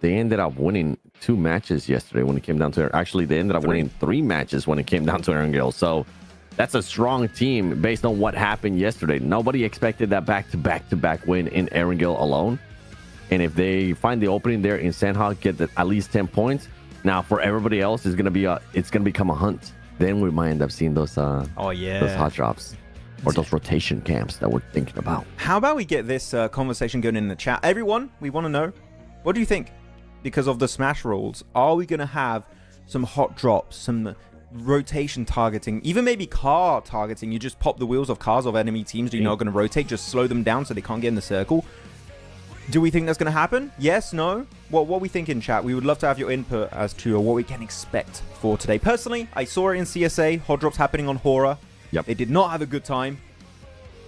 they ended up winning 2 matches yesterday when it came down to it. Actually, they ended up winning 3 matches when it came down to Erangel. So that's a strong team based on what happened yesterday. Nobody expected that back-to-back win in Erangel alone. And if they find the opening there in Sandhawk, get at least 10 points. Now for everybody else, it's gonna become a hunt. Then we might end up seeing those those hot drops. Or those rotation camps that we're thinking about. How about we get this conversation going in the chat? Everyone, we want to know, what do you think? Because of the Smash rules, are we going to have some hot drops, some rotation targeting, even maybe car targeting? You just pop the wheels of cars of enemy teams that you're not going to rotate, just slow them down so they can't get in the circle. Do we think that's going to happen? Yes, no? What we think in chat? We would love to have your input as to what we can expect for today. Personally, I saw it in CSA, hot drops happening on Horror. Yep. They did not have a good time.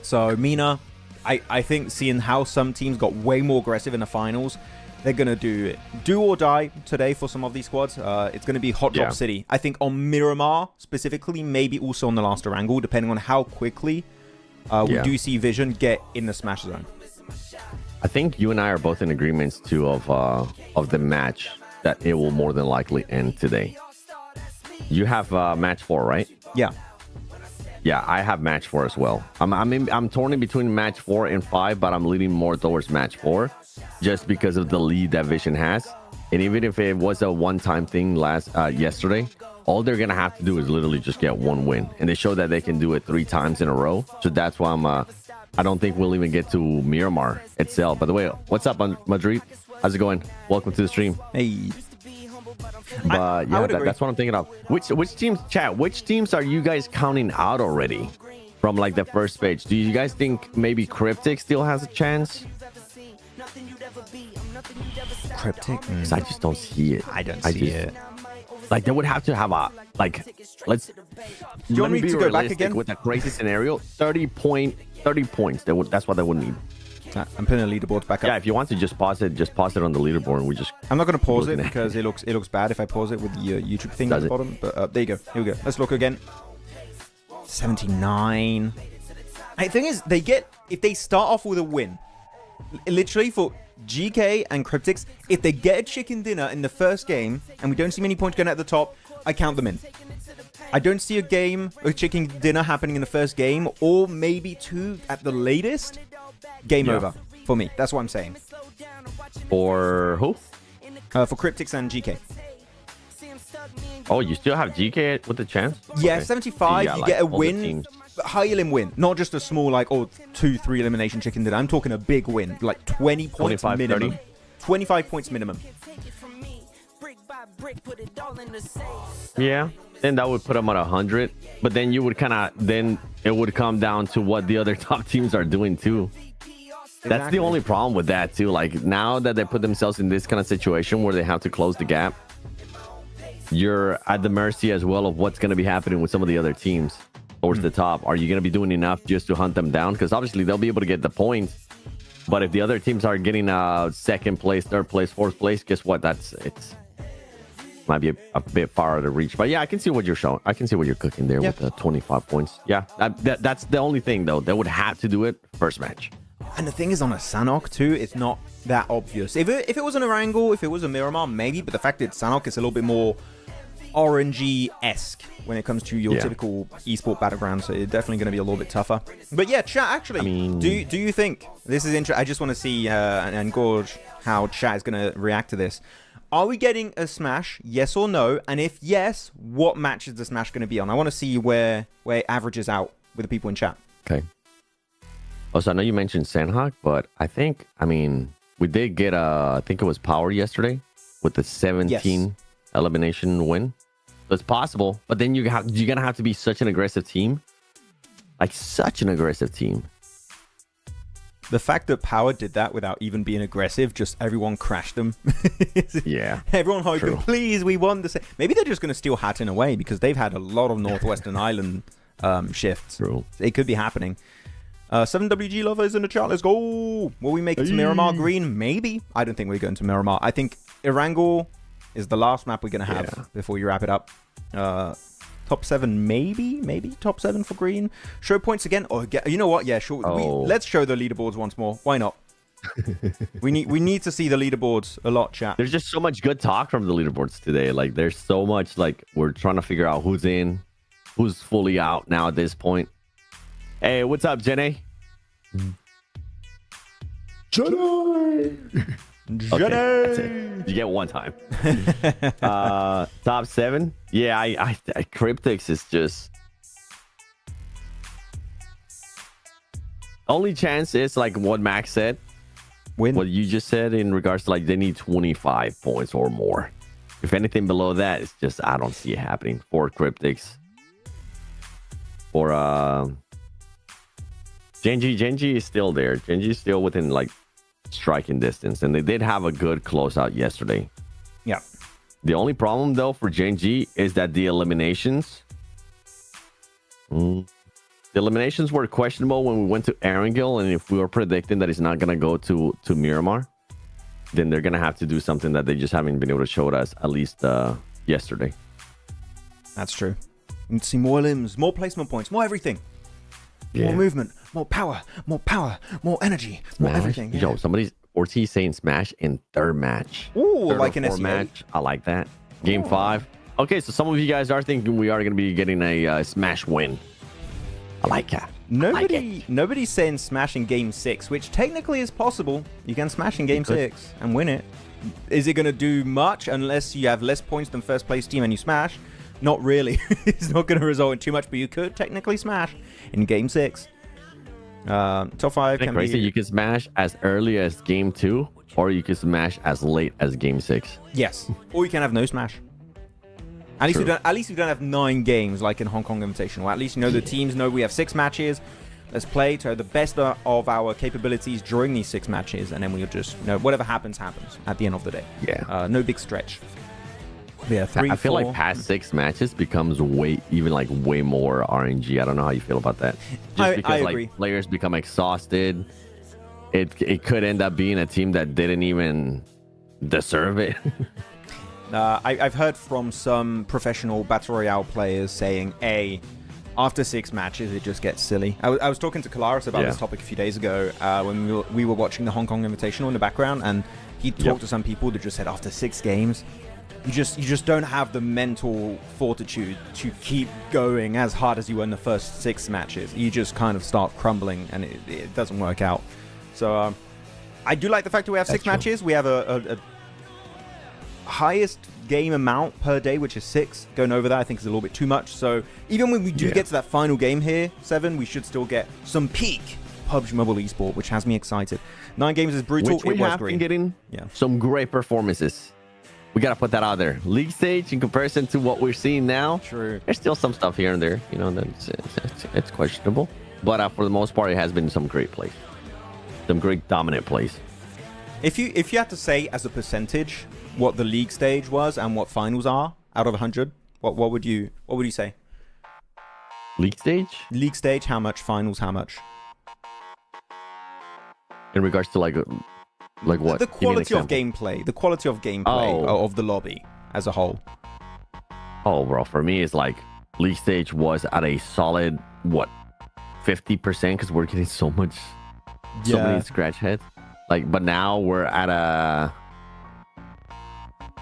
So MENA, I think seeing how some teams got way more aggressive in the finals, they're going to do or die today for some of these squads. It's going to be Hot Drop City. I think on Miramar specifically, maybe also on the last Erangel, depending on how quickly we do see Vision get in the Smash zone. I think you and I are both in agreements too of the match that it will more than likely end today. You have match 4, right? Yeah. Yeah, I have match 4 as well. I'm torn in between match 4 and 5, but I'm leaning more towards match 4 just because of the lead that Vision has. And even if it was a one-time thing yesterday, all they're gonna have to do is literally just get 1 win, and they show that they can do it 3 times in a row. So that's why I don't think we'll even get to Miramar itself. By the way, what's up, Madrid? How's it going? Welcome to the stream. Hey. But yeah, that's what I'm thinking of. Which teams, chat, which teams are you guys counting out already from like the first page? Do you guys think maybe Cryptic still has a chance? Cryptic? I just don't see it. I don't see it. Like, they would have to have a, like, Do you want me to go back again? With a crazy scenario, 30 points. That's what they would need. I'm putting the leaderboard back up. Yeah, if you want to just pause it on the leaderboard, and we just. I'm not going to pause it because it looks bad if I pause it with the YouTube thing at the bottom. But there you go. Here we go. Let's look again. 79. The thing is, if they start off with a win, literally for GK and Cryptics, if they get a chicken dinner in the first game and we don't see many points going at the top, I count them in. I don't see a chicken dinner happening in the first game, or maybe 2 at the latest. Game over for me. That's what I'm saying. For who? For Cryptics and GK. Oh, you still have GK with the chance? Yeah, Okay. 75. Yeah, you like get a all the win. teams. High elim win. Not just a small, like, 2-3 elimination chicken dinner. I'm talking a big win. Like 20 points 25, minimum. 30? 25 points minimum. Yeah. Then that would put them at 100. But then you would then it would come down to what the other top teams are doing too. That's the only problem with that too. Like, now that they put themselves in this kind of situation where they have to close the gap, you're at the mercy as well of what's going to be happening with some of the other teams towards the top. Are you going to be doing enough just to hunt them down? Because obviously they'll be able to get the points. But if the other teams are getting second place, third place, fourth place, guess what? It's might be a bit far to reach. But yeah, I can see what you're showing. I can see what you're cooking there with the 25 points. Yeah, that's the only thing though. They would have to do it first match. And the thing is, on a Sanhok too, it's not that obvious. If it was an Erangel, if it was a Miramar, maybe. But the fact that it's Sanhok, it's a little bit more RNG-esque when it comes to your typical esport battleground. So it's definitely going to be a little bit tougher. But yeah, chat, actually, I mean, do you think this is interesting? I just want to see and Gorge how chat is going to react to this. Are we getting a Smash? Yes or no? And if yes, what match is the Smash going to be on? I want to see where it averages out with the people in chat. Okay. Also, I know you mentioned Sandhawk, but I mean, we did get I think it was Power yesterday with the 17 elimination win. So it's possible, but then you're gonna have to be such an aggressive team, like such an aggressive team. The fact that Power did that without even being aggressive, just everyone crashed them. Yeah. Everyone hoping, please, we won the. Maybe they're just going to steal Hatton away because they've had a lot of Northwestern Island shifts. True. It could be happening. 7WG lovers in the chat. Let's go. Will we make it to Miramar Green? Maybe. I don't think we're going to Miramar. I think Erangel is the last map we're going to have before you wrap it up. Top 7, maybe top 7 for green. Show points again. Oh, you know what? Yeah, sure. Let's show the leaderboards once more. Why not? We need to see the leaderboards a lot, chat. There's just so much good talk from the leaderboards today. Like, there's so much, like, we're trying to figure out who's in, who's fully out now at this point. Hey, what's up, Jenny? Jenny! Okay, that's it. You get one time. Top 7? Yeah, I Cryptics is just... Only chance is, like, what Max said. Win. What you just said in regards to, like, they need 25 points or more. If anything below that, it's just, I don't see it happening for Cryptics. For Genji is still there. Genji is still within, like, striking distance, and they did have a good closeout yesterday. Yeah. The only problem, though, for Genji is that the eliminations... The eliminations were questionable when we went to Erangel, and if we were predicting that it's not going to go to Miramar, then they're going to have to do something that they just haven't been able to show us, at least yesterday. That's true. You need to see more limbs, more placement points, more everything. Yeah. More movement, more power, more energy, more everything. Yeah. Yo, somebody's Ortiz saying smash in third match. Ooh, third like an fourth SEA match. I like that. Game 5. Okay, so some of you guys are thinking we are going to be getting a smash win. I like that. Nobody's saying smash in game 6, which technically is possible. You can smash in game 6 and win it. Is it going to do much unless you have less points than first place team and you smash? Not really. It's not going to result in too much, but you could technically smash in game 6. Top 5 can be... You can smash as early as game 2, or you can smash as late as game 6. Yes. Or you can have no smash. At least we don't have 9 games like in Hong Kong Invitational. At least, you know, the teams know we have 6 matches. Let's play to the best of our capabilities during these 6 matches, and then we'll just, you know, whatever happens at the end of the day. Yeah. No big stretch. Yeah, 3, I feel 4. like past 6 matches becomes way more RNG. I don't know how you feel about that. Just because I agree. Like players become exhausted. It could end up being a team that didn't even deserve it. I've heard from some professional Battle Royale players saying, after 6 matches, it just gets silly. I was talking to Kalaris about this topic a few days ago when we were watching the Hong Kong Invitational in the background, and he talked to some people that just said after 6 games, you just don't have the mental fortitude to keep going as hard as you were in the first 6 matches. You just kind of start crumbling, and it doesn't work out. So I do like the fact that we have 6 matches. We have a highest game amount per day, which is 6. Going over that, I think, is a little bit too much. So even when we do get to that final game here, 7, we should still get some peak PUBG Mobile Esport, which has me excited. 9 games is brutal. Which we have been getting some great performances. We got to put that out there. League stage, in comparison to what we're seeing now, there's still some stuff here and there, you know, that's it's questionable. But for the most part, it has been some great plays. Some great dominant plays. If you had to say as a percentage what the league stage was and what finals are out of 100, what would you say? League stage? League stage, how much? Finals, how much? In regards to like what? The quality of gameplay. The quality of gameplay of the lobby as a whole. Oh, bro, for me, it's like league stage was at a solid, what, 50%, because we're getting so many scratch heads. Like, but now we're at a...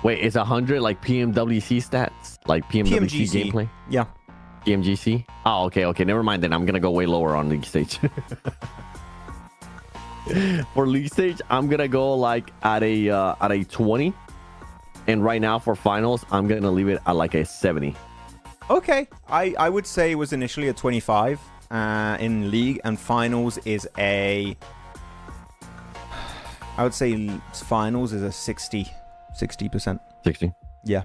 Wait, is 100 like PMWC stats? Like PMWC gameplay? Yeah. PMGC? Oh, okay. Never mind then. I'm going to go way lower on league stage. For league stage, I'm going to go like at a 20. And right now for finals, I'm going to leave it at like a 70. Okay. I would say it was initially a 25 in league, and finals is a... I would say finals is a 60%. 60? Yeah.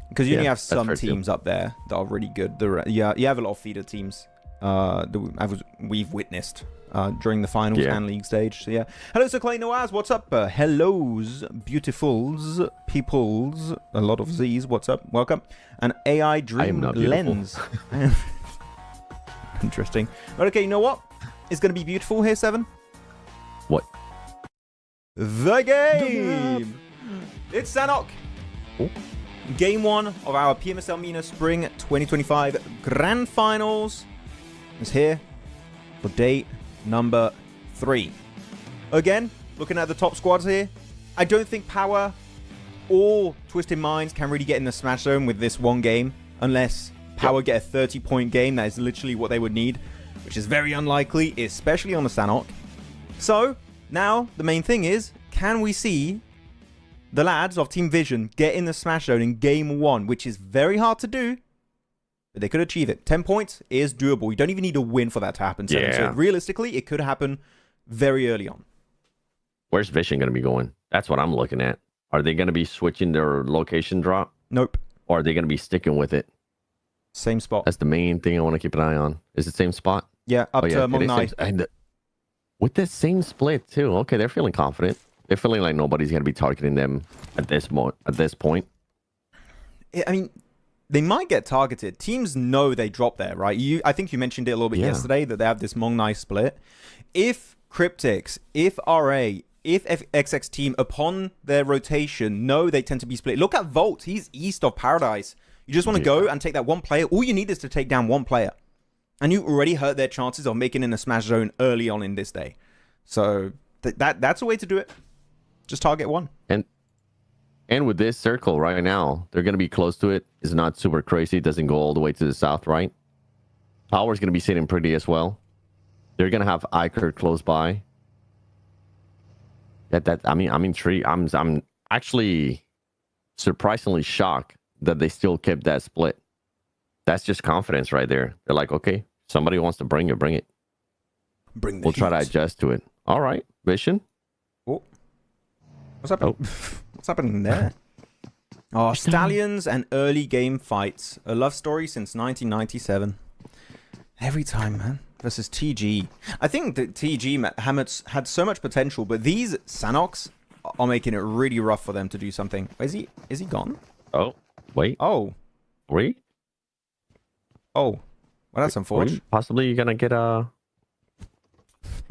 Because you only have some teams up there that are really good. You have a lot of feeder teams that we've witnessed during the finals and league stage. So yeah. Hello, Sir Clay Noaz. What's up? Hellos, beautifuls, peoples. A lot of Z's. What's up? Welcome. An AI Dream Lens. Interesting. But okay, you know what? It's going to be beautiful here, 7. What? The game! It's Sanok. Oh. Game 1 of our PMSL MENA Spring 2025 Grand Finals is here for date number 3. Again, looking at the top squads here, I don't think Power or Twisted Minds can really get in the Smash Zone with this one game, unless Power get a 30-point game. That is literally what they would need, which is very unlikely, especially on the Sanhok. So, now, the main thing is, can we see the lads of Team Vision get in the Smash Zone in Game 1, which is very hard to do, but they could achieve it. 10 points is doable. You don't even need a win for that to happen. Yeah. So realistically, it could happen very early on. Where's Vision going to be going? That's what I'm looking at. Are they going to be switching their location drop? Nope. Or are they going to be sticking with it? Same spot. That's the main thing I want to keep an eye on. Is it same spot? Yeah, up to Mong Nai. And with the same split too. Okay, they're feeling confident. They're feeling like nobody's going to be targeting them at this point. I mean, they might get targeted. Teams know they drop there, right? I think you mentioned it a little bit yesterday that they have this Mong Nai split. If Cryptics, if RA, if XX Team, upon their rotation, know they tend to be split. Look at Volt. He's east of Paradise. You just want to go and take that one player. All you need is to take down one player. And you already hurt their chances of making in a Smash Zone early on in this day. So that's a way to do it. Just target one. And with this circle right now, they're going to be close to it. It's not super crazy. It doesn't go all the way to the south, right? Power's going to be sitting pretty as well. They're going to have Iker close by. I'm intrigued. I'm actually surprisingly shocked that they still kept that split. That's just confidence right there. They're like, okay, somebody wants to bring it, bring it. We'll try to adjust to it. All right, Vision. Oh. What's happening? Oh. What's happening there? Oh, Stallions and early game fights. A love story since 1997. Every time, man. Versus TG. I think that TG had so much potential, but these Sanoks are making it really rough for them to do something. Is he gone? Oh, wait. Oh. Wait. Oh. Well, that's unfortunate. Possibly you're going to get a...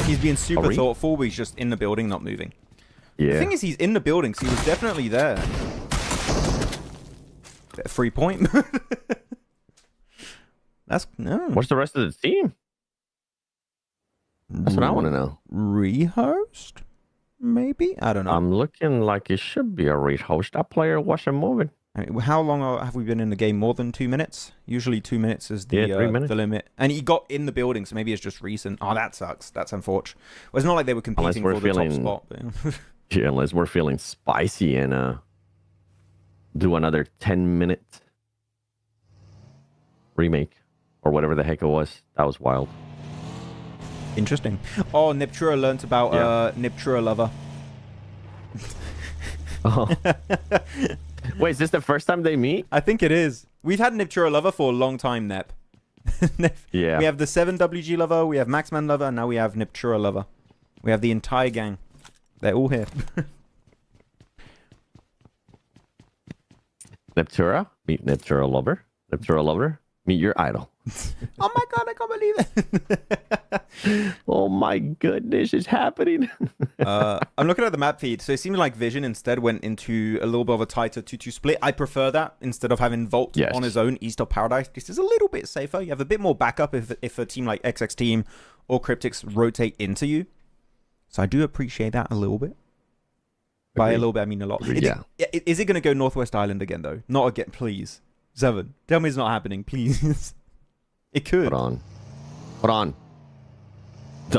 He's being super thoughtful, but he's just in the building, not moving. Yeah. The thing is, he's in the building, so he was definitely there. 3 point. That's... No. What's the rest of the team? That's what I want to know. Rehost? Maybe? I don't know. I'm looking like it should be a rehost. That player wasn't moving. I mean, how long have we been in the game? More than 2 minutes? Usually 2 minutes is the 3 minutes. The limit. And he got in the building, so maybe it's just recent. Oh, that sucks. That's unfortunate. Well, it's not like they were competing for the top spot. But... yeah, unless we're feeling spicy and do another 10-minute remake or whatever the heck it was. That was wild. Interesting. Oh, Niptura learnt about Niptura Lover. Oh. Wait, is this the first time they meet? I think it is. We've had Niptura Lover for a long time, Nep. Yeah. We have the 7WG Lover, we have Maxman Lover, and now we have Niptura Lover. We have the entire gang. They're all here. Niptura? Meet Niptura Lover. Niptura Lover? Meet your idol. Oh my god, I can't believe it. Oh my goodness, it's happening. I'm looking at the map feed, so it seems like Vision instead went into a little bit of a tighter 2-2 split. I prefer that instead of having Volt on his own east of Paradise. This is a little bit safer. You have a bit more backup if a team like XX Team or Cryptics rotate into you. So I do appreciate that a little bit. By a little bit, I mean a lot. Yeah. Is it going to go Northwest Island again, though? Not again, please. Seven. Tell me it's not happening, please. It could. Hold on.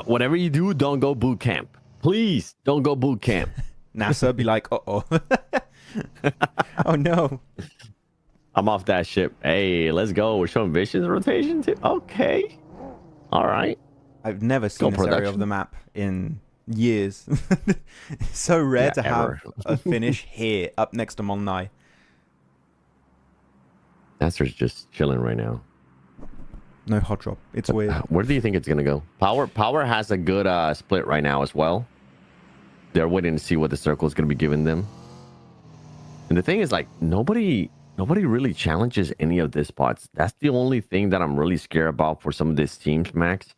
Whatever you do, don't go boot camp. Please, don't go boot camp. NASA be like, uh-oh. Oh, no. I'm off that ship. Hey, let's go. We're showing Vision's rotation too. Okay. All right. I've never seen this area of the map in years. It's so rare to have a finish here up next to Mong Nai. Naster's just chilling right now. No hot drop. It's weird. Where do you think it's gonna go? Power has a good split right now as well. They're waiting to see what the circle is gonna be giving them. And the thing is, like, nobody really challenges any of these spots. That's the only thing that I'm really scared about for some of these teams, Max.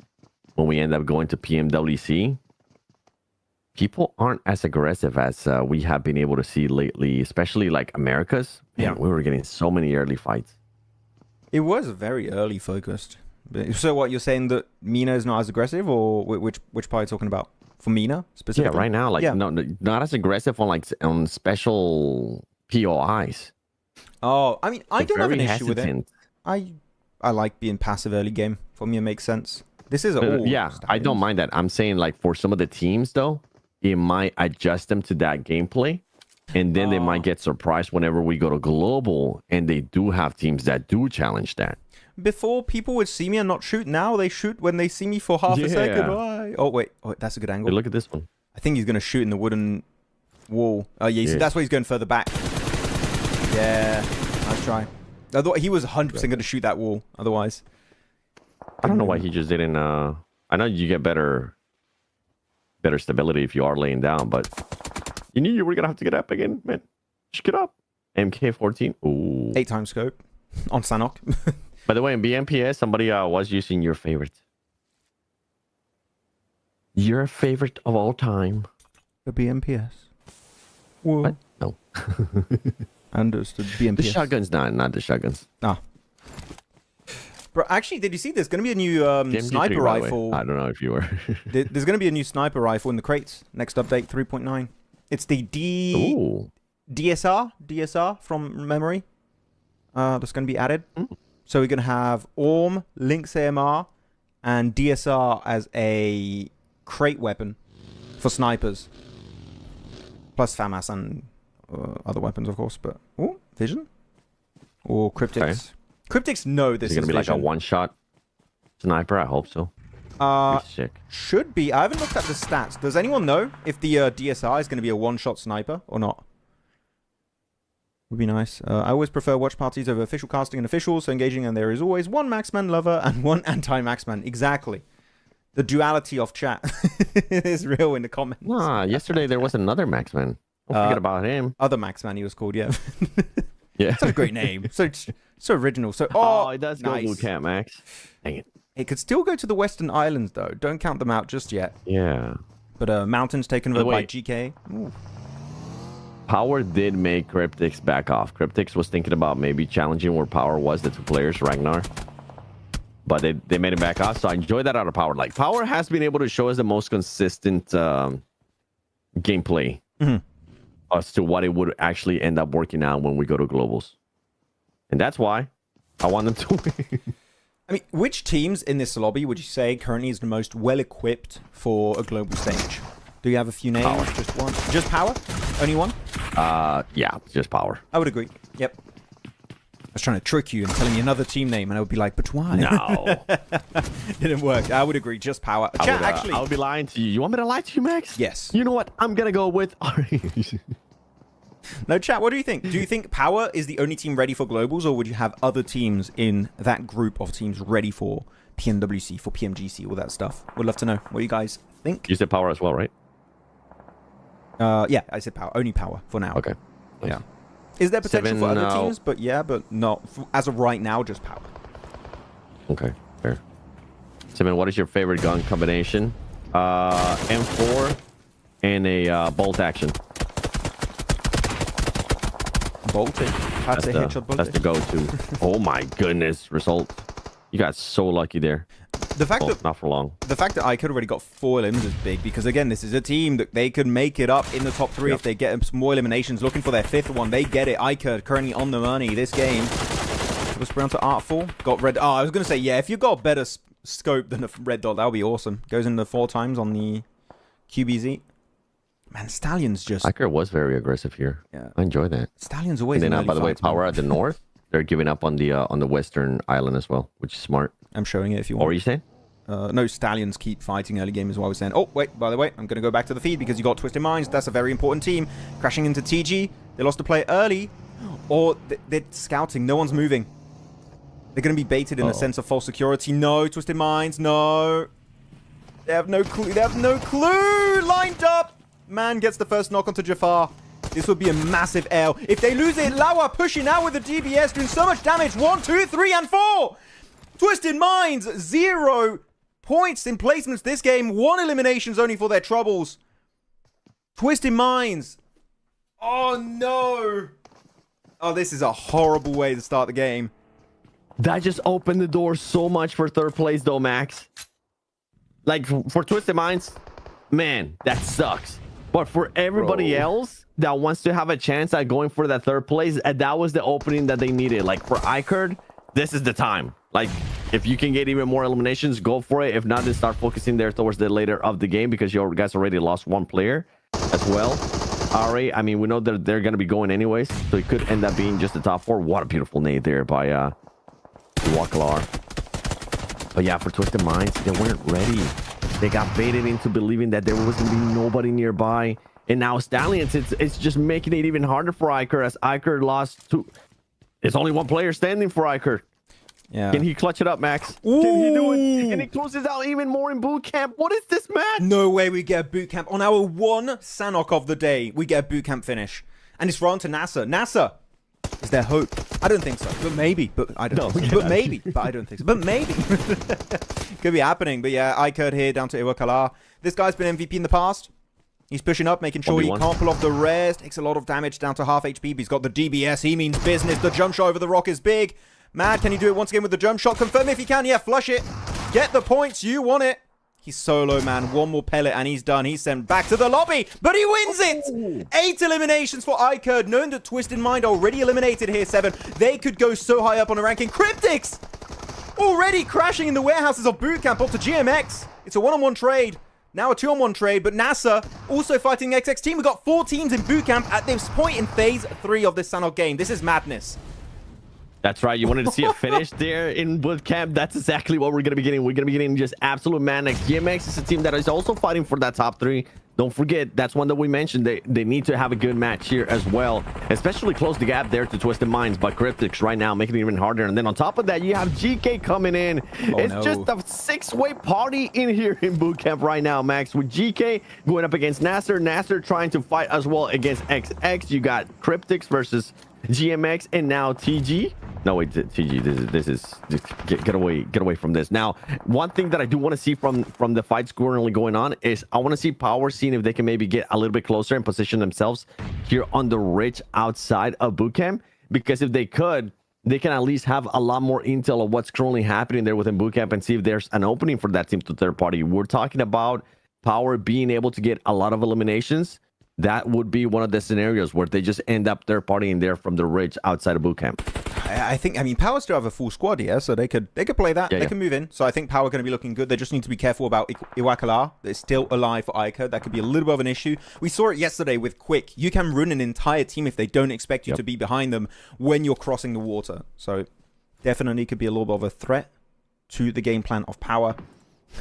When we end up going to PMWC, people aren't as aggressive as we have been able to see lately, especially like Americas. Man, we were getting so many early fights. It was very early focused. So what, you're saying that MENA is not as aggressive, or which part are you talking about? for MENA Yeah, specifically. right now, like Yeah. no, not as aggressive on like on special POIs. Oh, I mean, I They're don't have an very issue with it. hesitant. I like being passive early game. For me, it makes sense. This is all. Yeah, I don't mind that. I'm saying like for some of the teams though, it might adjust them to that gameplay, and then they might get surprised whenever we go to global, and they do have teams that do challenge that. Before, people would see me and not shoot. Now they shoot when they see me for half a second. Why? Oh wait, that's a good angle. Hey, look at this one. I think he's gonna shoot in the wooden wall. Oh yeah, see, that's why he's going further back. Yeah, nice try. I thought he was 100% gonna shoot that wall. Otherwise, I don't know why he just didn't. I know you get better stability if you are laying down, but you knew you were gonna have to get up again, man. Just get up. MK14. Ooh. 8 times scope on Sanok. By the way, in BMPS, somebody was using your favorite. Your favorite of all time. The BMPS. Whoa. What? No. I understood BMPS. The shotguns, not the shotguns. Ah. Bro, actually, did you see there's going to be a new MG3, sniper by the way. rifle? I don't know if you were. There's going to be a new sniper rifle in the crates. Next update, 3.9. It's the Ooh. DSR from memory. That's going to be added. So we're going to have ORM, Lynx AMR, and DSR as a crate weapon for snipers. Plus FAMAS and other weapons, of course. But vision or cryptics. Okay. Cryptics know this is going to be vision. like a one-shot sniper. I hope so. Sick. Should be. I haven't looked at the stats. Does anyone know if the DSR is going to be a one-shot sniper or not? Would be nice. I always prefer watch parties over official casting and officials, so engaging, and there is always one Maxman lover and one anti-Maxman. Exactly. The duality of chat is real in the comments. Nah, yesterday there was another Maxman. Don't forget about him. Other Maxman he was called, yeah. Yeah. Such a great name. So original. So it does nice. go blue cat, Max. Dang it. It could still go to the Western Islands, though. Don't count them out just yet. Yeah. But mountains taken over by GK. Ooh. Power did make Cryptix back off. Cryptix was thinking about maybe challenging where Power was, the 2 players, Ragnar. But they made him back off, so I enjoy that out of Power. Like, Power has been able to show us the most consistent gameplay as to what it would actually end up working out when we go to globals. And that's why I want them to win. I mean, which teams in this lobby would you say currently is the most well-equipped for a global stage? Do you have a few names? Power. Just one? Just Power? Only one? Yeah, just Power. I would agree. Yep. I was trying to trick you and telling you another team name, and I would be like, but why? No. Didn't work. I would agree. Just Power. Actually, I would be lying to you. You want me to lie to you, Max? Yes. You know what? I'm going to go with Orange. No, chat, what do you think? Do you think Power is the only team ready for globals, or would you have other teams in that group of teams ready for PMWC, for PMGC, all that stuff? Would love to know what you guys think. You said Power as well, right? Yeah, I said Power. Only Power for now. Okay. Nice. Yeah. Is there potential for other teams? But yeah, but not as of right now, just Power. Okay, fair. 7, what is your favorite gun combination? M4 and a bolt action. Bolted. That's a headshot bullet. That's the go-to. Oh my goodness, result. You got so lucky there. The fact that not for long. The fact that I could already got 4 elims is big because again, this is a team that they could make it up in the top 3 if they get some more eliminations. Looking for their 5th one, they get it. Iker currently on the money this game. Let's round to Artful. Got red. Oh, I was gonna say yeah. If you got better scope than a red dot, that would be awesome. Goes into 4 times on the QBZ. Man, Stallion's just. Iker was very aggressive here. Yeah, I enjoy that. Stallion's always. And then by the way, Power at the north. They're giving up on the western island as well, which is smart. I'm showing it if you want. What were you saying? No, Stallions keep fighting early game is what I was saying. Oh, wait, by the way, I'm going to go back to the feed because you got Twisted Minds. That's a very important team. Crashing into TG. They lost a player early. Or they're scouting. No one's moving. They're going to be baited in a sense of false security. No, Twisted Minds, no. They have no clue. They have no clue. Lined up. Man gets the first knock onto Jafar. This would be a massive L. If they lose it, Lawa pushing out with the DBS, doing so much damage. 1, 2, 3, and 4. Twisted Minds, 0 points in placements this game. 1 eliminations only for their troubles. Twisted Minds. Oh, no. Oh, this is a horrible way to start the game. That just opened the door so much for 3rd place, though, Max. Like, for Twisted Minds, man, that sucks. But for everybody else that wants to have a chance at going for that third place, that was the opening that they needed. Like for iCurd, this is the time. Like if you can get even more eliminations, go for it. If not, then start focusing there towards the later of the game, because you guys already lost one player as well. Ari, I mean, we know that they're going to be going anyways, so it could end up being just the top 4. What a beautiful nade there by Wakalar. But yeah, for Twisted Minds, they weren't ready. They got baited into believing that there was going to be nobody nearby. And now Stallions, it's just making it even harder for iCurd, as iCurd lost to... There's only one player standing for iCurd. Yeah. Can he clutch it up, Max? Ooh. Can he do it? And he closes out even more in boot camp. What is this match? No way we get a boot camp. On our one Sanok of the day, we get a boot camp finish. And it's run to NASA. NASA, is there hope? I don't think so. But maybe. But I don't think so. But maybe. But I don't think so. But maybe. Could be happening. But yeah, iCurd here down to Iwakala. This guy's been MVP in the past. He's pushing up, making sure he can't pull off the rest. Takes a lot of damage down to half HP. But he's got the DBS. He means business. The jump shot over the rock is big. Mad, can you do it once again with the jump shot? Confirm if you can. Yeah, flush it. Get the points. You want it. He's solo, man. One more pellet and he's done. He's sent back to the lobby, but he wins it. 8 eliminations for iCurd. Knowing that Twisted Mind already eliminated here, 7. They could go so high up on the ranking. Cryptics already crashing in the warehouses of Bootcamp up to GMX. It's a 1-on-1 trade. Now a 2-on-1 trade, but NASA also fighting the XX team. We've got 4 teams in Bootcamp at this point in phase 3 of this Sanok game. This is madness. That's right. You wanted to see a finish there in boot camp. That's exactly what we're going to be getting. We're going to be getting just absolute madness. GMX is a team that is also fighting for that top 3. Don't forget, that's one that we mentioned. They need to have a good match here as well, especially close the gap there to Twisted Minds. But Cryptics right now making it even harder. And then on top of that, you have GK coming in. It's just a 6-way party in here in boot camp right now, Max. With GK going up against Nasser. Nasser trying to fight as well against XX. You got Cryptics versus GMX, and now TG. No, wait, TG, this is get away from this. Now, one thing that I do want to see from the fights currently going on is I want to see Power seeing if they can maybe get a little bit closer and position themselves here on the ridge outside of Bootcamp, because if they could, they can at least have a lot more intel of what's currently happening there within Bootcamp and see if there's an opening for that team to third party. We're talking about Power being able to get a lot of eliminations. That would be one of the scenarios where they just end up third partying there from the ridge outside of Bootcamp. I mean, Power still have a full squad, yeah, so they could play that. They can move in. So I think Power going to be looking good. They just need to be careful about Iwakala. It's still alive for iCurd. That could be a little bit of an issue. We saw it yesterday with Quick. You can ruin an entire team if they don't expect you to be behind them when you're crossing the water. So definitely could be a little bit of a threat to the game plan of Power.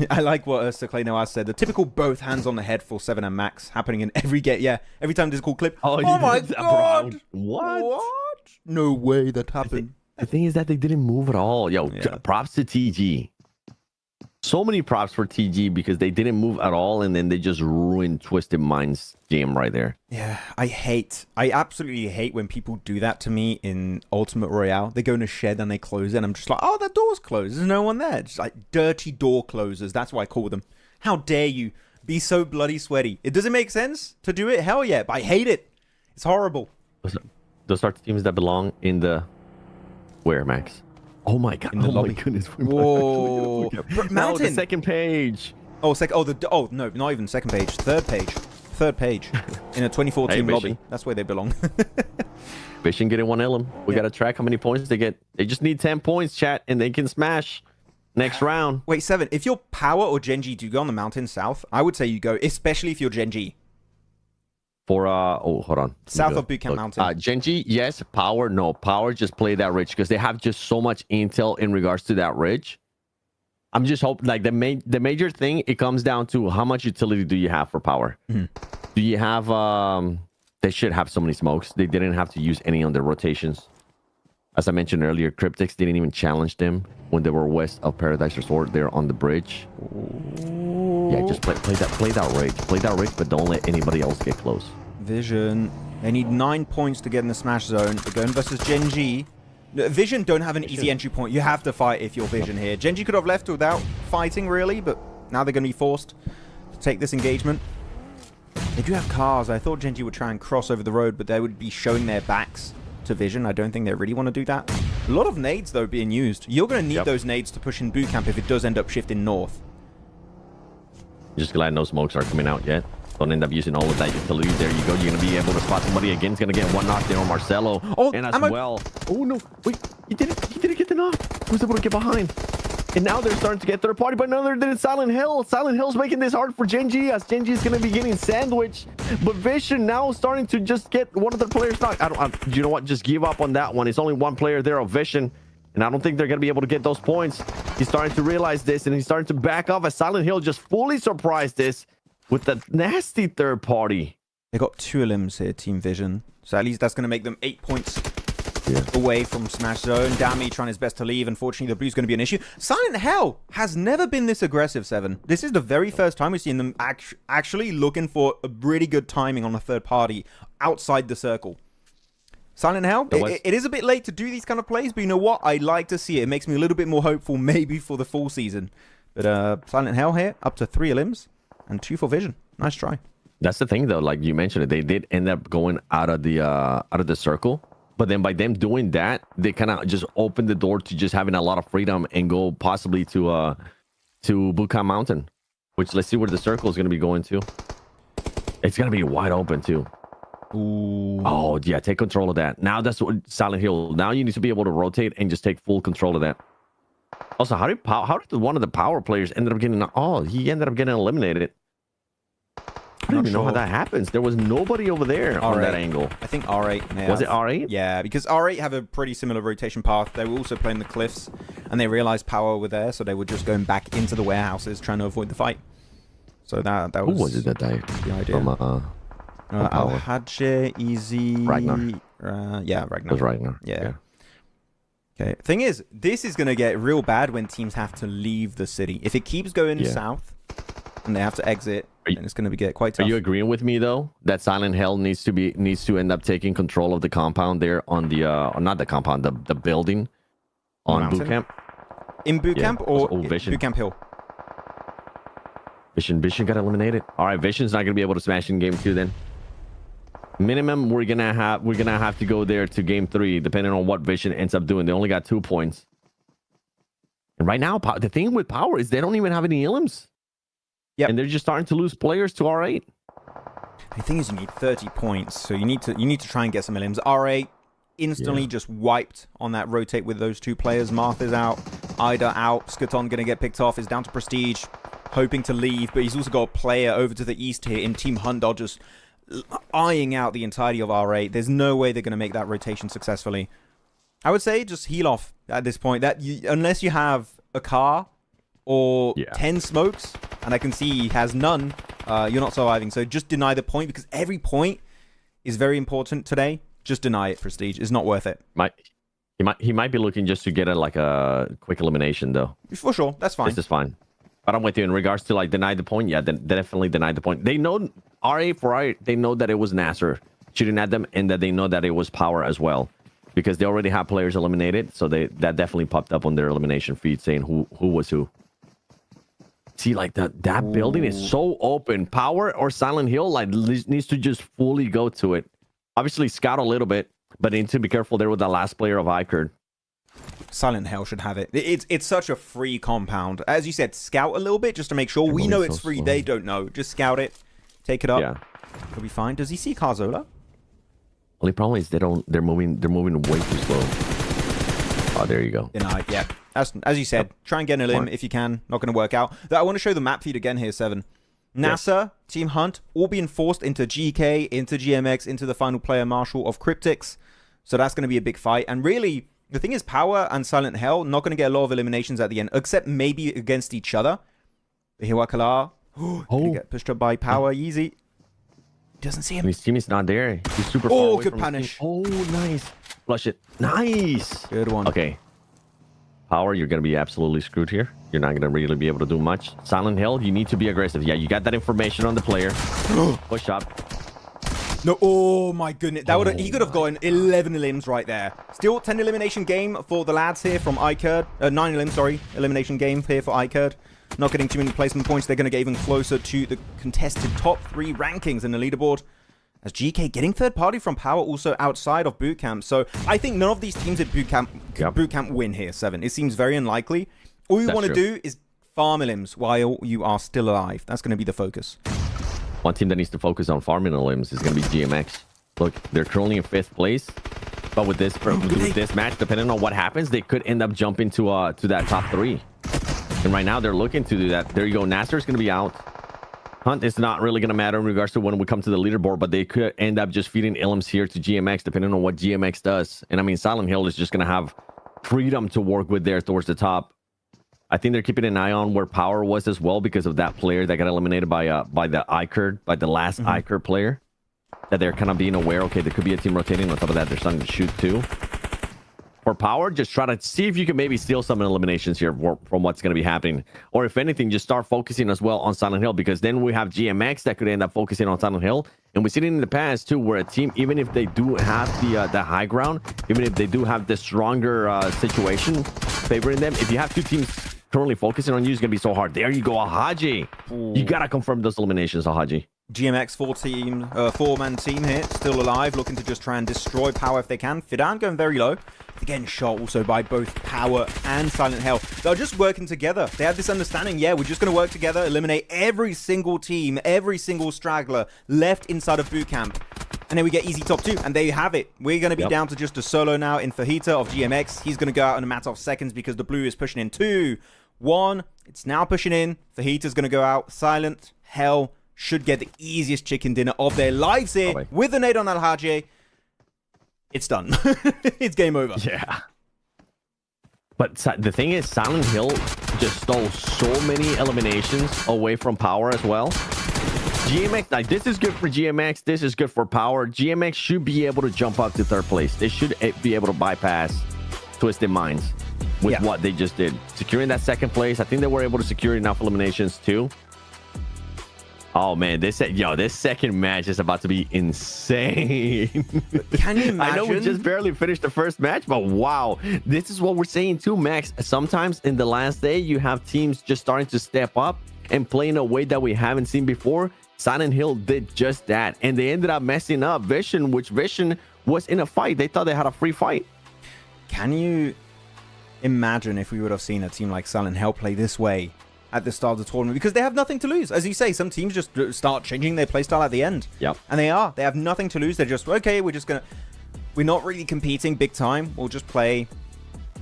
I like what Saclano has said. The typical both hands on the head for 7 and Max happening in every game. Yeah, every time there's a cool clip. Oh my god! What? No way that happened. The thing is that they didn't move at all. Yo, props to TG. So many props for TG because they didn't move at all, and then they just ruined Twisted Minds game right there. Yeah, I absolutely hate when people do that to me in Ultimate Royale. They go in a shed and they close it, and I'm just like, oh, that door's closed. There's no one there. Just like dirty door closers. That's what I call them. How dare you be so bloody sweaty? It doesn't make sense to do it. Hell yeah, but I hate it. It's horrible. Those are the teams that belong in the where, Max? Oh my god! Oh my goodness! Whoa! No, the second page. Oh, no, not even second page. Third page. In a 2014 lobby. That's where they belong. Vision getting 1 LM. We got to track how many points they get. They just need 10 points, chat, and they can smash next round. Wait, 7. If you're Power or Genji, do you go on the mountain south? I would say you go, especially if you're Genji. For hold on. South of Bootcamp Mountain. Genji, yes. Power, no. Power just play that ridge because they have just so much intel in regards to that ridge. I'm just hoping, like, the major thing, it comes down to how much utility do you have for Power. Do you have they should have so many smokes. They didn't have to use any on their rotations. As I mentioned earlier, Cryptics didn't even challenge them when they were west of Paradise Resort. They're on the bridge. Yeah, just play that ridge, but don't let anybody else get close. Vision, they need 9 points to get in the smash zone. They're going versus Genji. Vision don't have an easy entry point. You have to fight if you're Vision here. Genji could have left without fighting, really, but now they're going to be forced to take this engagement. They do have cars. I thought Genji would try and cross over the road, but they would be showing their backs to Vision. I don't think they really want to do that. A lot of nades, though, being used. You're going to need those nades to push in Bootcamp if it does end up shifting north. Just glad no smokes are coming out yet. Don't end up using all of that utility. There you go. You're going to be able to spot somebody again. He's going to get one knock there on Marcelo. Oh, and as well. Oh, no. Wait. He didn't get the knock. He was able to get behind. And now they're starting to get third party, but another than Silent Hill. Silent Hill's making this hard for Genji, as Genji is going to be getting sandwiched. But Vision now starting to just get one of their players knocked. You know what? Just give up on that one. It's only one player there of Vision. And I don't think they're going to be able to get those points. He's starting to realize this, and he's starting to back off as Silent Hill just fully surprised this with the nasty third party. They got 2 elims here, Team Vision. So at least that's going to make them 8 points away from Smash Zone. Dami trying his best to leave. Unfortunately, the blue's going to be an issue. Silent Hell has never been this aggressive, Seven. This is the very first time we've seen them actually looking for a really good timing on a third party outside the circle. Silent Hell, it is a bit late to do these kind of plays, but you know what? I like to see it. It makes me a little bit more hopeful maybe for the full season. But Silent Hell here, up to 3 elims and 2 for Vision. Nice try. That's the thing, though. Like you mentioned it, they did end up going out of the circle. But then by them doing that, they kind of just opened the door to just having a lot of freedom and go possibly to Bukan Mountain, which let's see where the circle is going to be going to. It's going to be wide open too. Ooh. Oh, yeah. Take control of that. Now that's what Silent Hill. Now you need to be able to rotate and just take full control of that. Also, how did one of the power players ended up getting... Oh, he ended up getting eliminated. I don't even know how that happens. There was nobody over there on that angle. I think R8. Was it R8? Yeah, because R8 have a pretty similar rotation path. They were also playing the cliffs, and they realized power were there, so they were just going back into the warehouses, trying to avoid the fight. So that was... Who was it that died? The idea. From Al-Hadje, Easy... Ragnar. Yeah, Ragnar. It was Ragnar. Yeah. Okay. Thing is, this is going to get real bad when teams have to leave the city. If it keeps going south, and they have to exit... And it's going to get quite tough. Are you agreeing with me though that Silent Hell needs to end up taking control of the compound there on the not the compound, the building on boot camp? In boot camp or Vision. Boot Camp Hill? Vision got eliminated. All right, Vision's not going to be able to smash in game 2 then. Minimum we're gonna have to go there to game 3 depending on what Vision ends up doing. They only got 2 points. And right now the thing with Power is they don't even have any elims. Yep. And they're just starting to lose players to R8. The thing is, you need 30 points, so you need to try and get some elims. R8 instantly just wiped on that rotate with those 2 players. Martha's out, Ida out, Skaton gonna get picked off. Is down to Prestige, hoping to leave, but he's also got a player over to the east here in Team Hundar, just eyeing out the entirety of R8. There's no way they're gonna make that rotation successfully. I would say just heal off at this point. Unless you have a car or 10 smokes, and I can see he has none, you're not surviving. So just deny the point, because every point is very important today. Just deny it, Prestige. It's not worth it. He might be looking just to get a quick elimination though. For sure, that's fine. This is fine. But I'm with you in regards to like deny the point. Yeah, they definitely denied the point. They know R8 they know that it was Nasser shooting at them, and that they know that it was Power as well, because they already have players eliminated. So that definitely popped up on their elimination feed saying who was who. See, like that building is so open. Power or Silent Hill like needs to just fully go to it. Obviously scout a little bit, but need to be careful there with the last player of iCurd. Silent Hell should have it. It's such a free compound. As you said, scout a little bit just to make sure. We know it's free. Slow. They don't know. Just scout it. Take it up. Yeah. It'll be fine. Does he see Carzola? Only problem is they're moving way too slow. Oh, there you go. Denied. Yeah. As you said, try and get an elim if you can. Not going to work out. I want to show the map feed again here, Seven. NASA, Team Hunt, all being forced into GK, into GMX, into the final player Marshall of Cryptics. So that's going to be a big fight. And really, the thing is, Power and Silent Hell not going to get a lot of eliminations at the end, except maybe against each other. Hiwakala. Oh, get pushed up by Power. Easy. He doesn't see him. His team is not there. He's super far away good punish. Oh, nice. Flush it. Nice. Good one. Okay. Power, you're going to be absolutely screwed here. You're not going to really be able to do much. Silent Hill, you need to be aggressive. Yeah, you got that information on the player. Push up. No, oh my goodness. He could have gotten 11 elims right there. Still 10 elimination game for the lads here from iCurd. 9 elims, sorry. Elimination game here for iCurd. Not getting too many placement points. They're going to get even closer to the contested top 3 rankings in the leaderboard. As GK getting third party from Power also outside of boot camp. So I think none of these teams at boot camp win here, Seven. It seems very unlikely. All you want to do is farm limbs while you are still alive. That's going to be the focus. One team that needs to focus on farming the limbs is going to be GMX. Look, they're currently in 5th place. But with this match, depending on what happens, they could end up jumping to that top 3. And right now, they're looking to do that. There you go. Nasser's going to be out. Hunt is not really going to matter in regards to when we come to the leaderboard, but they could end up just feeding Illims here to GMX, depending on what GMX does. And I mean, Silent Hill is just going to have freedom to work with there towards the top. I think they're keeping an eye on where Power was as well because of that player that got eliminated by the ICURD, by the last ICURD player. That they're kind of being aware, okay, there could be a team rotating. On top of that, they're starting to shoot too. For Power, just try to see if you can maybe steal some eliminations here from what's going to be happening. Or if anything, just start focusing as well on Silent Hill, because then we have GMX that could end up focusing on Silent Hill. And we've seen it in the past too, where a team, even if they do have the high ground, even if they do have the stronger situation favoring them, if you have 2 teams currently focusing on you, it's going to be so hard. There you go, Ahaji. You got to confirm those eliminations, Ahaji. GMX 4-man team here, still alive, looking to just try and destroy Power if they can. Fidan going very low. They're getting shot also by both Power and Silent Hill. They're just working together. They have this understanding, yeah, we're just going to work together, eliminate every single team, every single straggler left inside of boot camp. And then we get easy top 2, and there you have it. We're going to be down to just a solo now in Fajita of GMX. He's going to go out in a matter of seconds because the blue is pushing in 2, 1. It's now pushing in. Fajita's going to go out. Silent Hill should get the easiest chicken dinner of their lives here with the nade on Al-Haji. It's done. It's game over. Yeah. But the thing is, Silent Hill just stole so many eliminations away from Power as well. GMX, like, this is good for GMX. This is good for Power. GMX should be able to jump up to 3rd place. They should be able to bypass Twisted Minds with what they just did. Securing that 2nd place. I think they were able to secure enough eliminations too. Oh man, this second match is about to be insane. Can you imagine? I know we just barely finished the first match, but wow, this is what we're saying too, Max. Sometimes in the last day, you have teams just starting to step up and play in a way that we haven't seen before. Silent Hill did just that, and they ended up messing up Vision, which Vision was in a fight. They thought they had a free fight. Can you imagine if we would have seen a team like Silent Hill play this way at the start of the tournament? Because they have nothing to lose. As you say, some teams just start changing their playstyle at the end. Yep. And they have nothing to lose. They're just, okay, we're not really competing big time. We'll just play.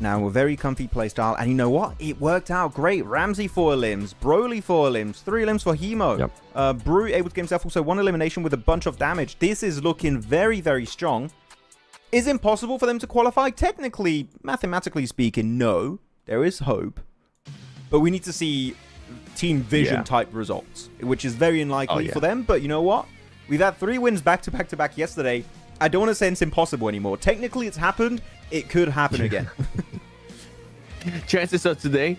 Now, a very comfy playstyle. And you know what? It worked out great. Ramsey 4 limbs, Broly 4 limbs, 3 limbs for Hemo. Yep. Brew able to give himself also 1 elimination with a bunch of damage. This is looking very, very strong. Is it impossible for them to qualify? Technically, mathematically speaking, no. There is hope. But we need to see Team Vision type results, which is very unlikely for them. But you know what? We've had 3 wins back to back to back yesterday. I don't want to say it's impossible anymore. Technically, it's happened. It could happen again. Chances of today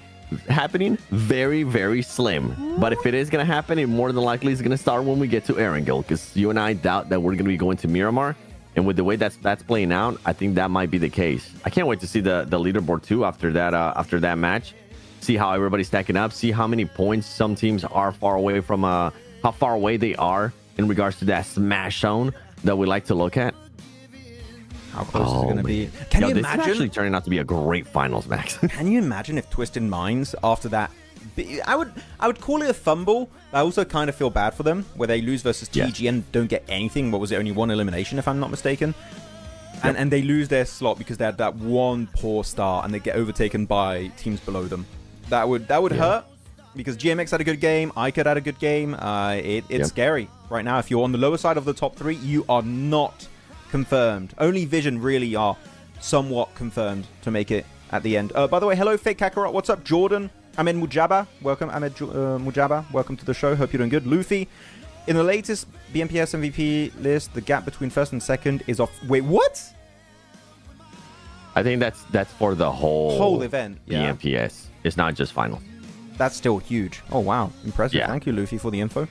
happening very, very slim. But if it is going to happen, it more than likely is going to start when we get to Erangel, because you and I doubt that we're going to be going to Miramar. And with the way that's playing out, I think that might be the case. I can't wait to see the leaderboard too after that match. See how everybody's stacking up. See how many points some teams are far away from how far away they are in regards to that smash zone that we like to look at. How close is it going to be? Can you this imagine? Is actually turning out to be a great finals, Max. Can you imagine if Twisted Minds after that? I would call it a fumble. I also kind of feel bad for them where they lose versus TG and don't get anything. What was it? Only 1 elimination, if I'm not mistaken. And they lose their slot because they had that one poor start and they get overtaken by teams below them. That would hurt because GMX had a good game. ICURD had a good game. It's scary right now. If you're on the lower side of the top 3, you are not confirmed. Only Vision really are somewhat confirmed to make it at the end. By the way, hello, Fake Kakarot. What's up, Jordan? Ahmed Mujaba. Welcome, Ahmed Mujaba. Welcome to the show. Hope you're doing good. Luffy. In the latest BMPS MVP list, the gap between 1st and 2nd is off. Wait, what? I think that's for the whole event. BMPS. It's not just final. That's still huge. Oh, wow. Impressive. Yeah. Thank you, Luffy, for the info.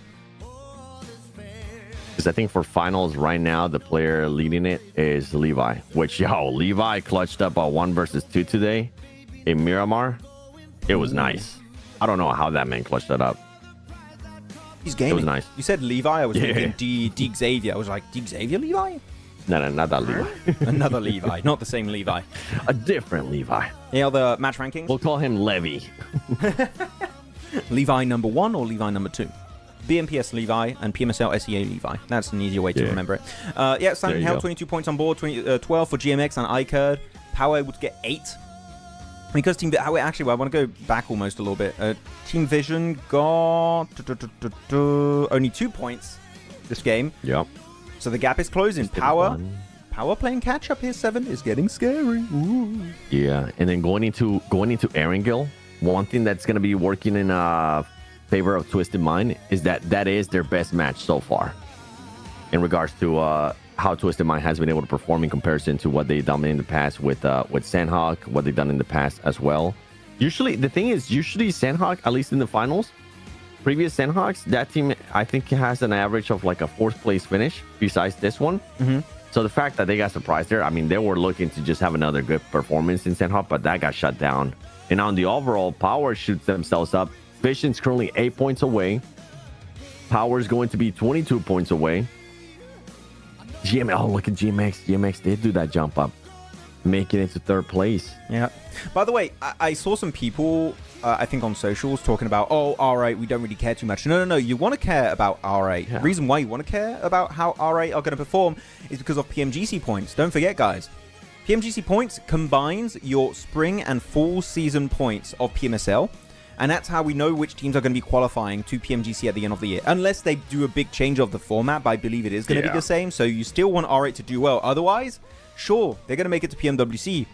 Because I think for finals right now, the player leading it is Levi. Which, Levi clutched up a 1 versus 2 today in Miramar. It was nice. I don't know how that man clutched that up. He's gaming. It was nice. You said Levi. I was thinking D Xavier. I was like, D Xavier Levi? No, not that Levi. Another Levi. Not the same Levi. A different Levi. Any other match rankings? We'll call him Levy. Levi number 1 or Levi number 2? BMPS Levi and PMSL SEA Levi. That's an easier way to remember it. Standing held 22 points on board, 12 for GMX and iCurd. Power would get 8. Because Team actually, I want to go back almost a little bit. Team Vision got only 2 points this game. Yep. So the gap is closing. Power playing catch up here. 7 is getting scary. Ooh. Yeah, and then going into Erangel, one thing that's going to be working in favor of Twisted Mind is that is their best match so far in regards to how Twisted Mind has been able to perform in comparison to what they've done in the past with Sandhawk, what they've done in the past as well. Usually Sandhawk, at least in the finals, previous Sandhawks, that team I think has an average of like a 4th place finish besides this one. So the fact that they got surprised there, I mean, they were looking to just have another good performance in Sandhawk, but that got shut down. And on the overall, Power shoots themselves up. Vision's currently 8 points away. Power's going to be 22 points away. Look at GMX. GMX did do that jump up, making it to 3rd place. Yeah. By the way, I saw some people, I think on socials, talking about, oh, R8, we don't really care too much. No. You want to care about R8. The reason why you want to care about how R8 are going to perform is because of PMGC points. Don't forget, guys. PMGC points combines your spring and fall season points of PMSL. And that's how we know which teams are going to be qualifying to PMGC at the end of the year. Unless they do a big change of the format, but I believe it is going to be the same. So you still want R8 to do well. Otherwise, sure, they're going to make it to PMWC.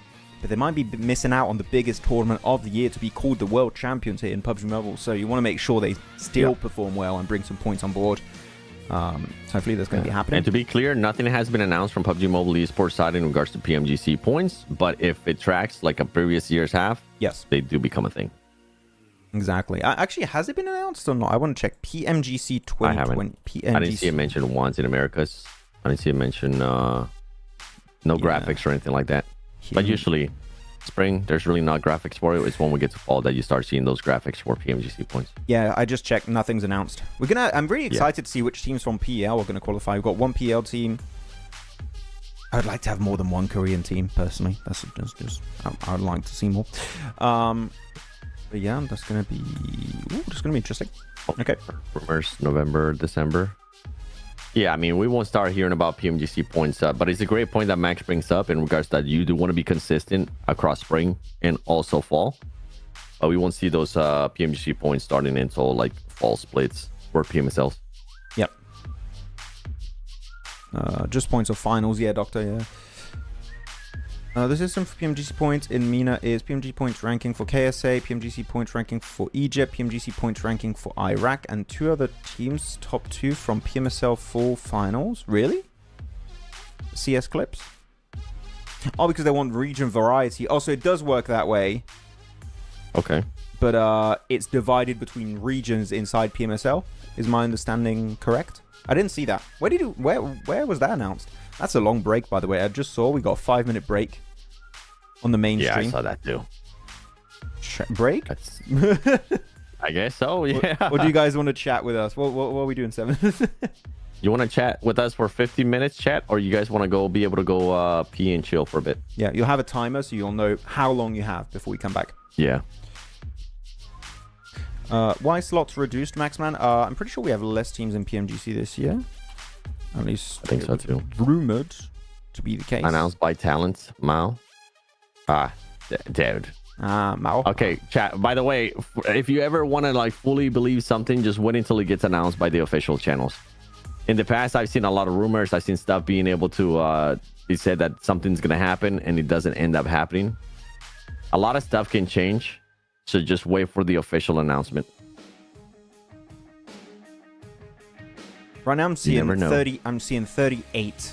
But they might be missing out on the biggest tournament of the year to be called the World Champions here in PUBG Mobile. So you want to make sure they still perform well and bring some points on board. So hopefully that's going to be happening. And to be clear, nothing has been announced from PUBG Mobile esports side in regards to PMGC points. But if it tracks like a previous year's half, yes, they do become a thing. Exactly. Actually, has it been announced or not? I want to check. PMGC 2020. I haven't. I didn't see it mentioned once in Americas. I didn't see it mentioned no graphics or anything like that. But usually, spring, there's really not graphics for it. It's when we get to fall that you start seeing those graphics for PMGC points. Yeah, I just checked. Nothing's announced. I'm really excited to see which teams from PL are going to qualify. We've got one PL team. I would like to have more than one Korean team, personally. That's just I would like to see more. But yeah, that's gonna be interesting. Okay. Rumors November, December. Yeah, I mean, we won't start hearing about PMGC points up, but it's a great point that Max brings up in regards to that you do want to be consistent across spring and also fall. But we won't see those PMGC points starting until like fall splits for PMSLs. Yep. Just points of finals, yeah, Doctor, yeah. The system for PMGC points in MENA is PMG points ranking for KSA, PMGC points ranking for Egypt, PMGC points ranking for Iraq, and 2 other teams top 2 from PMSL full finals. Really? CS clips? Oh, because they want region variety. Oh, so it does work that way. Okay. But it's divided between regions inside PMSL. Is my understanding correct? I didn't see that. Where was that announced? That's a long break, by the way. I just saw we got a 5-minute break on the main stream. Yeah, I saw that too. Break? I guess so, yeah. Or do you guys want to chat with us? What are we doing, 7? You want to chat with us for 15 minutes, chat? Or you guys want to be able to go pee and chill for a bit? Yeah, you'll have a timer, so you'll know how long you have before we come back. Yeah. Why slots reduced, Maxman? I'm pretty sure we have less teams in PMGC this year. At least I think so too. Rumored to be the case. Announced by Talent, Mao. Dude. Mao. Okay, chat. By the way, if you ever want to like fully believe something, just wait until it gets announced by the official channels. In the past, I've seen a lot of rumors. I've seen stuff being able to be said that something's gonna happen and it doesn't end up happening. A lot of stuff can change, so just wait for the official announcement. Right now, I'm seeing 30. I'm seeing 38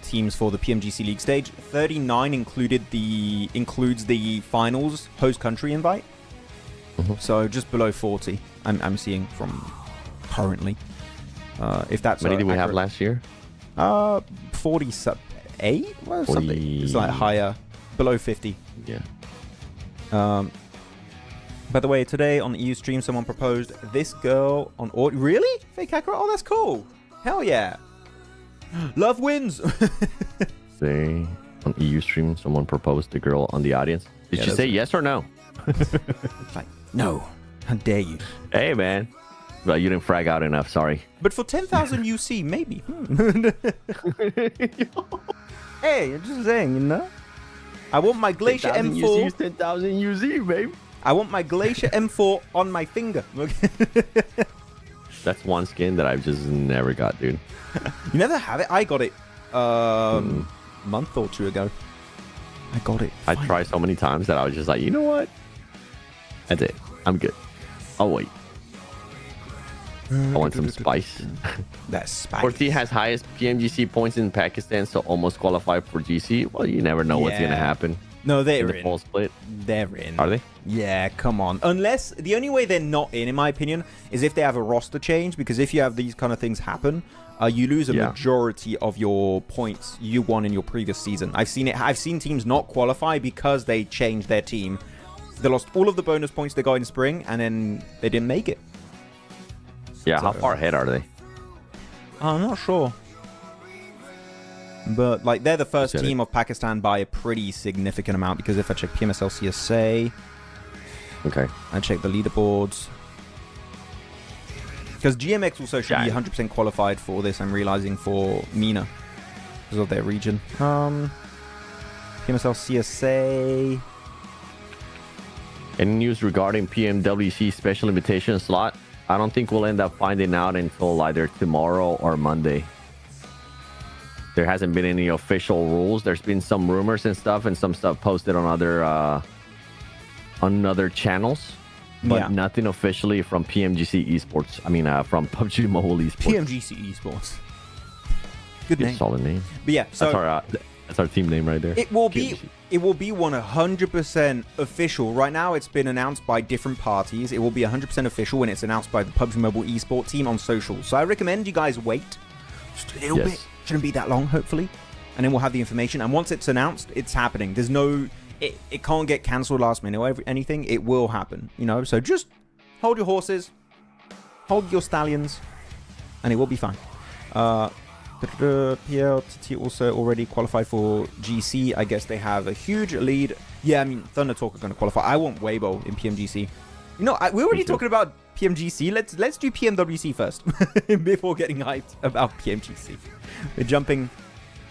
teams for the PMGC League stage. 39 includes the finals host country invite. So just below 40. I'm seeing from currently. If that's many did we have last year? 48. Well, something. It's like higher, below 50. Yeah. By the way, today on the EU stream, someone proposed this girl on audio. Really? Fake accurate? Oh, that's cool. Hell yeah. Love wins. Say on EU stream, someone proposed a girl on the audience. Did she say yes or no? It's like, no, how dare you? Hey, man. Well, you didn't frag out enough. Sorry. But for 10,000 UC, maybe. Hey, I'm just saying, you know. I want my Glacier 10,000 M4. UC is 10,000 UC, babe. I want my Glacier M4 on my finger. That's one skin that I've just never got, dude. You never have it? I got it month or two ago. I got it. I tried so many times that I was just like, you know what? That's it. I'm good. I'll wait. I want some spice. That's spice. 4T has highest PMGC points in Pakistan, so almost qualified for GC. Well, you never know what's going to happen. No, they're in the in. full split. They're in. Are they? Yeah, come on. Unless, the only way they're not in my opinion, is if they have a roster change, because if you have these kind of things happen, you lose a majority of your points you won in your previous season. I've seen it. I've seen teams not qualify because they changed their team. They lost all of the bonus points they got in spring, and then they didn't make it. Yeah, how far ahead are they? I'm not sure. But, like, they're the first team of Pakistan by a pretty significant amount, because if I check PMSL CSA... Okay. I check the leaderboards. Because GMX also should be 100% qualified for this, I'm realizing, for MENA. Because of their region. PMSL CSA... Any news regarding PMWC special invitation slot? I don't think we'll end up finding out until either tomorrow or Monday. There hasn't been any official rules. There's been some rumors and stuff, and some stuff posted on other channels, but nothing officially from PMGC Esports. I mean, from PUBG Mobile Esports. PMGC Esports. Good name. Solid name. But yeah, so that's our team name right there. It will be 100% official. Right now, it's been announced by different parties. It will be 100% official when it's announced by the PUBG Mobile Esports team on social. So I recommend you guys wait just a little bit. Shouldn't be that long, hopefully. And then we'll have the information. And once it's announced, it's happening. There's no... It can't get cancelled last minute or anything. It will happen, you know? So just hold your horses. Hold your stallions. And it will be fine. PLTT also already qualified for GC. I guess they have a huge lead. Yeah, I mean, Thunder Talk are going to qualify. I want Weibo in PMGC. You know, we're already talking about PMGC. Let's do PMWC first before getting hyped about PMGC. We're jumping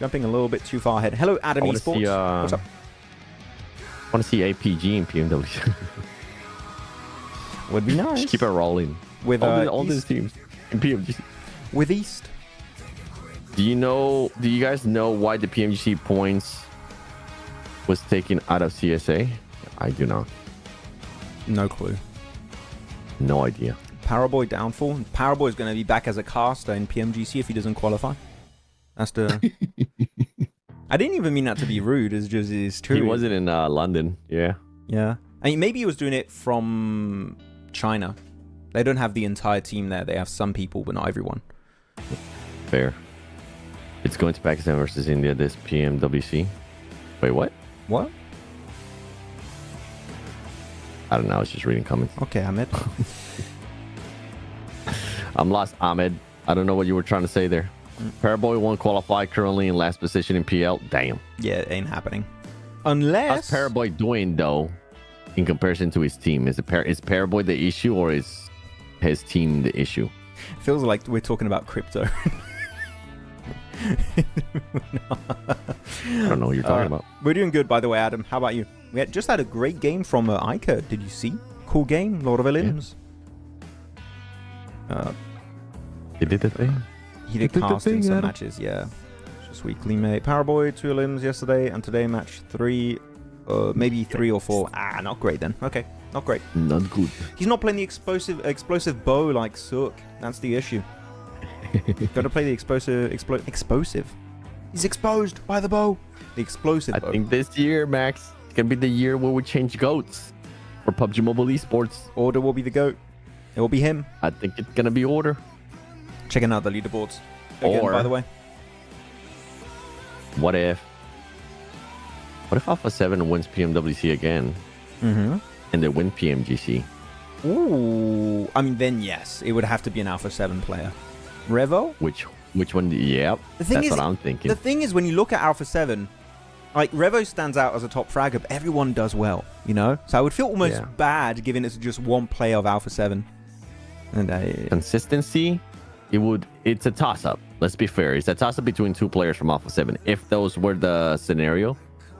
a little bit too far ahead. Hello, Adam Esports. What's up? I want to see APG in PMWC. Would be nice. Just keep it rolling with all these teams in PMGC. With East. Do you guys know why the PMGC points was taken out of CSA? I do not. No clue. No idea. Powerboy downfall. Powerboy is going to be back as a caster in PMGC if he doesn't qualify. That's the... I didn't even mean that to be rude. It's true. He wasn't in London. Yeah. Yeah. I mean, maybe he was doing it from China. They don't have the entire team there. They have some people, but not everyone. Fair. It's going to Pakistan versus India this PMWC. Wait, what? What? I don't know. I was just reading comments. Okay, Ahmed. I'm lost, Ahmed. I don't know what you were trying to say there. Paraboy won't qualify, currently in last position in PL. Damn. Yeah, it ain't happening. Unless... How's Paraboy doing, though, in comparison to his team? Is Paraboy the issue, or is his team the issue? Feels like we're talking about crypto. I don't know what you're talking about. We're doing good, by the way, Adam. How about you? We just had a great game from Iker. Did you see? Cool game, Lord of Elims. He did the thing. He did cast in some matches, yeah. Just weekly, mate. Powerboy, 2 limbs yesterday, and today match 3, maybe 3 or 4. Ah, not great then. Okay, not great. Not good. He's not playing the explosive bow like Sook. That's the issue. Got to play the explosive. He's exposed by the bow. The explosive bow. I think this year, Max, it's gonna be the year where we change goats for PUBG Mobile Esports. Order will be the goat. It will be him. I think it's gonna be Order. Checking out the leaderboards again, by the way. What if Alpha 7 wins PMWC again, and they win PMGC? Ooh, I mean, then yes, it would have to be an Alpha 7 player. Revo? Which one? Yeah, that's what I'm thinking. The thing is, when you look at Alpha 7, like Revo stands out as a top fragger, but everyone does well, you know. So I would feel almost bad giving it to just one player of Alpha 7. And consistency, it's a toss-up. Let's be fair. It's a toss-up between two players from Alpha 7. If those were the scenario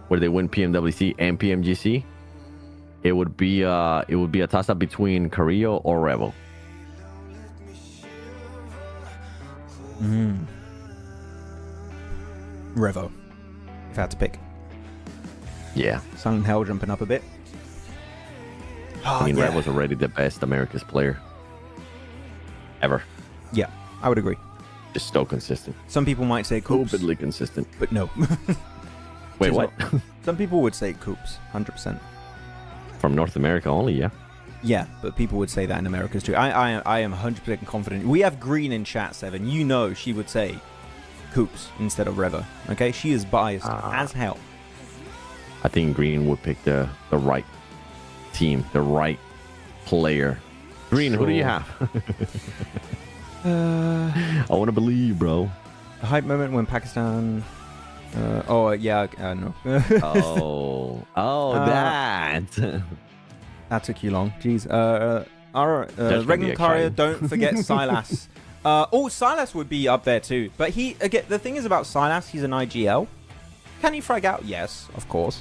where they win PMWC and PMGC, it would be a toss-up between Carrillo or Revo. Revo, if I had to pick. Yeah. Silent Hell jumping up a bit. I mean, Revo's already the best America's player ever. Yeah, I would agree. Just so consistent. Some people might say Coops. Stupidly consistent. But no. Wait, what? Some people would say Coops, 100%. From North America only, yeah. Yeah, but people would say that in Americas too. I am 100% confident. We have Green in chat, 7. You know she would say Coops instead of Revo. Okay? She is biased as hell. I think Green would pick the right team, the right player. Green, who do you have? I want to believe, bro. A hype moment when Pakistan... no. That. That took you long. Jeez. Regnum Carrier, don't forget Silas. Silas would be up there too. But again, the thing is about Silas, he's an IGL. Can he frag out? Yes, of course.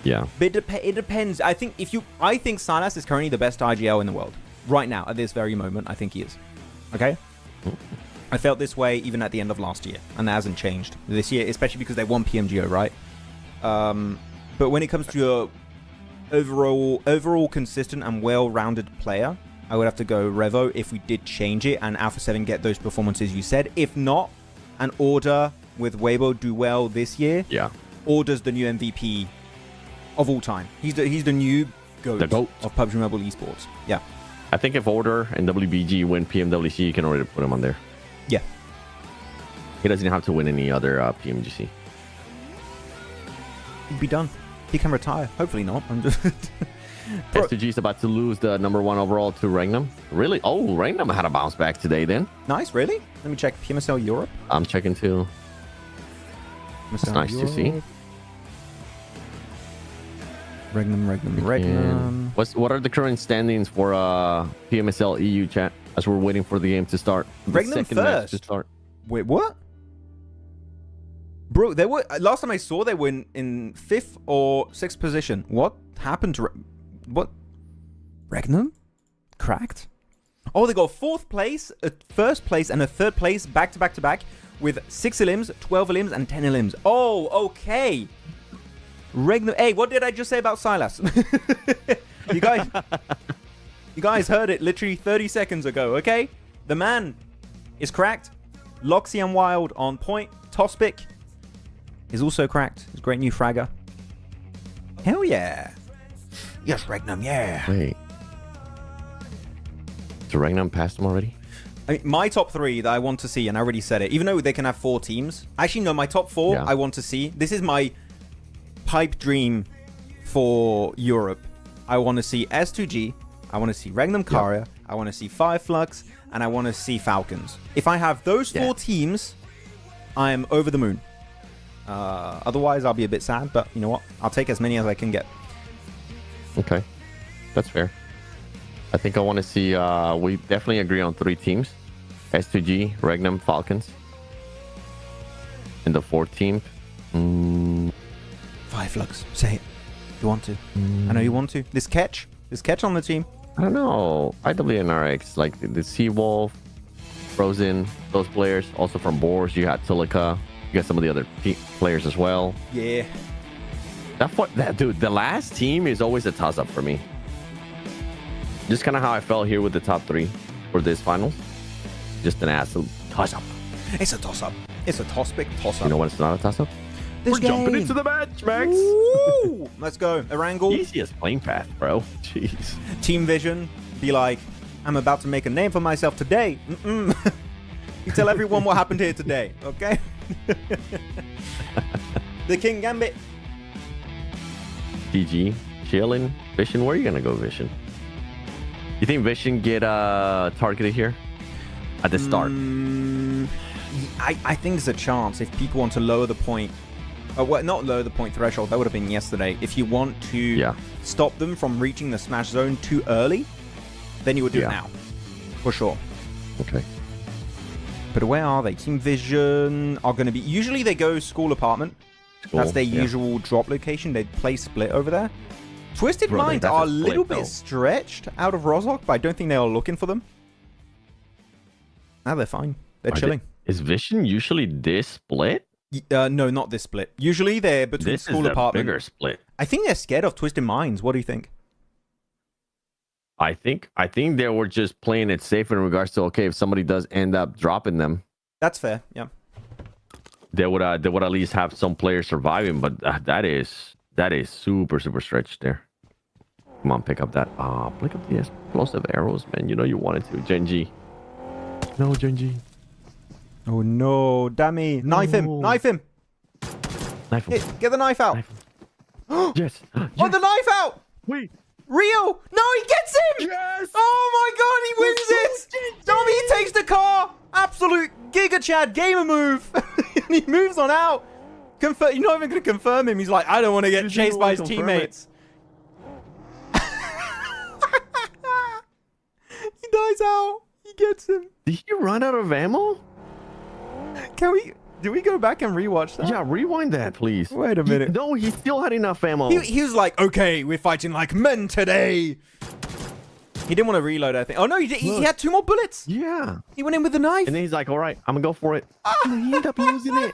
Yeah. But it depends. I think Silas is currently the best IGL in the world. Right now, at this very moment, I think he is. Okay? I felt this way even at the end of last year, and that hasn't changed this year, especially because they won PMGO, right? But when it comes to a overall consistent and well-rounded player, I would have to go Revo if we did change it and Alpha 7 get those performances you said. If not, an Order with Weibo do well this year. Yeah. Order's the new MVP of all time. He's the new GOAT of PUBG Mobile esports. Yeah. I think if Order and WBG win PMWC, you can already put him on there. Yeah. He doesn't have to win any other PMGC. He'd be done. He can retire. Hopefully not. I'm just... S2G is about to lose the #1 overall to Regnum. Really? Oh, Regnum had a bounce back today then. Nice, really? Let me check PMSL Europe. I'm checking too. It's nice to see. Regnum. What are the current standings for PMSL EU chat as we're waiting for the game to start? Regnum first. To start. Wait, what? Bro, they were last time I saw they were in 5th or 6th position. What happened to what? Regnum? Cracked? Oh, they got 4th place, a 1st place, and a 3rd place back to back to back with 6 elims, 12 elims, and 10 elims. Oh, okay. Regnum. Hey, what did I just say about Silas? You guys heard it literally 30 seconds ago, okay? The man is cracked. Loxy and Wild on point. Tospic is also cracked. He's a great new fragger. Hell yeah. Yes, Regnum, yeah. Wait. So Regnum passed him already? I mean, my top 3 that I want to see, and I already said it, even though they can have 4 teams. Actually, no, my top 4 I want to see. This is my pipe dream for Europe. I want to see S2G. I want to see Regnum Carrier. I want to see Fireflux. And I want to see Falcons. If I have those 4 teams, I'm over the moon. Otherwise, I'll be a bit sad. But you know what? I'll take as many as I can get. Okay. That's fair. I think I want to see... we definitely agree on 3 teams. S2G, Regnum, Falcons. And the 4th team... Fireflux. Say it. You want to. I know you want to. This catch on the team. I don't know. IWNRX, like the Seawolf, Frozen, those players. Also from Boars, you had Silica. You got some of the other players as well. Yeah. Dude, the last team is always a toss-up for me. Just kind of how I felt here with the top 3 for this finals. Just an absolute toss-up. It's a toss-up. It's a toss-pick toss-up. You know what? It's not a toss-up. We're jumping into the match, Max. Woo! Let's go. Erangel. Easiest playing path, bro. Jeez. Team Vision. Be like, I'm about to make a name for myself today. You tell everyone what happened here today, okay? The King Gambit. GG. Chillin'. Vision. Where are you going to go, Vision? You think Vision get targeted here at the start? I think there's a chance if people want to lower the point Well, not lower the point threshold. That would have been yesterday. If you want to stop them from reaching the smash zone too early, then you would do it now. For sure. Okay. But where are they? Team Vision are going to be... Usually they go school apartment. That's their usual drop location. They play split over there. Twisted Minds are a little bit stretched out of Rozhok, but I don't think they are looking for them. Now they're fine. They're chilling. Is Vision usually this split? No, not this split. Usually they're between school apartment. Bigger split. I think they're scared of Twisted Minds. What do you think? I think they were just playing it safe in regards to, okay, if somebody does end up dropping them, that's fair. Yeah, they would at least have some players surviving. But that is super stretched there. Come on, pick up that. Pick up the explosive arrows, man. You know you wanted to, Genji. No, Genji. Oh no, Dammy! Knife him! Knife him! Knife him! Get the knife out! Yes! Oh, the knife out! Wait! Rio! No, he gets him! Yes! Oh my god, he wins it! Dobby takes the car! Absolute Giga Chad gamer move! And he moves on out! You're not even going to confirm him. He's like, I don't want to get chased by his teammates. He dies out. He gets him. Did he run out of ammo? Do we go back and rewatch that? Yeah, rewind that, please. Wait a minute. No, he still had enough ammo. He was like, okay, we're fighting like men today. He didn't want to reload, I think. Oh, no, he had 2 more bullets. Yeah. He went in with the knife. And then he's like, all right, I'm going to go for it. And he ended up losing it.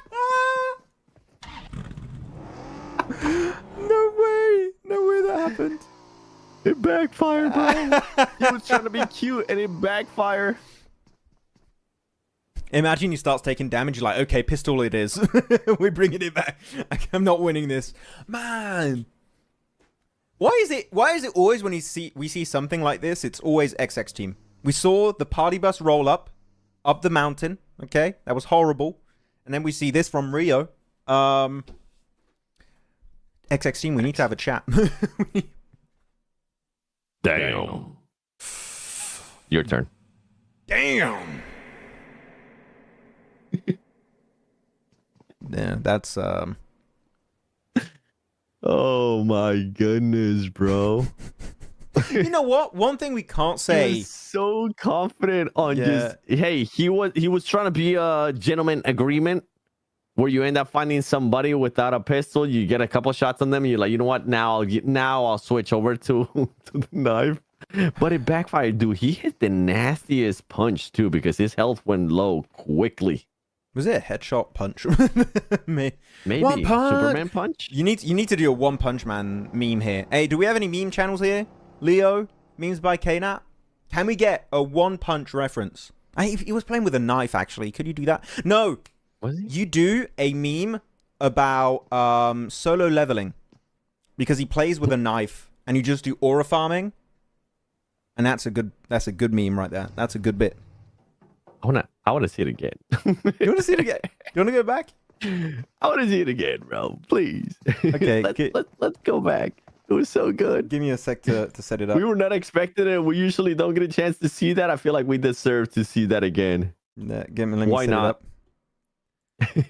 No way. No way that happened. It backfired, bro. He was trying to be cute and it backfired. Imagine he starts taking damage. You're like, okay, pistol it is. We're bringing it back. I'm not winning this. Man. Why is it always when we see something like this, it's always XX team? We saw the party bus roll up the mountain. Okay. That was horrible. And then we see this from Rio. XX team, we need to have a chat. Damn. Your turn. Damn. Yeah, that's Oh my goodness, bro. You know what? One thing we can't say. He was so confident on just hey, he was trying to be a gentleman agreement where you end up finding somebody without a pistol, you get a couple shots on them, and you're like, you know what? Now I'll switch over to the knife. But it backfired, dude. He hit the nastiest punch too because his health went low quickly. Was it a headshot punch? Maybe. One punch. Superman punch? You need to do a One Punch Man meme here. Hey, do we have any meme channels here? Leo, memes by KNAT? Can we get a One Punch reference? He was playing with a knife, actually. Could you do that? No. Was he? You do a meme about solo leveling because he plays with a knife and you just do aura farming. And that's a good meme right there. That's a good bit. I wanna see it again. You wanna see it again? You wanna go back? I wanna see it again, bro. Please. Okay. let's go back. It was so good. Give me a sec to set it up. We were not expecting it. We usually don't get a chance to see that. I feel like we deserve to see that again. Let me Why set not? It up.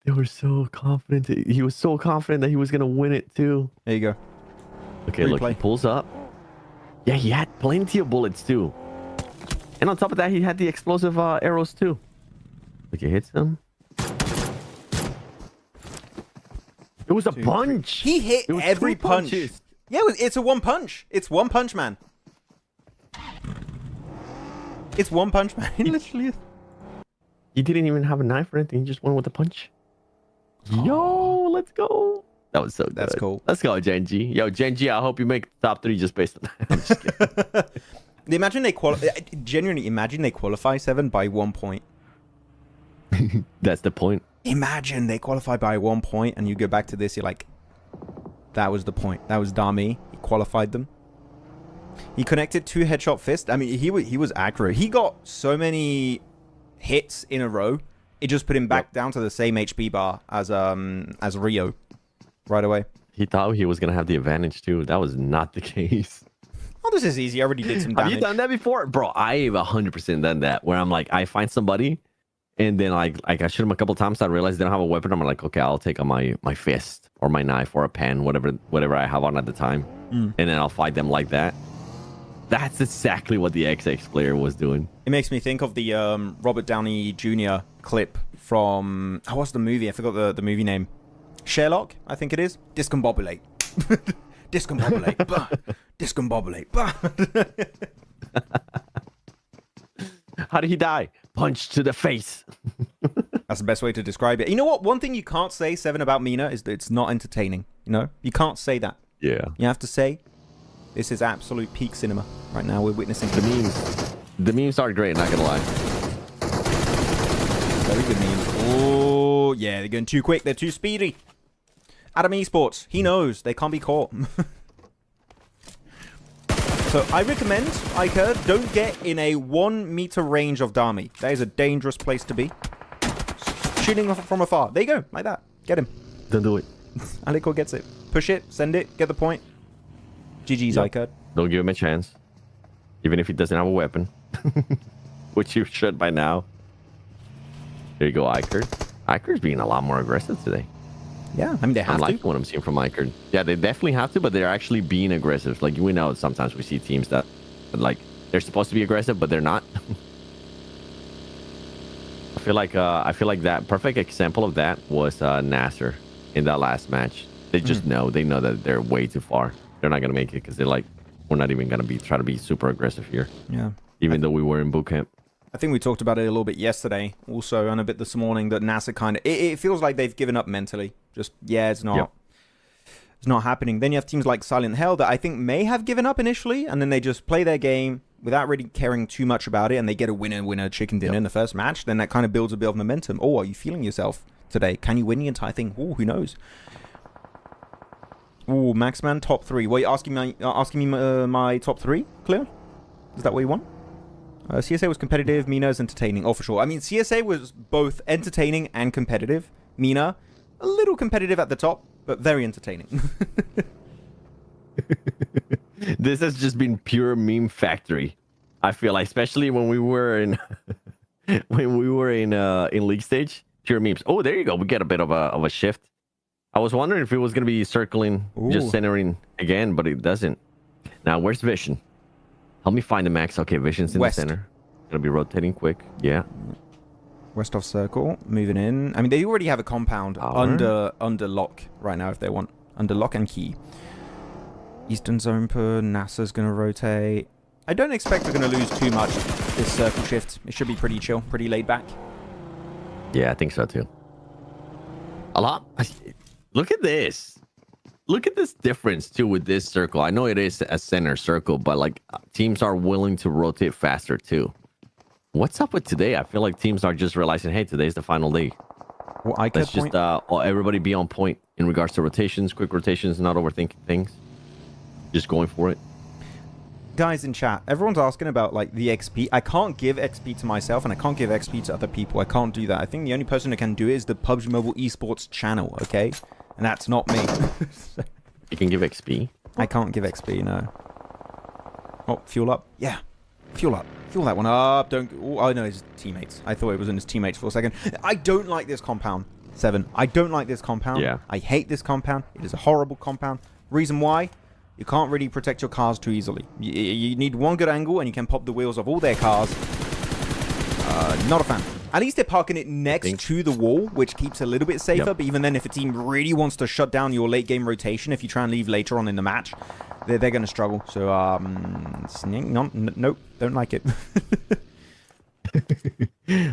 They were so confident. He was so confident that he was gonna win it too. There you go. Okay, Replay. Look, he pulls up. Yeah, he had plenty of bullets too. And on top of that, he had the explosive arrows too. Look, it hits him. It was a punch. He hit every punch. Punches. Yeah, it's a One Punch. It's One Punch Man. It's One Punch Man. He literally is. He didn't even have a knife or anything. He just went with a punch. Yo, let's go. That was so good. That's cool. Let's go, Genji. Yo, Genji, I hope you make the top 3 just based on that. I'm just kidding. Imagine they genuinely imagine they qualify 7 by 1 point. That's the point. Imagine they qualify by 1 point and you go back to this, you're like, that was the point. That was Dami. He qualified them. He connected 2 headshot fists. I mean, he was accurate. He got so many hits in a row. It just put him back down to the same HP bar as Rio right away. He thought he was going to have the advantage too. That was not the case. Oh, this is easy. I already did some damage. Have you done that before? Bro, I've 100% done that where I'm like, I find somebody And then like I shoot him a couple times. I realized they don't have a weapon. I'm like, okay, I'll take on my fist or my knife or a pen, whatever I have on at the time, and then I'll fight them like that. That's exactly what the XX player was doing. It makes me think of the Robert Downey Jr. clip from what's the movie? I forgot the movie name. Sherlock, I think it is. Discombobulate. Discombobulate. Bah. Discombobulate. Bah. How did he die? Punch to the face. That's the best way to describe it. You know what? One thing you can't say, Seven, about MENA is that it's not entertaining. You know? You can't say that. Yeah. You have to say, this is absolute peak cinema. Right now, we're witnessing the memes. The memes are great, not gonna lie. Very good memes. Oh, yeah, they're going too quick. They're too speedy. Adam Esports, he knows. They can't be caught. So I recommend, Iker, don't get in a 1 meter range of Dami. That is a dangerous place to be. Shooting from afar. There you go, like that. Get him. Don't do it. Aliko gets it. Push it, send it, get the point. GG's, yep. Iker. Don't give him a chance. Even if he doesn't have a weapon. Which you should by now. There you go, Iker. Iker's being a lot more aggressive today. Yeah, I mean, they have to. I like what I'm seeing from Iker. Yeah, they definitely have to, but they're actually being aggressive. Like, we know sometimes we see teams that, like, they're supposed to be aggressive, but they're not. I feel like that perfect example of that was Nasser in that last match. They just know. They know that they're way too far. They're not going to make it because they're like, we're not even going to try to be super aggressive here. Yeah. Even though we were in boot camp. I think we talked about it a little bit yesterday also, and a bit this morning, that NASA kind of... It feels like they've given up mentally. Just, yeah, it's not... Yep. It's not happening. Then you have teams like Silent Hell that I think may have given up initially, and then they just play their game without really caring too much about it, and they get a winner chicken dinner in the first match. Then that kind of builds a bit of momentum. Oh, are you feeling yourself today? Can you win the entire thing? Oh, who knows? Oh, Maxman, top 3. Were you asking me my top 3, Clear? Is that what you want? CSA was competitive. MENA is entertaining. Oh, for sure. I mean, CSA was both entertaining and competitive. MENA, a little competitive at the top, but very entertaining. This has just been pure meme factory. I feel like, especially when we were in in league stage, pure memes. Oh, there you go. We get a bit of a shift. I was wondering if it was gonna be circling, just centering again, but it doesn't. Now, where's Vision? Help me find the max. Okay, Vision's in the center. Gonna be rotating quick. Yeah. West of circle, moving in. I mean, they already have a compound under lock right now if they want. Under lock and key. Eastern zone per NASA's gonna rotate. I don't expect we're gonna lose too much this circle shift. It should be pretty chill, pretty laid back. Yeah, I think so too. A lot. Look at this. Look at this difference too with this circle. I know it is a center circle, but like teams are willing to rotate faster too. What's up with today? I feel like teams are just realizing, hey, today's the final day. Well, let's just everybody be on point in regards to rotations, quick rotations, not overthinking things. Just going for it. Guys in chat, everyone's asking about like the XP. I can't give XP to myself, and I can't give XP to other people. I can't do that. I think the only person who can do it is the PUBG Mobile Esports channel. Okay. And that's not me. You can give XP? I can't give XP, no. Oh, fuel up. Yeah. Fuel up. Fuel that one up. Don't... Oh, no, his teammates. I thought it was in his teammates for a second. I don't like this compound. 7. I don't like this compound. Yeah. I hate this compound. It is a horrible compound. Reason why? You can't really protect your cars too easily. You need one good angle, and you can pop the wheels of all their cars. Not a fan. At least they're parking it next to the wall, which keeps it a little bit safer. Yep. But even then, if a team really wants to shut down your late game rotation, if you try and leave later on in the match, they're going to struggle. So, nope, don't like it.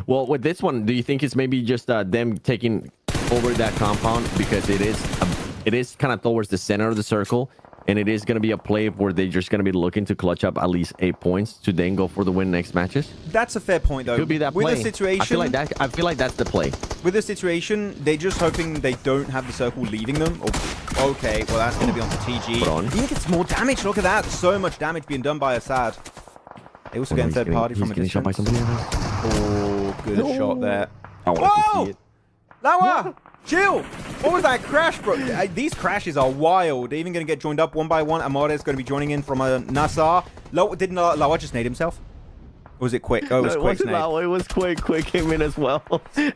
Well, with this one, do you think it's maybe just them taking over that compound because it is kind of towards the center of the circle? And it is going to be a play where they're just going to be looking to clutch up at least 8 points to then go for the win next matches. That's a fair point, though. Could be that play. With the situation, I feel like that's the play. With the situation, they're just hoping they don't have the circle leaving them. Oh, okay, well that's going to be on for TG. I think it's more damage. Look at that. So much damage being done by Assad. They also get third party from a distance. Shot by somebody else. Oh, good shot there. Whoa! Lawa! Chill! What was that crash, bro? These crashes are wild. They're even going to get joined up one by one. Amore is going to be joining in from Nassar. Didn't Lawa just nade himself? Or was it Quick? Oh, it was No, it Quick's wasn't nade. that way. It was Quick. Quick came in as well.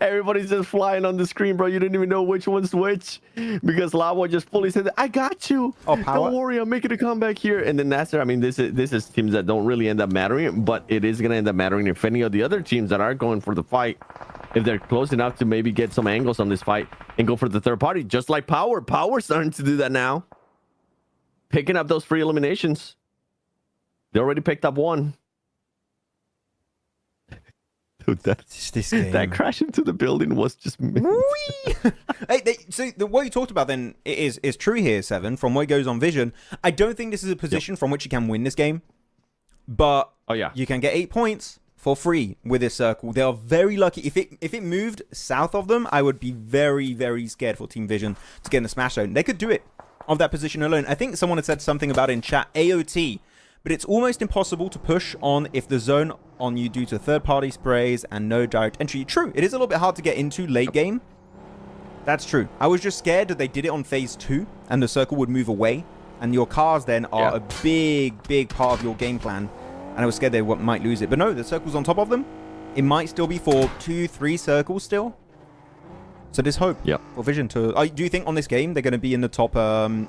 Everybody's just flying on the screen, bro. You didn't even know which one's which because Lavo just fully said, "I got you. Oh, power. Don't worry, I'm making a comeback here." And then Nasser, I mean, this is teams that don't really end up mattering, but it is gonna end up mattering if any of the other teams that are going for the fight, if they're close enough to maybe get some angles on this fight and go for the third party, just like Power. Power's starting to do that now, picking up those free eliminations. They already picked up one. Dude, that crash into the building was just Hey, so what you talked about then is true here, Seven, from what goes on Vision. I don't think this is a position from which you can win this game, but you can get 8 points for free with this circle. They are very lucky. If it moved south of them, I would be very, very scared for Team Vision to get in the smash zone. They could do it of that position alone. I think someone had said something about in chat AOT, but it's almost impossible to push on if the zone on you due to third-party sprays and no direct entry. True, it is a little bit hard to get into late game. That's true. I was just scared that they did it on phase 2 and the circle would move away, and your cars then are a big, big part of your game plan, and I was scared they might lose it. But no, the circle's on top of them. It might still be for 2-3 circles still. So there's hope for Vision to... do you think on this game they're going to be in the top,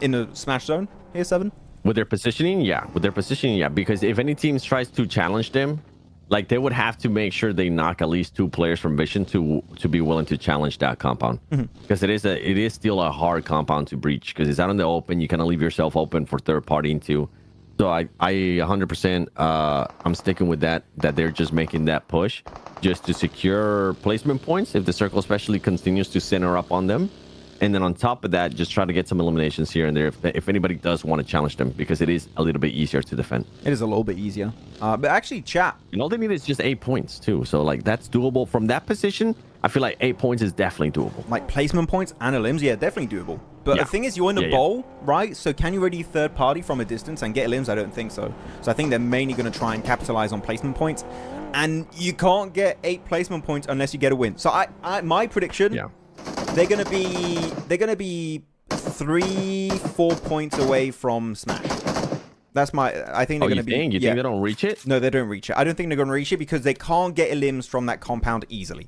in the smash zone here, Seven? With their positioning, because if any teams tries to challenge them, like they would have to make sure they knock at least 2 players from Vision to be willing to challenge that compound, because it is still a hard compound to breach because it's out in the open. You kind of leave yourself open for third party into. So I 100% I'm sticking with that they're just making that push just to secure placement points if the circle especially continues to center up on them. And then on top of that, just try to get some eliminations here and there if anybody does want to challenge them, because it is a little bit easier to defend. It is a little bit easier. But actually, chat. And all they need is just 8 points, too. So, like, that's doable. From that position, I feel like 8 points is definitely doable. Like, placement points and elims, definitely doable. But the thing is, you're in the bowl, right? So can you ready third party from a distance and get elims? I don't think so. So I think they're mainly going to try and capitalize on placement points. And you can't get 8 placement points unless you get a win. So my prediction... They're gonna be 3-4 points away from Smash. That's my. I think they're gonna be. You think they don't reach it? No, they don't reach it. I don't think they're gonna reach it because they can't get elims from that compound easily.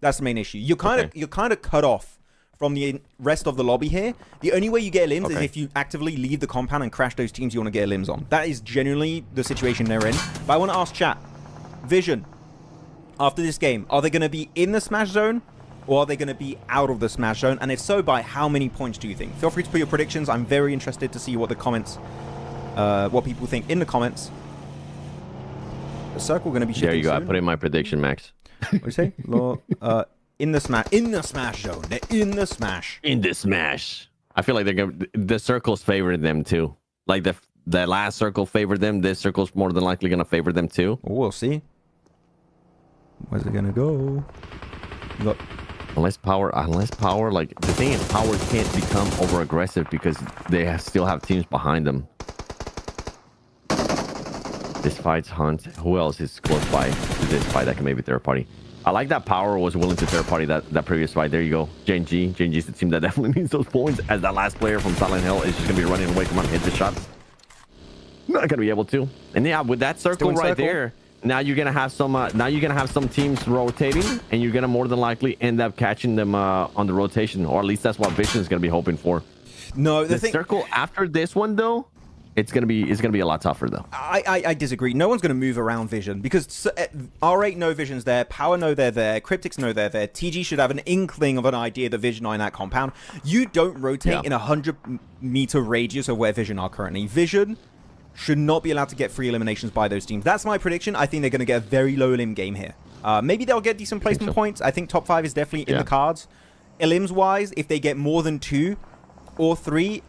That's the main issue. You're kind of cut off from the rest of the lobby here. The only way you get elims is if you actively leave the compound and crash those teams you want to get elims on. That is genuinely the situation they're in. But I want to ask chat, Vision, after this game, are they gonna be in the Smash zone? Or are they going to be out of the smash zone? And if so, by how many points do you think? Feel free to put your predictions. I'm very interested to see what the comments, what people think in the comments. The circle going to be shifting There you go. soon. I put in my prediction, Max. What do you say? In the smash zone. They're in the smash. In the smash. I feel like the circles favored them too. Like the last circle favored them. This circle's more than likely going to favor them too. Well, we'll see. Where's it going to go? Look. Unless power, like the thing is, power can't become over aggressive because they still have teams behind them. This fight's Hunt. Who else is close by to this fight that can maybe third party? I like that Power was willing to third party that previous fight. There you go. JNG. JNG's the team that definitely needs those points, as that last player from Silent Hill is just gonna be running away. Come on, hit the shots. Not gonna be able to. And yeah, with that circle right there. Now you're gonna have some teams rotating, and you're gonna more than likely end up catching them on the rotation, or at least that's what Vision is gonna be hoping for. No, the circle after this one though, it's gonna be a lot tougher though. I disagree. No one's gonna move around Vision because R8 know Vision's there, Power know they're there, Cryptics know they're there. TG should have an inkling of an idea that Vision are in that compound. You don't rotate in a 100-meter radius of where Vision are currently. Vision should not be allowed to get free eliminations by those teams. That's my prediction. I think they're going to get a very low elim game here. Maybe they'll get decent placement points. I think top 5 is definitely in the cards. Elims-wise, if they get more than 2 or 3,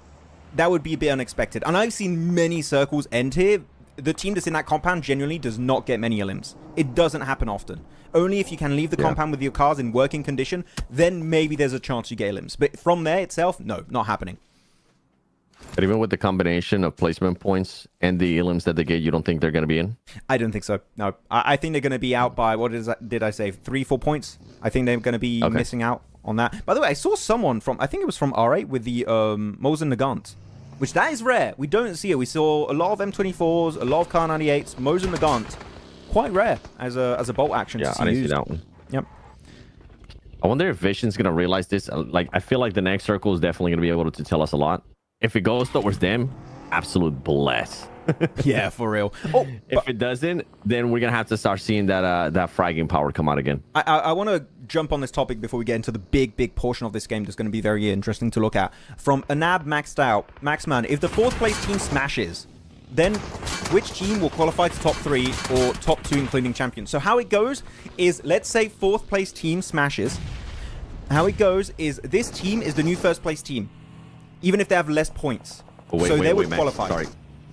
that would be a bit unexpected. And I've seen many circles end here. The team that's in that compound genuinely does not get many elims. It doesn't happen often. Only if you can leave the compound with your cars in working condition, then maybe there's a chance you get elims. But from there itself, no, not happening. But even with the combination of placement points and the elims that they get, you don't think they're going to be in? I don't think so. No, I think they're going to be out by, did I say? 3-4 points. I think they're going to be missing out on that. By the way, I saw someone from, I think it was from R8 with the Mosin Nagant, which that is rare. We don't see it. We saw a lot of M24s, a lot of Kar 98s, Mosin Nagant. quite rare as a bolt action. Yeah, to see I didn't see used. that one. Yep. I wonder if Vision's gonna realize this. Like, I feel like the next circle is definitely gonna be able to tell us a lot. If it goes towards them, absolute bless. Yeah, for real. Oh, if it doesn't, then we're gonna have to start seeing that that fragging power come out again. I want to jump on this topic before we get into the big portion of this game that's going to be very interesting to look at. From Anab maxed out, Maxman, if the 4th place team smashes, then which team will qualify to top 3 or top 2 including champions? So how it goes is, let's say 4th place team smashes. How it goes is this team is the new 1st place team, even if they have less points. Oh, wait, so they would Max, qualify. Sorry.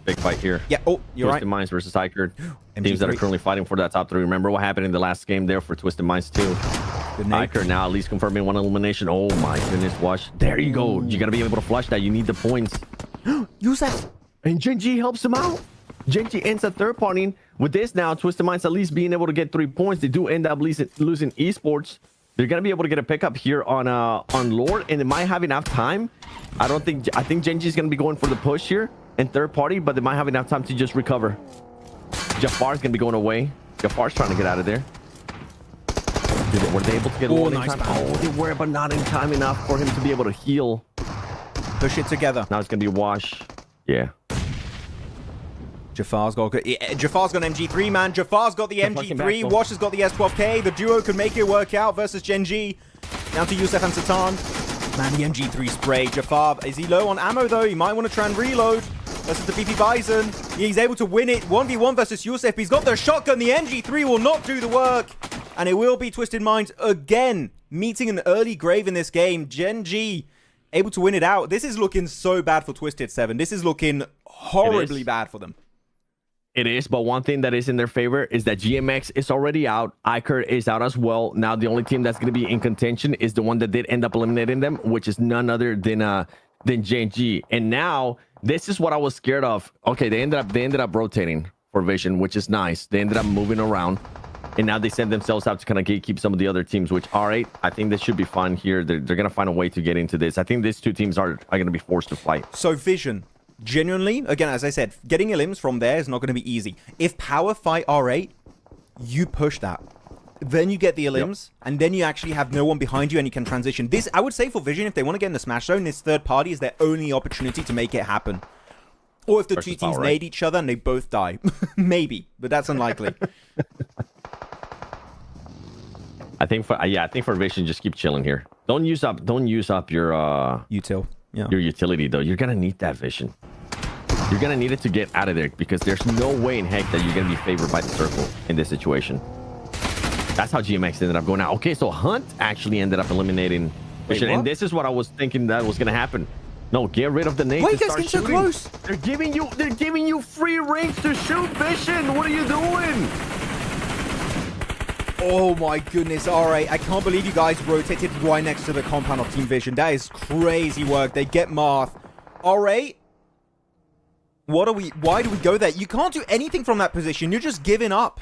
Big fight here. Yeah, oh, you're Twisted right. Minds versus Iker. Teams that are currently fighting for that top 3. Remember what happened in the last game there for Twisted Minds too. Iker now at least confirming 1 elimination. Oh my goodness, watch. There you go. You got to be able to flush that. You need the points. Use that. And Genji helps him out. Genji ends up third partying. With this now, Twisted Minds at least being able to get 3 points. They do end up losing esports. They're gonna be able to get a pickup here on Lord, and they might have enough time. I think Genji's gonna be going for the push here in third party, but they might have enough time to just recover. Jafar's gonna be going away. Jafar's trying to get out of there. Were they able to get one in time? Oh, they were, but not in time enough for him to be able to heal. Push it together. Now it's gonna be a wash. Yeah. Jafar's got MG3, man. Jafar's got the MG3. Wash has got the S12K. The duo can make it work out versus Genji. Down to Yusef and Satan. Man, the MG3 spray. Jafar, is he low on ammo, though? He might want to try and reload. Versus the BP Bison. He's able to win it. 1v1 versus Yusef. He's got the shotgun. The MG3 will not do the work. And it will be Twisted Minds again, meeting an early grave in this game. Genji able to win it out. This is looking so bad for Twisted 7. This is looking horribly bad for them. It is, but one thing that is in their favor is that GMX is already out. Iker is out as well. Now the only team that's going to be in contention is the one that did end up eliminating them, which is none other than Genji. And now this is what I was scared of. Okay, they ended up rotating for Vision, which is nice. They ended up moving around, and now they send themselves out to kind of gatekeep some of the other teams. Which, all right, I think this should be fun here. They're going to find a way to get into this. I think these two teams are going to be forced to fight. So Vision. Genuinely, again, as I said, getting elims from there is not going to be easy. If Power fight R8, you push that. Then you get the elims, and then you actually have no one behind you, and you can transition. This, I would say for Vision, if they want to get in the Smash Zone, this third party is their only opportunity to make it happen. Or if the two teams nade each other and they both die. Maybe, but that's unlikely. I think for Vision, just keep chilling here. Don't use up your util. Yeah. Your utility though. You're gonna need that Vision. You're gonna need it to get out of there because there's no way in heck that you're gonna be favored by the circle in this situation. That's how GMX ended up going out. Okay, so Hunt actually ended up eliminating Vision, and this is what I was thinking that was gonna happen. No, get rid of the nades. Why are you guys getting so close? They're giving you free range to shoot, Vision. What are you doing? Oh my goodness, alright. I can't believe you guys rotated right next to the compound of Team Vision. That is crazy work. They get Marth. Alright. Why do we go there? You can't do anything from that position. You're just giving up.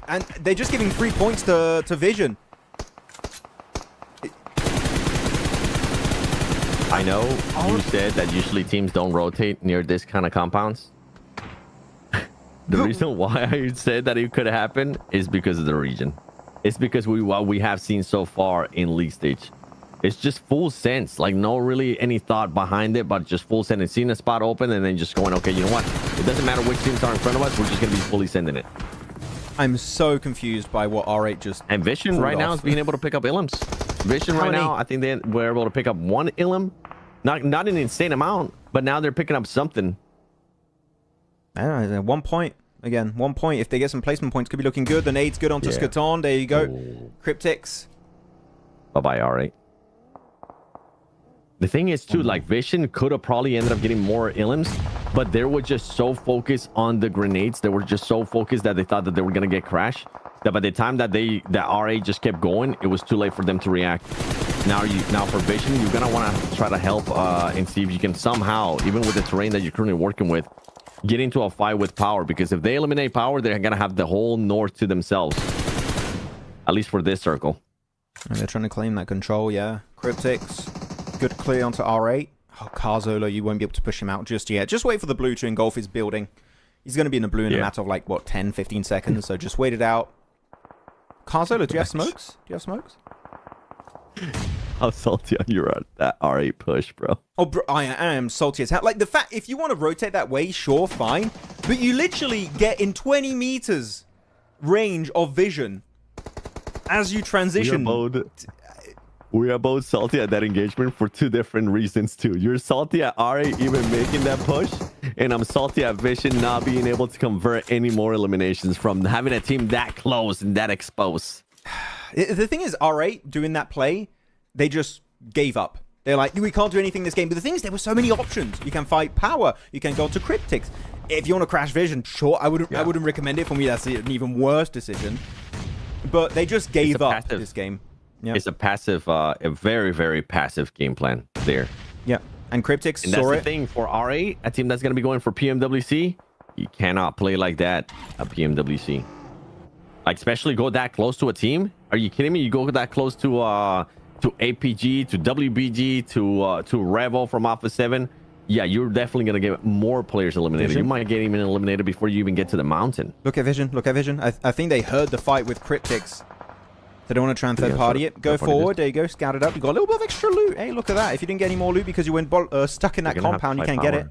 And they're just giving 3 points to Vision. I know you said that usually teams don't rotate near this kind of compounds. The reason why I said that it could happen is because of the region. It's because what we have seen so far in league stage. It's just full sense, like no really any thought behind it, but just full sense. Seeing a spot open and then just going, okay, you know what? It doesn't matter which teams are in front of us. We're just going to be fully sending it. I'm so confused by what R8 just... And Vision right now is being able to pick up Illims. Vision right now, I think they were able to pick up 1 Illim. Not an insane amount, but now they're picking up something. I don't know, 1 point. Again, 1 point. If they get some placement points, could be looking good. The nade's good onto Skaton. There you go. Ooh. Cryptics. Bye-bye, R8. The thing is, too, like, Vision could have probably ended up getting more Illims, but they were just so focused on the grenades. They were just so focused that they thought that they were going to get crashed, that by the time that R8 just kept going, it was too late for them to react. Now for Vision, you're going to want to try to help and see if you can somehow, even with the terrain that you're currently working with, get into a fight with Power, because if they eliminate Power, they're going to have the whole north to themselves, at least for this circle. And they're trying to claim that control, yeah. Cryptics, good clear onto R8. Oh, Carzolo, you won't be able to push him out just yet. Just wait for the blue to engulf his building. He's going to be in the blue in a matter of like, what, 10, 15 seconds. So just wait it out. Carzolo, do you have smokes? Do you have smokes? How salty are you at that R8 push, bro? Oh, bro, I am salty as hell. Like, the fact, if you want to rotate that way, sure, fine. But you literally get in 20 meters range of vision as you transition. We are both salty at that engagement for two different reasons, too. You're salty at R8 even making that push, and I'm salty at Vision not being able to convert any more eliminations from having a team that close and that exposed. The thing is, R8 doing that play, they just gave up. They're like, we can't do anything this game. But the thing is, there were so many options. You can fight Power. You can go to Cryptics. If you want to crash Vision, sure, I wouldn't recommend it. For me, that's an even worse decision. But they just gave up this game. Yep. It's a passive, a very, very passive game plan there. Yeah, and Cryptics and that's the thing for R8, a team that's going to be going for PMWC. You cannot play like that at PMWC. Like, especially go that close to a team. Are you kidding me? You go that close to APG, to WBG, to Revo from Alpha 7. Yeah, you're definitely going to get more players eliminated. Vision. You might get even eliminated before you even get to the mountain. Look at Vision. Look at Vision. I think they heard the fight with Cryptics. They don't want to try and third party it. Go forward. There you go. Scout it up. You got a little bit of extra loot. Hey, look at that. If you didn't get any more loot because you went stuck in that compound, you can't get it.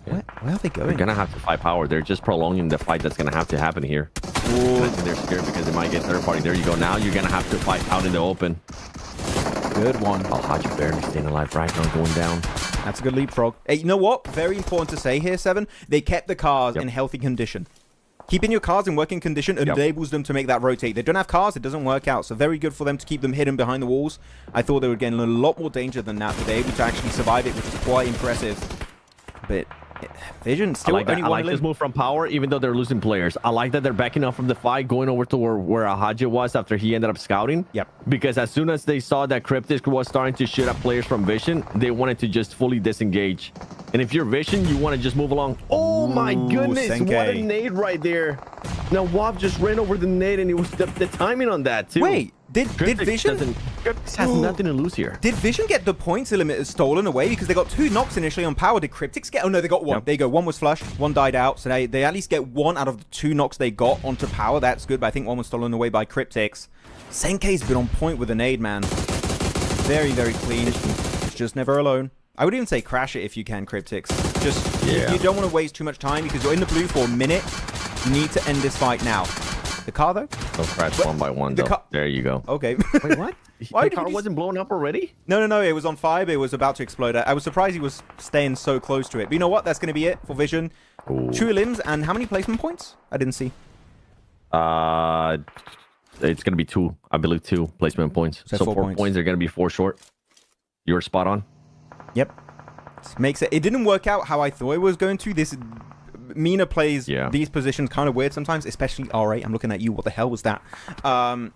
Where are they going? They're going to have to fight Power. They're just prolonging the fight that's going to have to happen here. They're scared because they might get third party. There you go. Now you're going to have to fight out in the open. Good one. Oh, Haji barely staying alive right now, going down. That's a good leapfrog. Hey, you know what? Very important to say here, Seven. They kept the cars in healthy condition. Keeping your cars in working condition enables them to make that rotate. They don't have cars, it doesn't work out. So very good for them to keep them hidden behind the walls. I thought they would get in a lot more danger than that, but they're able to actually survive it, which is quite impressive. But Vision still I like this move from Power, even though they're losing players. I like that they're backing up from the fight, going over to where Haji was after he ended up scouting. Yep. Because as soon as they saw that Cryptic was starting to shoot at players from Vision, they wanted to just fully disengage. And if you're Vision, you want to just move along. Oh my goodness, Senke. what a nade right there. Now Wab just ran over the nade, and it was the timing on that too. Wait, did Vision... Cryptic has nothing to lose here. Did Vision get the points limit stolen away? Because they got 2 knocks initially on Power. Did Cryptics get... Oh no, they got 1. There you go. 1 was flushed, 1 died out. So they at least get 1 out of the 2 knocks they got onto Power. That's good, but I think 1 was stolen away by Cryptics. Senke's been on point with the nade, man. Very, very clean. It's just never alone. I would even say crash it if you can, Cryptics. Just, you don't want to waste too much time because you're in the blue for a minute. You need to end this fight now. The car, though? They'll crash one by one, though. There you go. Okay. Wait, what? The car wasn't blown up already? No. It was on fire, but it was about to explode. I was surprised he was staying so close to it. But you know what? That's going to be it for Vision. Ooh. 2 limbs, and how many placement points? I didn't see. It's going to be 2. I believe 2 placement points. So 4 points. They're going to be 4 short. You were spot on. Yep. Makes it. It didn't work out how I thought it was going to. This MENA plays these positions kind of weird sometimes, especially R8. I'm looking at you. What the hell was that? But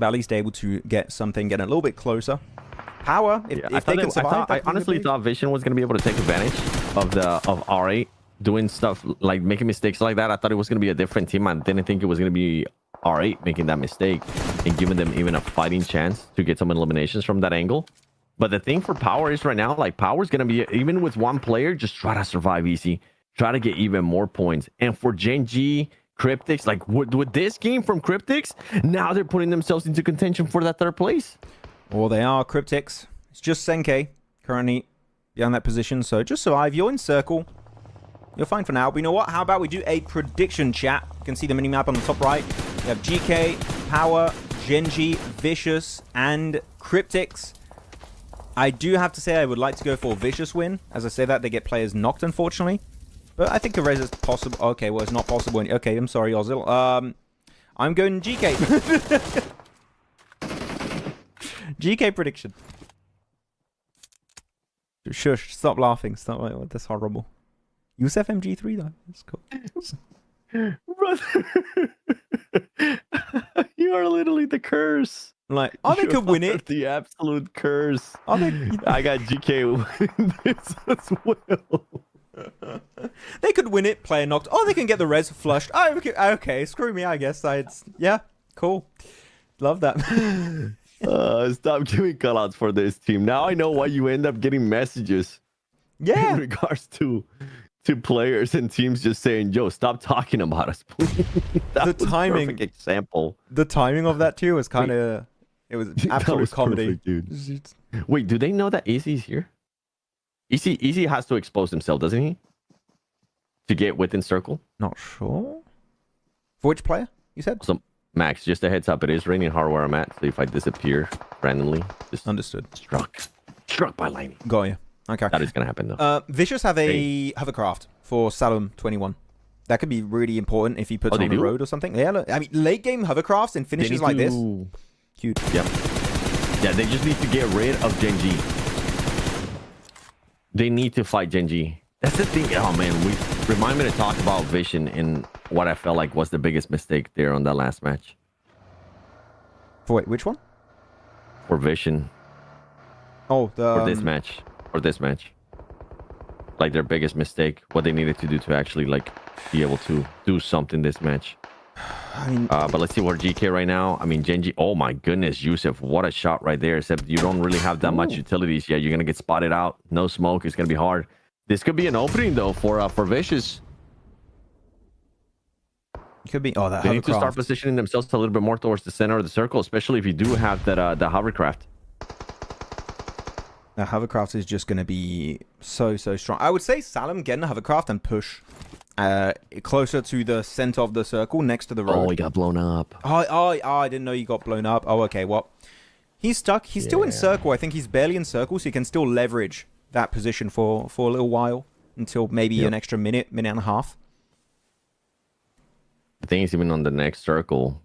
at least able to get something, get a little bit closer. Power. If they can survive. I honestly thought Vision was going to be able to take advantage of R8 doing stuff like making mistakes like that. I thought it was going to be a different team. I didn't think it was going to be R8 making that mistake and giving them even a fighting chance to get some eliminations from that angle. But the thing for Power is right now, like, Power's going to be, even with 1 player, just try to survive easy. Try to get even more points. And for Gen G, Cryptics, like, with this game from Cryptics, now they're putting themselves into contention for that 3rd place. Well, they are Cryptics. It's just Senke currently beyond that position. So just survive. You're in circle. You're fine for now. But you know what? How about we do a prediction chat? You can see the mini-map on the top right. We have GK, Power, Gen G, Vicious, and Cryptics. I do have to say I would like to go for a Vicious win. As I say that, they get players knocked, unfortunately. But I think a res is possible. Okay, well, it's not possible. Okay, I'm sorry, Ozil. I'm going GK. GK prediction. Shush, stop laughing. Stop. Like, that's horrible. Use FMG3, though. That's cool. Brother. You are literally the curse. Like, they could win it. The absolute curse. I got GK win this as well. They could win it, player knocked. Oh, they can get the res flushed. Oh, okay, screw me, I guess. Yeah, cool. Love that. Stop giving callouts for this team. Now I know why you end up getting messages. Yeah. In regards to to players and teams just saying, "Yo, stop talking about us." That The was timing- perfect example. The timing of that too was kind of, it was That absolute was comedy. perfect, dude. Wait, do they know that Easy's here? Easy has to expose himself, doesn't he? To get within circle. Not sure. For which player, you said? So, Max, just a heads up, it is raining hard where I'm at, so if I disappear randomly, just Understood. struck by lightning. Got you. Okay. That is gonna happen though. Vicious have a hovercraft for Salom 21. That could be really important if he puts Oh, they on the do? road or something. Yeah, look, I mean, late game hovercrafts and They finishes need like this, to- huge. Yep. Yeah, they just need to get rid of Genji. They need to fight Genji. That's the thing. Oh man, remind me to talk about Vision in what I felt like was the biggest mistake there on that last match. For wait, which one? For Vision. Oh, the For this match. For this match. Like their biggest mistake. What they needed to do to actually like be able to do something this match. I mean, But let's see where GK right now. I mean, Genji. Oh my goodness, Yusuf. What a shot right there. Except you don't really have that much utilities yet. You're going to get spotted out. No smoke. It's going to be hard. This could be an opening though for Vicious. it could be. Oh, that They need to start hovercraft. positioning themselves a little bit more towards the center of the circle, especially if you do have that the hovercraft. The hovercraft is just going to be so strong. I would say Salem getting a hovercraft and push closer to the center of the circle next to the road. Oh, he got blown up. Oh, I didn't know you got blown up. Oh, okay. Well, he's stuck. He's still in Yeah. circle. I think he's barely in circle, so he can still leverage that position for a little while until maybe an extra minute and a half. The thing is, even on the next circle,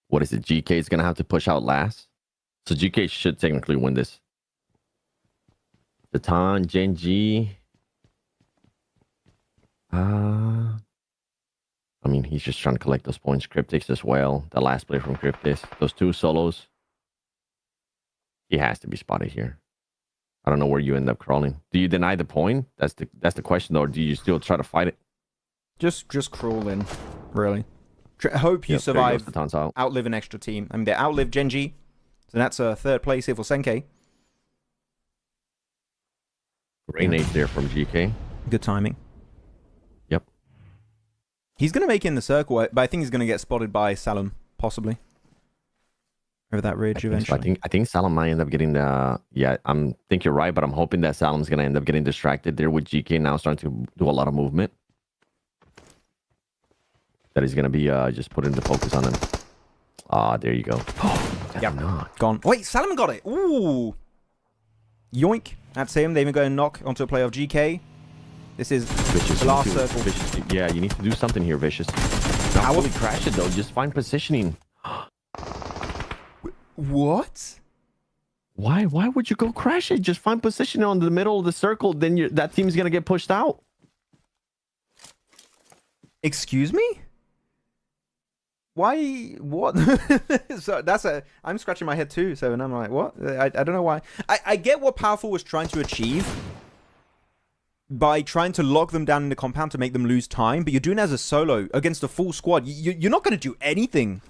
what is it? GK is going to have to push out last. So GK should technically win this. Zatan, Genji. I mean, he's just trying to collect those points. Cryptics as well. The last play from Cryptics. Those two solos. He has to be spotted here. I don't know where you end up crawling. Do you deny the point? That's the question, though. Or do you still try to fight it? Just crawl in, really. Hope you Yep, there he goes. survive, Zatan's out. outlive an extra team. I mean, they outlived Genji, so that's a third place here for Senke. Grenade there from GK. Good timing. Yep. He's going to make it in the circle, but I think he's going to get spotted by Salem, possibly. Over that ridge eventually. I think Salam might end up getting the. Yeah, think you're right, but I'm hoping that Salam's gonna end up getting distracted there with GK now starting to do a lot of movement. That he's gonna be just putting the focus on him. Ah, there you go. Yep. Knock. Gone. Wait, Salem got it. Ooh. Yoink. That's him. They even go and knock onto a play of GK. This is Vicious, the last you need to- circle. Vicious, yeah, you need to do something here, Vicious. Not How- fully crash it though. Just find positioning. What? Why would you go crash it? Just find positioning on the middle of the circle. Then that team's gonna get pushed out. Excuse me? Why? What? So I'm scratching my head too. So and I'm like, what? I don't know why. I get what Powerful was trying to achieve by trying to lock them down in the compound to make them lose time, but you're doing it as a solo against a full squad. You're not going to do anything.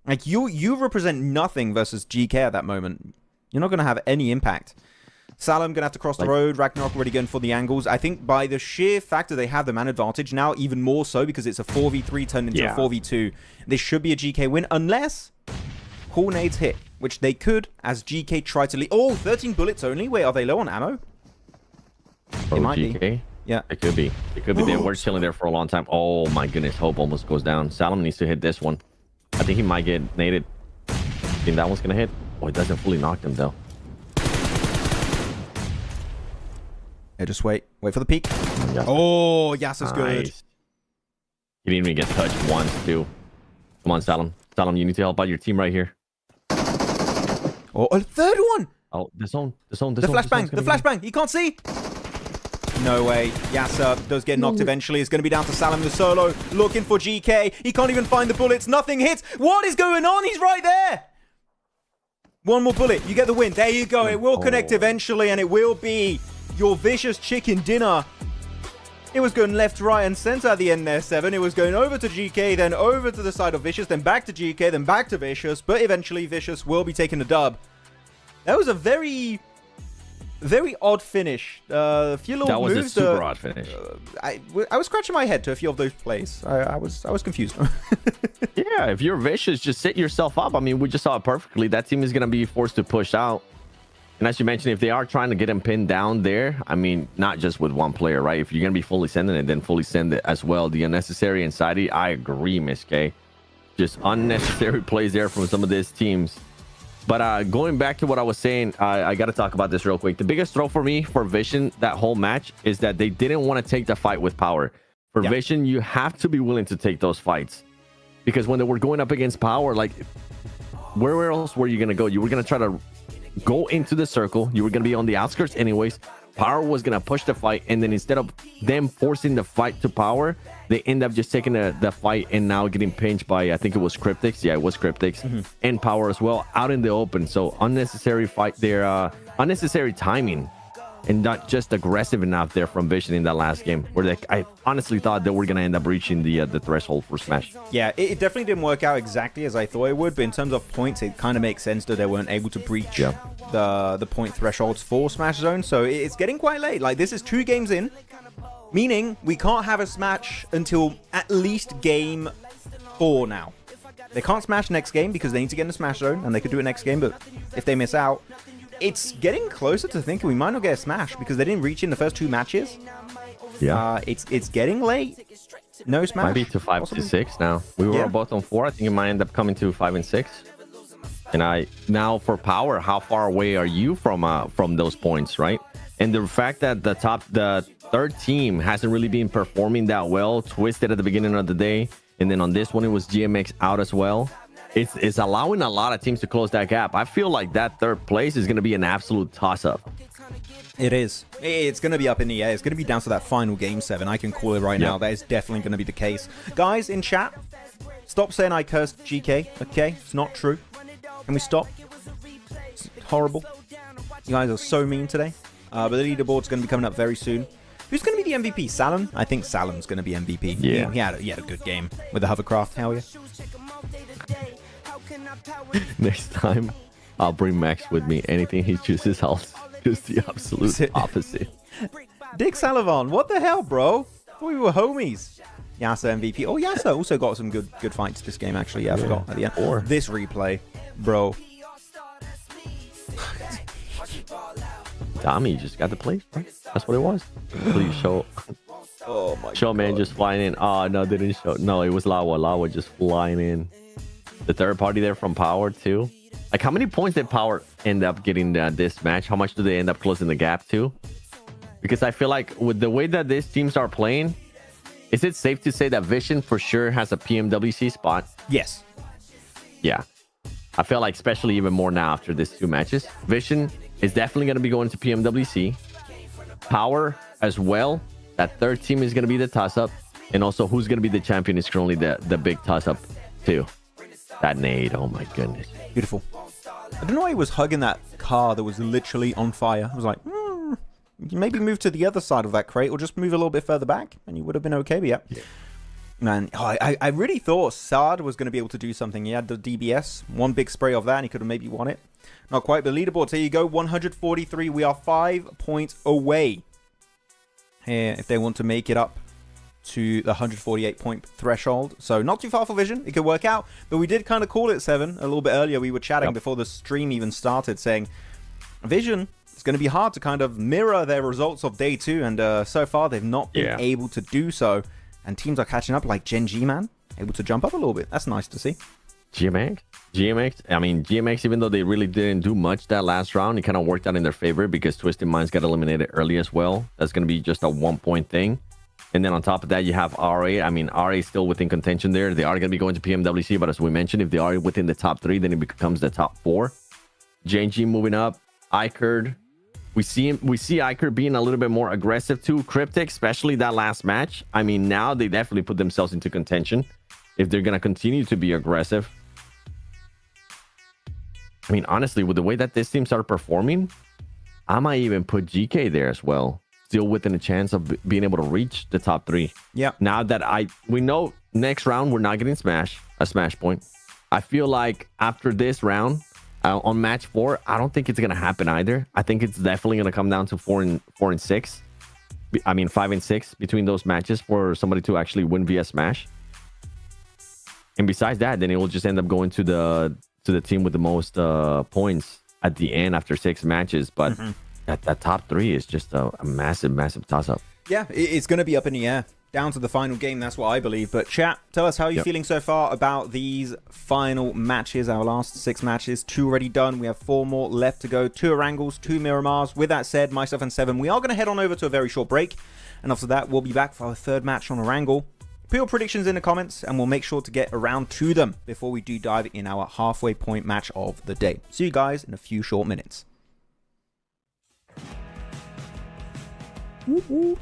Like you represent nothing versus GK at that moment. You're not going to have any impact. Salem going to have to cross the road. Ragnarok already going for the angles. I think by the sheer factor they have the man advantage now, even more so because it's a 4v3 turned into a 4v2. This should be a GK win unless Cool Nades hit, which they could as GK try to lead. Oh, 13 bullets only. Wait, are they low on ammo? It might GK? be. Yeah. It could be. It could be. They were chilling there for a long time. Oh my goodness. Hope almost goes down. Salem needs to hit this one. I think he might get naded. Think that one's gonna hit? Oh, it doesn't fully knock him though. Yeah, just wait. Wait for the peak. Yeah. Oh, yes, that's good. Nice. He didn't even get touched once, too. Come on, Salem. Salem, you need to help out your team right here. Oh, a third one. Oh, the zone. The flashbang. He can't see. No way. Yasser does get knocked eventually. It's going to be down to Salem the solo. Looking for GK. He can't even find the bullets. Nothing hits. What is going on? He's right there. One more bullet. You get the win. There you go. It will connect eventually, and it will be your Vicious chicken dinner. It was going left, right, and center at the end there, 7. It was going over to GK, then over to the side of Vicious, then back to GK, then back to Vicious. But eventually, Vicious will be taking the dub. That was a very Very odd finish. A few little That was moves. a super odd finish. I was scratching my head to a few of those plays. I was confused. Yeah, if you're vicious, just set yourself up. I mean, we just saw it perfectly. That team is going to be forced to push out. And as you mentioned, if they are trying to get him pinned down there, I mean, not just with one player, right? If you're going to be fully sending it, then fully send it as well. The unnecessary anxiety, I agree, Miss K. Just unnecessary plays there from some of these teams. But going back to what I was saying, I got to talk about this real quick. The biggest throw for me for Vision that whole match is that they didn't want to take the fight with Power. For Vision, you have to be willing to take those fights. Because when they were going up against Power, like, where else were you going to go? You were going to try to go into the circle. You were going to be on the outskirts anyways. Power was going to push the fight, and then instead of them forcing the fight to Power, they end up just taking the fight and now getting pinched by, I think it was Cryptix. Yeah, it was Cryptix. And Power as well, out in the open. So unnecessary fight there, unnecessary timing, and not just aggressive enough there from Vision in that last game, where I honestly thought they were going to end up reaching the threshold for Smash. Yeah, it definitely didn't work out exactly as I thought it would, but in terms of points, it kind of makes sense that they weren't able to breach the point thresholds for Smash Zone. So it's getting quite late. Like, this is 2 games in, meaning we can't have a Smash until at least game 4 now. They can't Smash next game because they need to get in the Smash Zone, and they could do it next game, but if they miss out, it's getting closer to thinking we might not get a Smash because they didn't reach in the first 2 matches. Yeah. It's getting late. No Smash. Might be to 5 to 6 now. We were both on 4. I think it might end up coming to 5 and 6. And now for Power, how far away are you from those points, right? And the fact that the third team hasn't really been performing that well, Twisted at the beginning of the day, and then on this one it was GMX out as well. It's allowing a lot of teams to close that gap. I feel like that third place is going to be an absolute toss-up. It is. It's going to be up in the air. It's going to be down to that final game 7. I can call it right now. That is definitely going to be the case. Guys in chat, stop saying I cursed GK. Okay, it's not true. Can we stop? It's horrible. You guys are so mean today. But the leaderboard's going to be coming up very soon. Who's going to be the MVP? Salem? I think Salem's going to be MVP. Yeah. He had a good game with the hovercraft. Hell yeah. Next time, I'll bring Max with me. Anything he chooses, I'll choose the absolute opposite. Dick Sullivan, what the hell, bro? I thought we were homies. Yasa MVP. Oh, Yasa also got some good fights this game, actually. Yeah, I forgot at the end. This replay, bro. Tommy just got the place, bro. That's what it was. Please show. Oh my show, man, just flying in. Oh, no, they didn't show. No, it was Lawa. Lawa just flying in. The third party there from Power, too. Like, how many points did Power end up getting this match? How much do they end up closing the gap to? Because I feel like with the way that these teams are playing, is it safe to say that Vision for sure has a PMWC spot? Yes. Yeah. I feel like especially even more now after these 2 matches. Vision is definitely going to be going to PMWC. Power as well. That third team is going to be the toss-up. And also, who's going to be the champion is currently the big toss-up, too. That nade, oh my goodness. Beautiful. I don't know why he was hugging that car that was literally on fire. I was like, maybe move to the other side of that crate or just move a little bit further back and you would have been okay. But yeah. Man, I really thought Saad was going to be able to do something. He had the DBS, 1 big spray of that and he could have maybe won it. Not quite, but leaderboard, here you go, 143. We are 5 points away here if they want to make it up to the 148 point threshold. So not too far for Vision. It could work out. But we did kind of call it 7 a little bit earlier. We were chatting before the stream even started saying Vision, it's going to be hard to kind of mirror their results of day 2. And so far they've not been able to do so. And teams are catching up like Gen G, man. Able to jump up a little bit. That's nice to see. GMX, I mean, GMX, even though they really didn't do much that last round, it kind of worked out in their favor because Twisted Minds got eliminated early as well. That's going to be just a 1-point thing. And then on top of that, you have RA. I mean, RA is still within contention there. They are going to be going to PMWC, but as we mentioned, if they are within the top 3, then it becomes the top 4. JNG moving up. Ikerd. We see Ikerd being a little bit more aggressive too. Cryptic, especially that last match. I mean, now they definitely put themselves into contention if they're going to continue to be aggressive. I mean, honestly, with the way that this team started performing, I might even put GK there as well. Still within a chance of being able to reach the top 3. Yeah. Now that we know next round we're not getting a smash point. I feel like after this round, on match 4, I don't think it's gonna happen either. I think it's definitely gonna come down to 4 and 6. I mean 5 and 6 between those matches for somebody to actually win via Smash. And besides that, then it will just end up going to the team with the most points at the end after 6 matches. But that top 3 is just a massive toss-up. Yeah, it's going to be up in the air. Down to the final game, that's what I believe. But chat, tell us how you're feeling so far about these final matches, our last 6 matches. 2 already done. We have 4 more left to go. 2 Orangles, 2 Miramars. With that said, myself and Seven, we are going to head on over to a very short break. And after that, we'll be back for our 3rd match on Orangle. Put your predictions in the comments, and we'll make sure to get around to them before we do dive in our halfway point match of the day. See you guys in a few short minutes. Woo-hoo.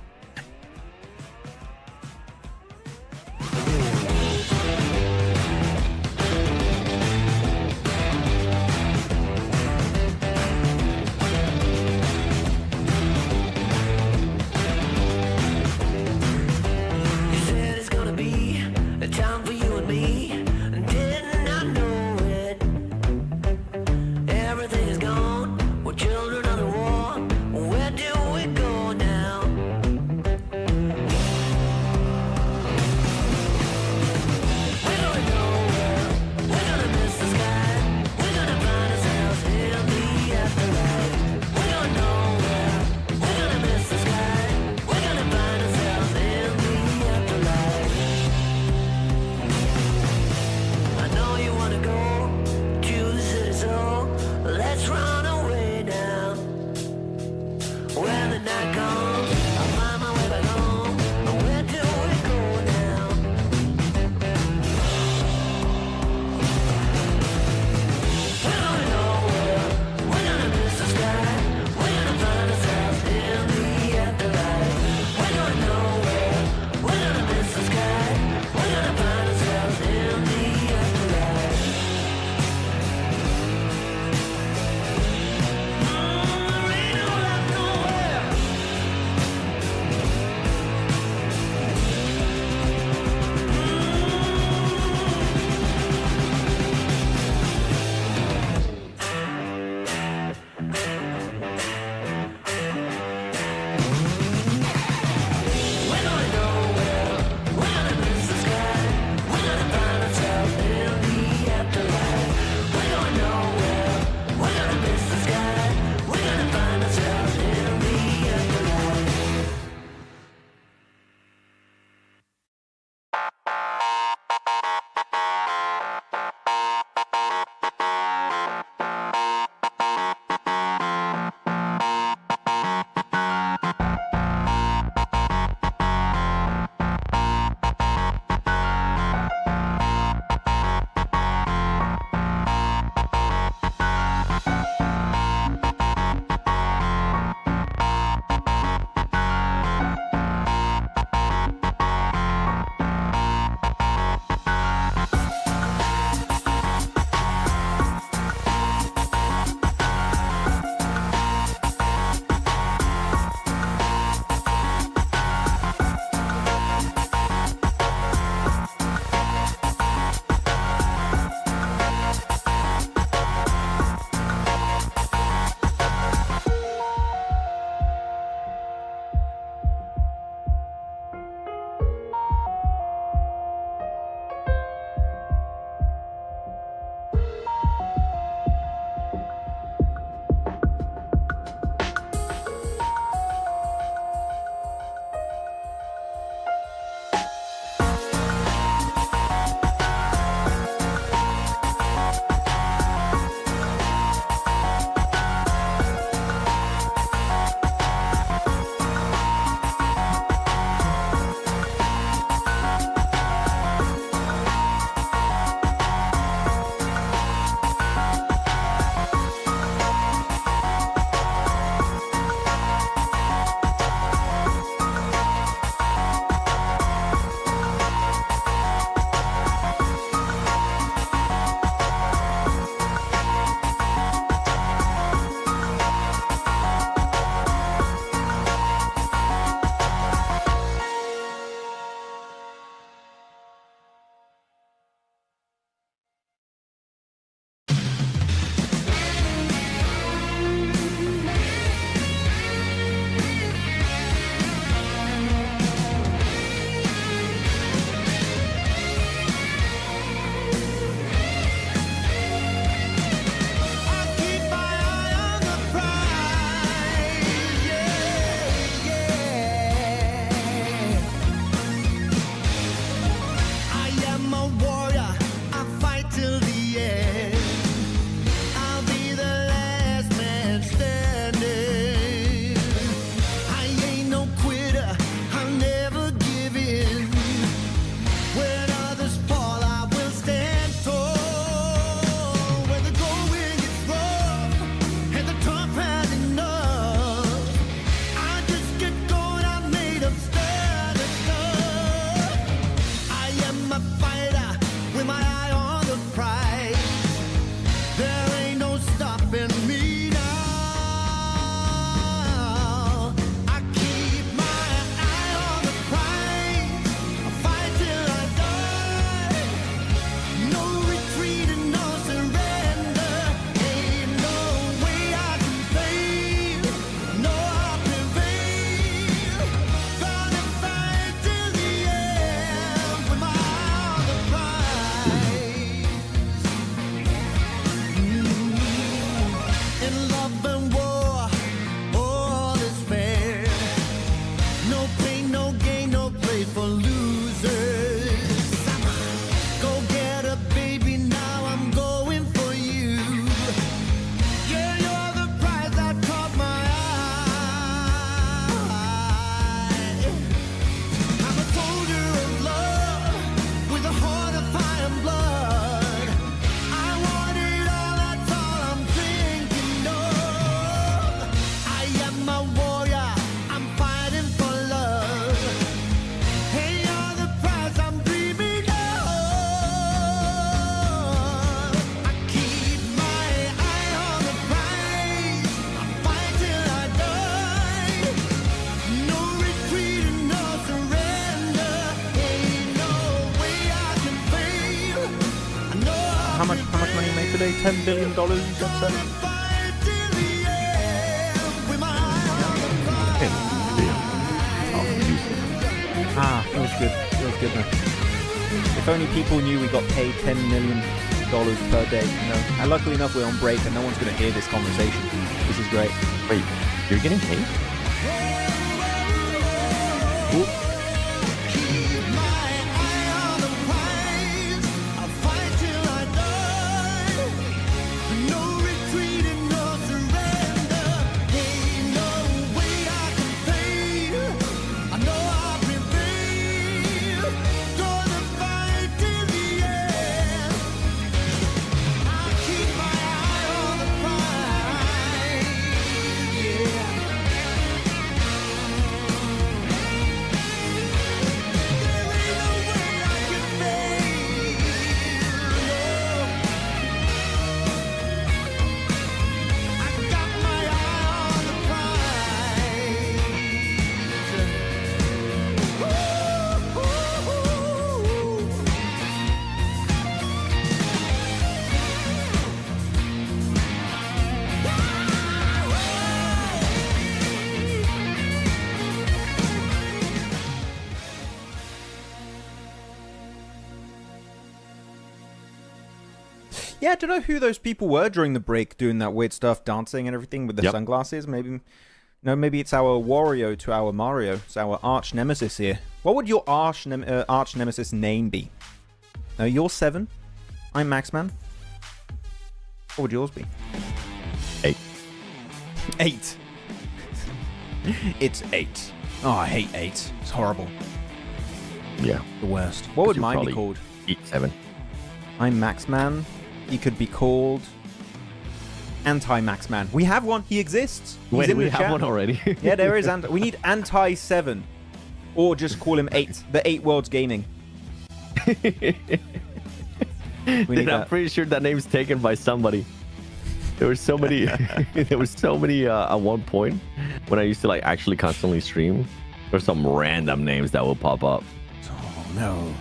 $10 billion, you said so? Feels good. Feels good, man. If only people knew we got paid $10 million per day, you know. And luckily enough, we're on break and no one's going to hear this conversation. This is great. Wait, you're getting paid? Ooh. Yeah, I don't know who those people were during the break doing that weird stuff, dancing and everything with the sunglasses. Maybe, maybe it's our Wario to our Mario. It's our arch nemesis here. What would your arch nemesis name be? You're 7. I'm Maxman. What would yours be? 8. 8. It's 8. Oh, I hate 8. It's horrible. Yeah. The worst. What would mine be called? 7. I'm Maxman. He could be called Anti-Maxman. We have one. He exists. He's in we the have chat. one already. Yeah, there is. We need Anti-7. Or just call him 8. The 8 Worlds Gaming. I'm pretty sure that name's taken by somebody. There were so many. There was so many at one point when I used to like actually constantly stream. There's some random names that will pop up. Oh no.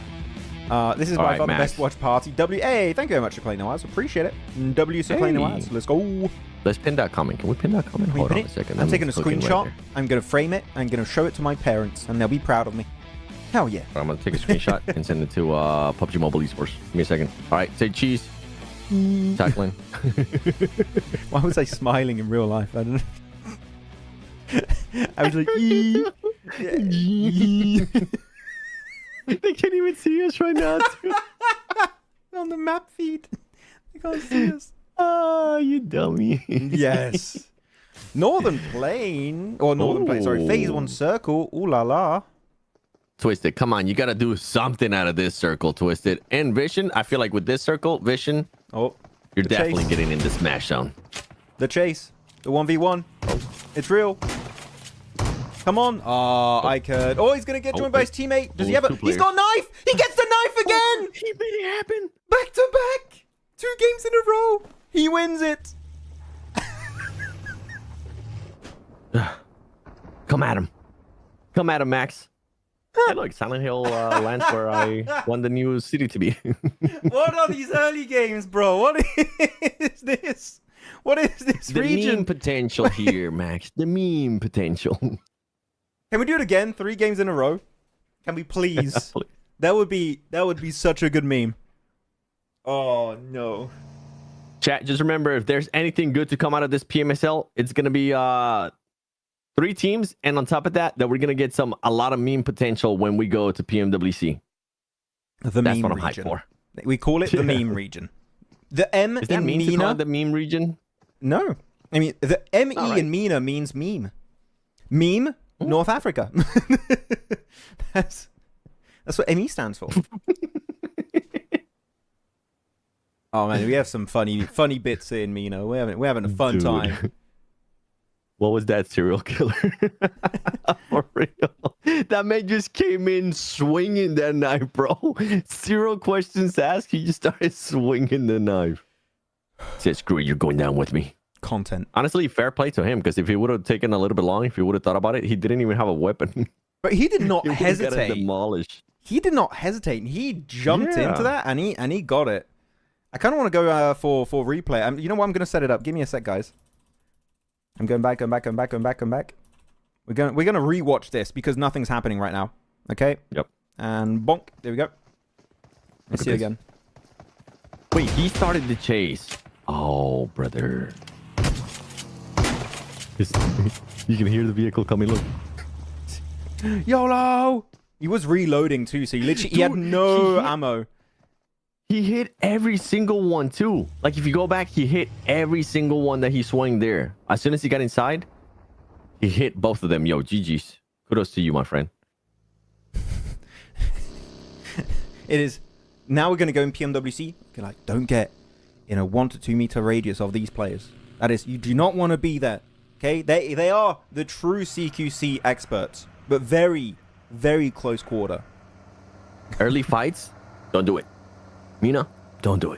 This is by far the best watch party. Hey, thank you very much for playing the Waz. Appreciate it. W for playing the Waz. Let's go. Let's pin that comment. Can we pin that comment? Hold on a second. I'm taking a screenshot. I'm going to frame it. I'm going to show it to my parents, and they'll be proud of me. Hell yeah. I'm going to take a screenshot and send it to PUBG Mobile Esports. Give me a second. All right, say cheese. Tackling. Why was I smiling in real life? I don't know. I was like, They can't even see us right now. On the map feed. They can't see us. Oh, you dummy. Yes. Northern Plane. Or Northern Plane, sorry. Phase 1 circle. Ooh la la. Twisted, come on. You got to do something out of this circle, Twisted. And Vision, I feel like with this circle, Vision, you're definitely getting into Smash Zone. The chase. The 1v1. It's real. Come on. I could. Oh, he's going to get joined by his teammate. Does he have a... He's got a knife. He gets the knife again. He made it happen. Back to back. 2 games in a row. He wins it. Come at him. Come at him, Max. Hey, look, Silent Hill lands where I want the new city to be. What are these early games, bro? What is this? What is this region? The meme potential here, Max. The meme potential. Can we do it again? 3 games in a row? Can we please? That would be such a good meme. Oh no. Chat, just remember, if there's anything good to come out of this PMSL, it's gonna be 3 teams, and on top of that, we're gonna get a lot of meme potential when we go to PMWC. That's what I'm hyped for. We call it the meme region. The M Is that in mean MENA. To call it the meme region? No, I mean the ME in MENA means meme. Meme, North Africa. That's what ME stands for. Oh man, we have some funny bits in MENA. We're having a fun time. What was that serial killer? For real. That man just came in swinging that knife, bro. 0 questions asked. He just started swinging the knife. Said, screw it, you're going down with me. Content. Honestly, fair play to him, because if he would have taken a little bit long, if he would have thought about it, he didn't even have a weapon. But he did not he hesitate. Demolished. He did not hesitate. He jumped into that and he got it. I kind of want to go for replay. You know what? I'm gonna set it up. Give me a sec, guys. I'm going back. We're gonna rewatch this because nothing's happening right now. Okay. Yep. And bonk. There we go. Let's see it again. Wait, he started the chase. Oh, brother. You can hear the vehicle coming. Look. YOLO! He was reloading too, so he had no ammo. He hit every single one too. Like if you go back, he hit every single one that he swung there. As soon as he got inside, he hit both of them. Yo, GG's. Kudos to you, my friend. It is. Now we're going to go in PMWC. You're like, don't get in a 1 to 2 meter radius of these players. That is, you do not want to be there. Okay? They are the true CQC experts, but very, very close quarter. Early fights, don't do it. MENA, don't do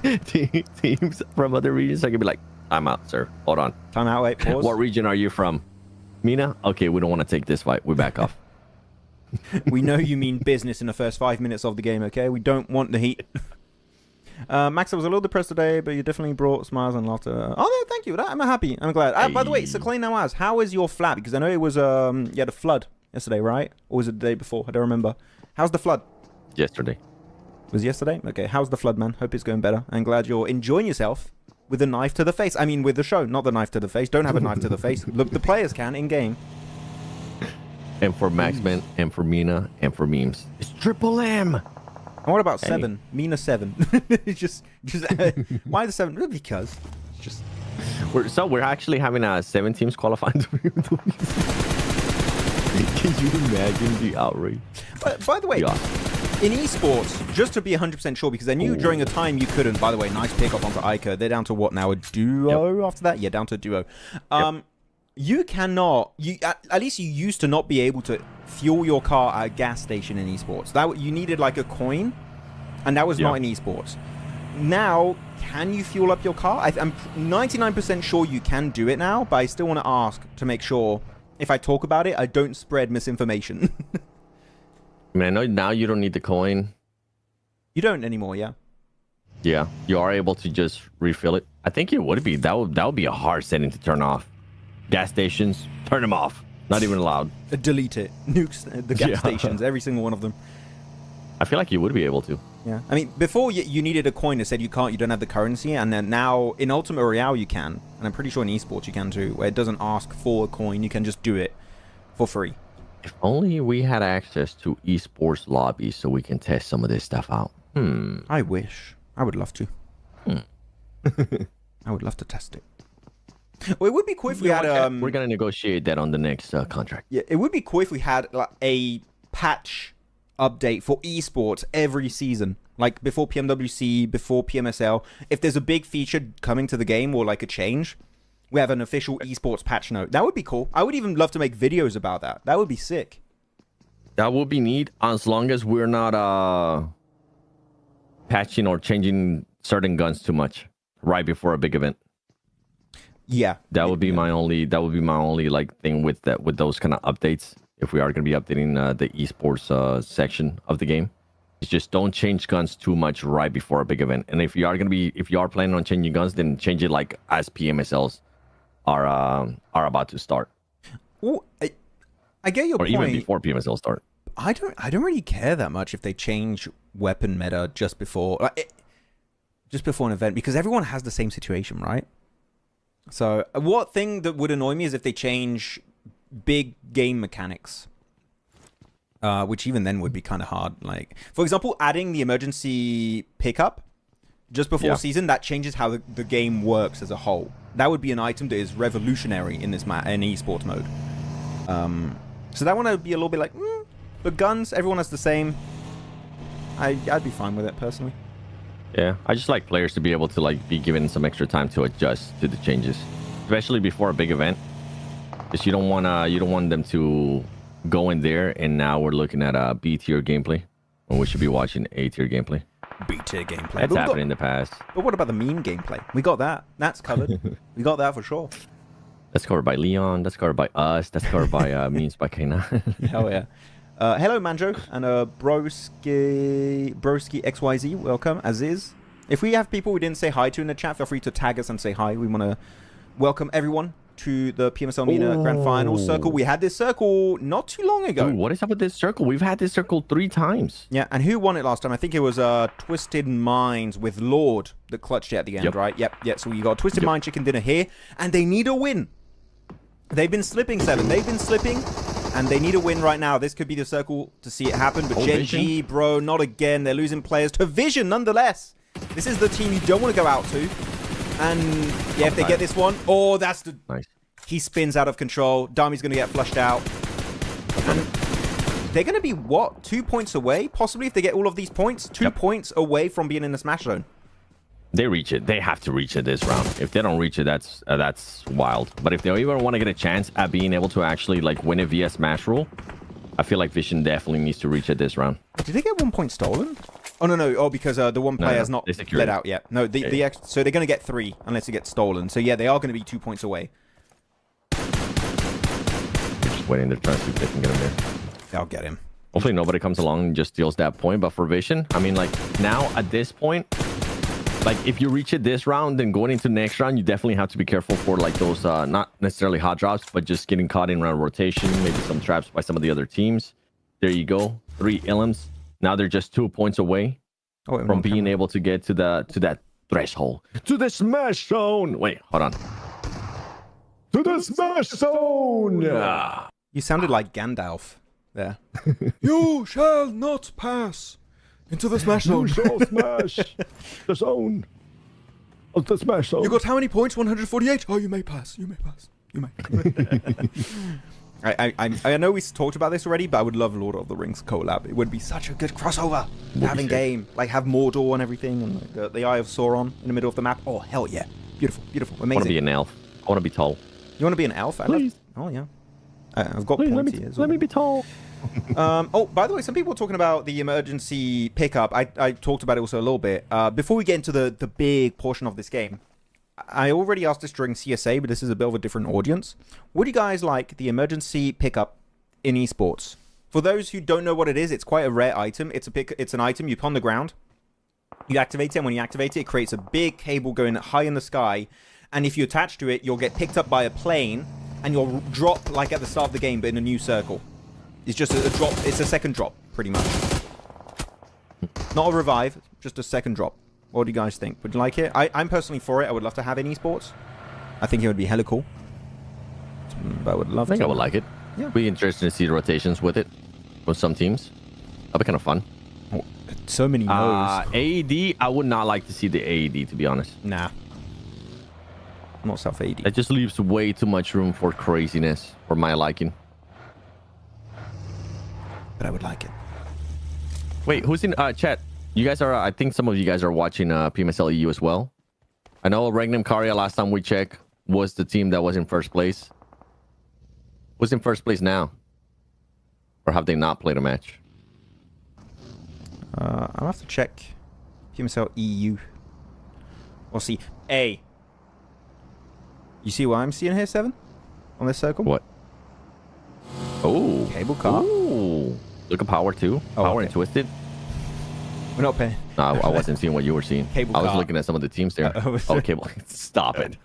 it. Teams from other regions are going to be like, I'm out, sir. Hold on. Time out, wait, pause. What region are you from? MENA? Okay, we don't want to take this fight. We back off. We know you mean business in the first 5 minutes of the game, okay? We don't want the heat. Max, I was a little depressed today, but you definitely brought smiles and laughter. Oh, no, thank you. I'm happy. I'm glad. By the way, Seclaim Nawaz, how is your flat? Because I know it was, you had a flood yesterday, right? Or was it the day before? I don't remember. How's the flood? Yesterday. Was yesterday? Okay, how's the flood, man? Hope it's going better. I'm glad you're enjoying yourself with a knife to the face. I mean, with the show, not the knife to the face. Don't have a knife to the face. Look, the players can in-game. And for Maxman, and for MENA, and for memes. It's Triple M. And what about 7? MENA 7. just why the 7? Because just we're actually having 7 teams qualifying to be. Can you imagine the outrage? By the way, in esports, just to be 100% sure, because I knew during a time you couldn't. By the way, nice pick up onto Ica. They're down to what now? A duo after that? Yeah, down to a duo. You cannot. At least you used to not be able to fuel your car at a gas station in esports. That you needed like a coin, and that was not in esports. Now, can you fuel up your car? I'm 99% sure you can do it now, but I still want to ask to make sure if I talk about it, I don't spread misinformation. I mean, I know now you don't need the coin. You don't anymore, yeah? Yeah, you are able to just refill it. I think it would be. That would be a hard setting to turn off. Gas stations, turn them off. Not even allowed. Delete it. Nukes the gas stations, every single one of them. I feel like you would be able to. Yeah. I mean, before you needed a coin that said you don't have the currency, and then now in Ultimate Royale you can, and I'm pretty sure in esports you can too, where it doesn't ask for a coin, you can just do it for free. If only we had access to esports lobbies so we can test some of this stuff out. I wish. I would love to. I would love to test it. Well, it would be cool if we had we're gonna negotiate that on the next contract. Yeah, it would be cool if we had like a patch update for esports every season, like before PMWC, before PMSL. If there's a big feature coming to the game or like a change, we have an official esports patch note. That would be cool. I would even love to make videos about that. That would be sick. That would be neat, as long as we're not patching or changing certain guns too much right before a big event. Yeah, that would be my only. That would be my only like thing with that, with those kind of updates. If we are going to be updating the esports section of the game, it's just don't change guns too much right before a big event. And if you are planning on changing guns, then change it like as PMSLs are about to start. Well, I get your point. Or even before PMSL start. I don't really care that much if they change weapon meta just before an event, because everyone has the same situation, right? So what thing that would annoy me is if they change big game mechanics, which even then would be kind of hard. Like, for example, adding the emergency pickup just before season, that changes how the game works as a whole. That would be an item that is revolutionary in this in esports mode. So that one would be a little bit like, but guns, everyone has the same. I'd be fine with it personally. Yeah, I just like players to be able to like be given some extra time to adjust to the changes, especially before a big event. Because you don't want them to go in there and now we're looking at a B tier gameplay when we should be watching A tier gameplay. B tier gameplay. That's happened in the past. But what about the meme gameplay? We got that. That's covered. We got that for sure. That's covered by Leon. That's covered by us. That's covered by memes by K9. Hell yeah. Hello, Manjo, and Broski XYZ, welcome, Aziz. If we have people we didn't say hi to in the chat, feel free to tag us and say hi. We want to welcome everyone to the PMSL MENA Grand Finals circle. We had this circle not too long ago. Dude, what is up with this circle? We've had this circle 3 times. Yeah, and who won it last time? I think it was Twisted Minds with Lord that clutched it at the end, right? Yep. So we got Twisted Mind Chicken Dinner here, and they need a win. They've been slipping, Seven. They've been slipping, and they need a win right now. This could be the circle to see it happen, but Gen G, bro, not again. They're losing players to Vision, nonetheless. This is the team you don't want to go out to. And yeah, if they get this one, oh, that's the... Nice. He spins out of control. Dami's going to get flushed out. And they're going to be, what, 2 points away? Possibly, if they get all of these points, 2 points away from being in the smash zone. They reach it. They have to reach it this round. If they don't reach it, that's wild. But if they even want to get a chance at being able to actually like win it via smash rule, I feel like Vision definitely needs to reach it this round. Did they get 1 point stolen? Oh, no. Oh, because the one player has not let out yet. No, so they're going to get 3 unless it gets stolen. So yeah, they are going to be 2 points away. Just waiting to try to see if they can get him there. They'll get him. Hopefully nobody comes along and just steals that point. But for Vision, I mean, like now at this point, like if you reach it this round, then going into the next round, you definitely have to be careful for like those not necessarily hot drops, but just getting caught in round rotation, maybe some traps by some of the other teams. There you go, 3 Illims. Now they're just 2 points away from being able to get to that threshold, to the smash zone. Wait, hold on. To the smash zone. Yeah. You sounded like Gandalf there. You shall not pass into the smash zone. You shall smash the zone of the smash zone. You got how many points? 148. Oh, you may pass. You may pass. You may. I know we talked about this already, but I would love Lord of the Rings collab. It would be such a good crossover. Having game, like have Mordor and everything, and like the Eye of Sauron in the middle of the map. Oh hell yeah, beautiful, amazing. I want to be an elf. I want to be tall. You want to be an elf? Please. Oh yeah. I've got pointy as well. Let me be tall. Oh, by the way, some people were talking about the emergency pickup. I talked about it also a little bit. Before we get into the big portion of this game, I already asked this during CSA, but this is a bit of a different audience. Would you guys like the emergency pickup in esports? For those who don't know what it is, it's quite a rare item. It's an item you put on the ground. You activate it, and when you activate it, it creates a big cable going high in the sky. And if you attach to it, you'll get picked up by a plane, and you'll drop like at the start of the game, but in a new circle. It's just a drop. It's a second drop, pretty much. Not a revive, just a second drop. What do you guys think? Would you like it? I'm personally for it. I would love to have it in esports. I think it would be hella cool. But I would love to. I think I would like it. Yeah. Be interested to see the rotations with it, with some teams. That'd be kind of fun. Oh, so many no's. AED, I would not like to see the AED, to be honest. Nah. I'm not self AED. It just leaves way too much room for craziness, for my liking. But I would like it. Wait, who's in chat? You guys are, I think some of you guys are watching PMSL EU as well. I know Regnum Karia, last time we checked, was the team that was in first place. Who's in first place now? Or have they not played a match? I'll have to check PMSL EU. We'll see. A. You see what I'm seeing here, Seven? On this circle? What? Oh. Cable car. Ooh. Look at power too. Oh, Power okay. and twisted. We're not paying. No, I wasn't seeing what you were seeing. Cable I was car. looking at some of the teams there. Oh, cable. Stop it.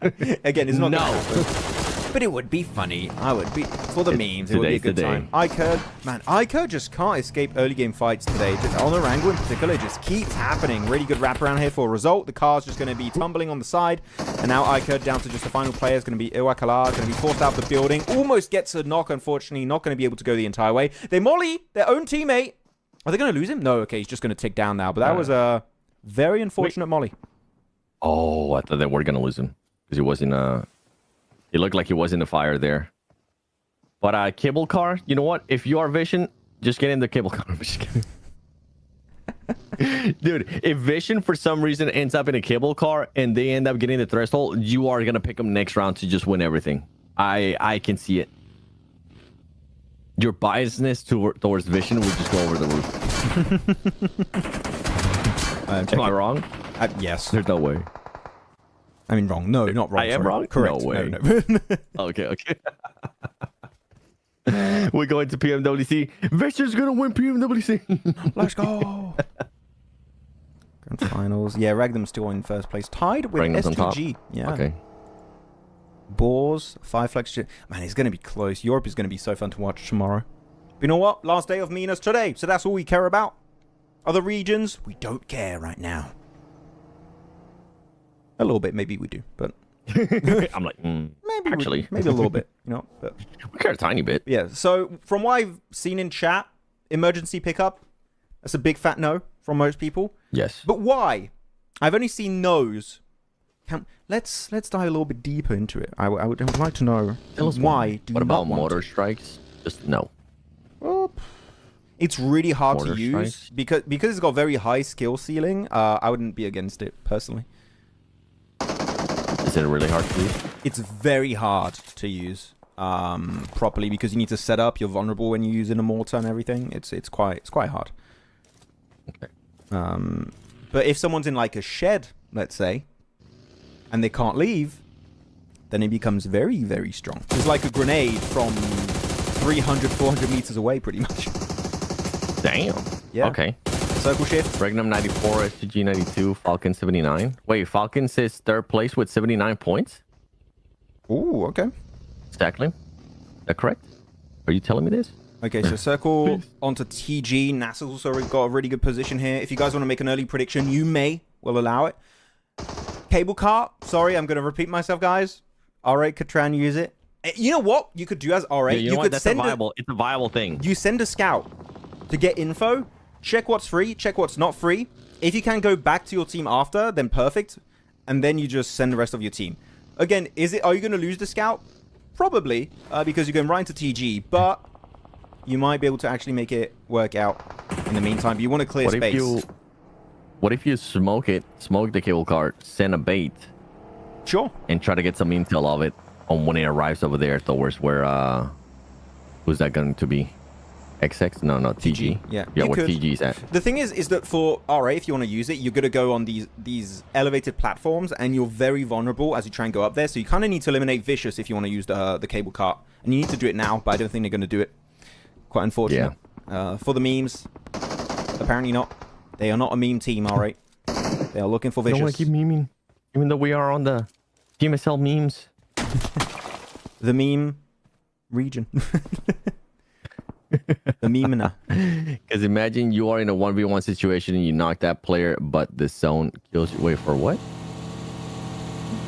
Again, it's not No. gonna happen. But it would be funny. I would be for the memes. It would be a good time. Iker, man, Iker just can't escape early game fights today. Just on the Rango in particular, it just keeps happening. Really good wrap around here for a result. The car's just going to be tumbling on the side, and now Iker down to just the final player is going to be Iwakala, going to be forced out of the building. Almost gets a knock, unfortunately, not going to be able to go the entire way. They molly their own teammate. Are they going to lose him? No, okay, he's just going to tick down now. But that was a very unfortunate molly. Oh, I thought they were gonna lose him because he was in He looked like he was in the fire there. But cable car, you know what? If you are Vision, just get in the cable car. I'm just kidding. Dude, if Vision for some reason ends up in a cable car and they end up getting the threshold, you are gonna pick them next round to just win everything. I can see it. Your biasness towards Vision will just go over the roof. Am I wrong? Yes. There's no way. I mean, wrong. No, not wrong. I am sorry. wrong? Correct. No way. No. Okay. We go into PMWC. Vision's gonna win PMWC. Let's go. Grand finals. Yeah, Ragnum's still in first place, tied with STG. Yeah. Okay. Boars, 5 flex. Man, it's gonna be close. Europe is gonna be so fun to watch tomorrow. But you know what? Last day of MENA's today, so that's all we care about. Other regions, we don't care right now. A little bit, maybe we do, but I'm like, maybe actually, maybe a little bit, you know. But we care a tiny bit. yeah. So from what I've seen in chat, emergency pickup. That's a big fat no from most people. Yes. But why? I've only seen no's. Let's dive a little bit deeper into it. I would like to know why. What about mortar strikes? Just no. Well, it's really hard Mortar to use strikes? because it's got very high skill ceiling. I wouldn't be against it personally. Is it really hard to use? It's very hard to use properly because you need to set up. You're vulnerable when you use in a mortar and everything. It's quite hard. Okay. But if someone's in like a shed, let's say, and they can't leave, then it becomes very, very strong. It's like a grenade from 300, 400 meters away, pretty much. Damn. Yeah. Okay. Circle shift. Regnum 94, STG 92, Falcon 79. Wait, Falcon says third place with 79 points? Ooh, okay. Exactly. Is that correct? Are you telling me this? Okay, so circle onto TG. NASA's also got a really good position here. If you guys want to make an early prediction, you may. We'll allow it. Cable car. Sorry, I'm going to repeat myself, guys. R8 could try and use it. You know what you could do as R8? Yeah, you know what? That's it's a viable thing. You send a scout to get info. Check what's free. Check what's not free. If you can go back to your team after, then perfect. And then you just send the rest of your team. Again, are you going to lose the scout? Probably, because you're going right into TG. But you might be able to actually make it work out in the meantime. But you want to clear space. What if you smoke the cable car, send a bait? Sure. And try to get some intel of it on when it arrives over there towards where, who's that going to be? XX? No, TG. Yeah. Yeah, where TG's at. The thing is that for RA, if you want to use it, you're going to go on these elevated platforms, and you're very vulnerable as you try and go up there. So you kind of need to eliminate Vicious if you want to use the cable cart. And you need to do it now, but I don't think they're going to do it. Quite unfortunate. Yeah. For the memes, apparently not. They are not a meme team, alright. They are looking for Vicious. I don't want to keep memeing, even though we are on the PMSL memes. The meme region. The MENA. Because imagine you are in a 1v1 situation and you knock that player, but the zone kills you. Wait, for what?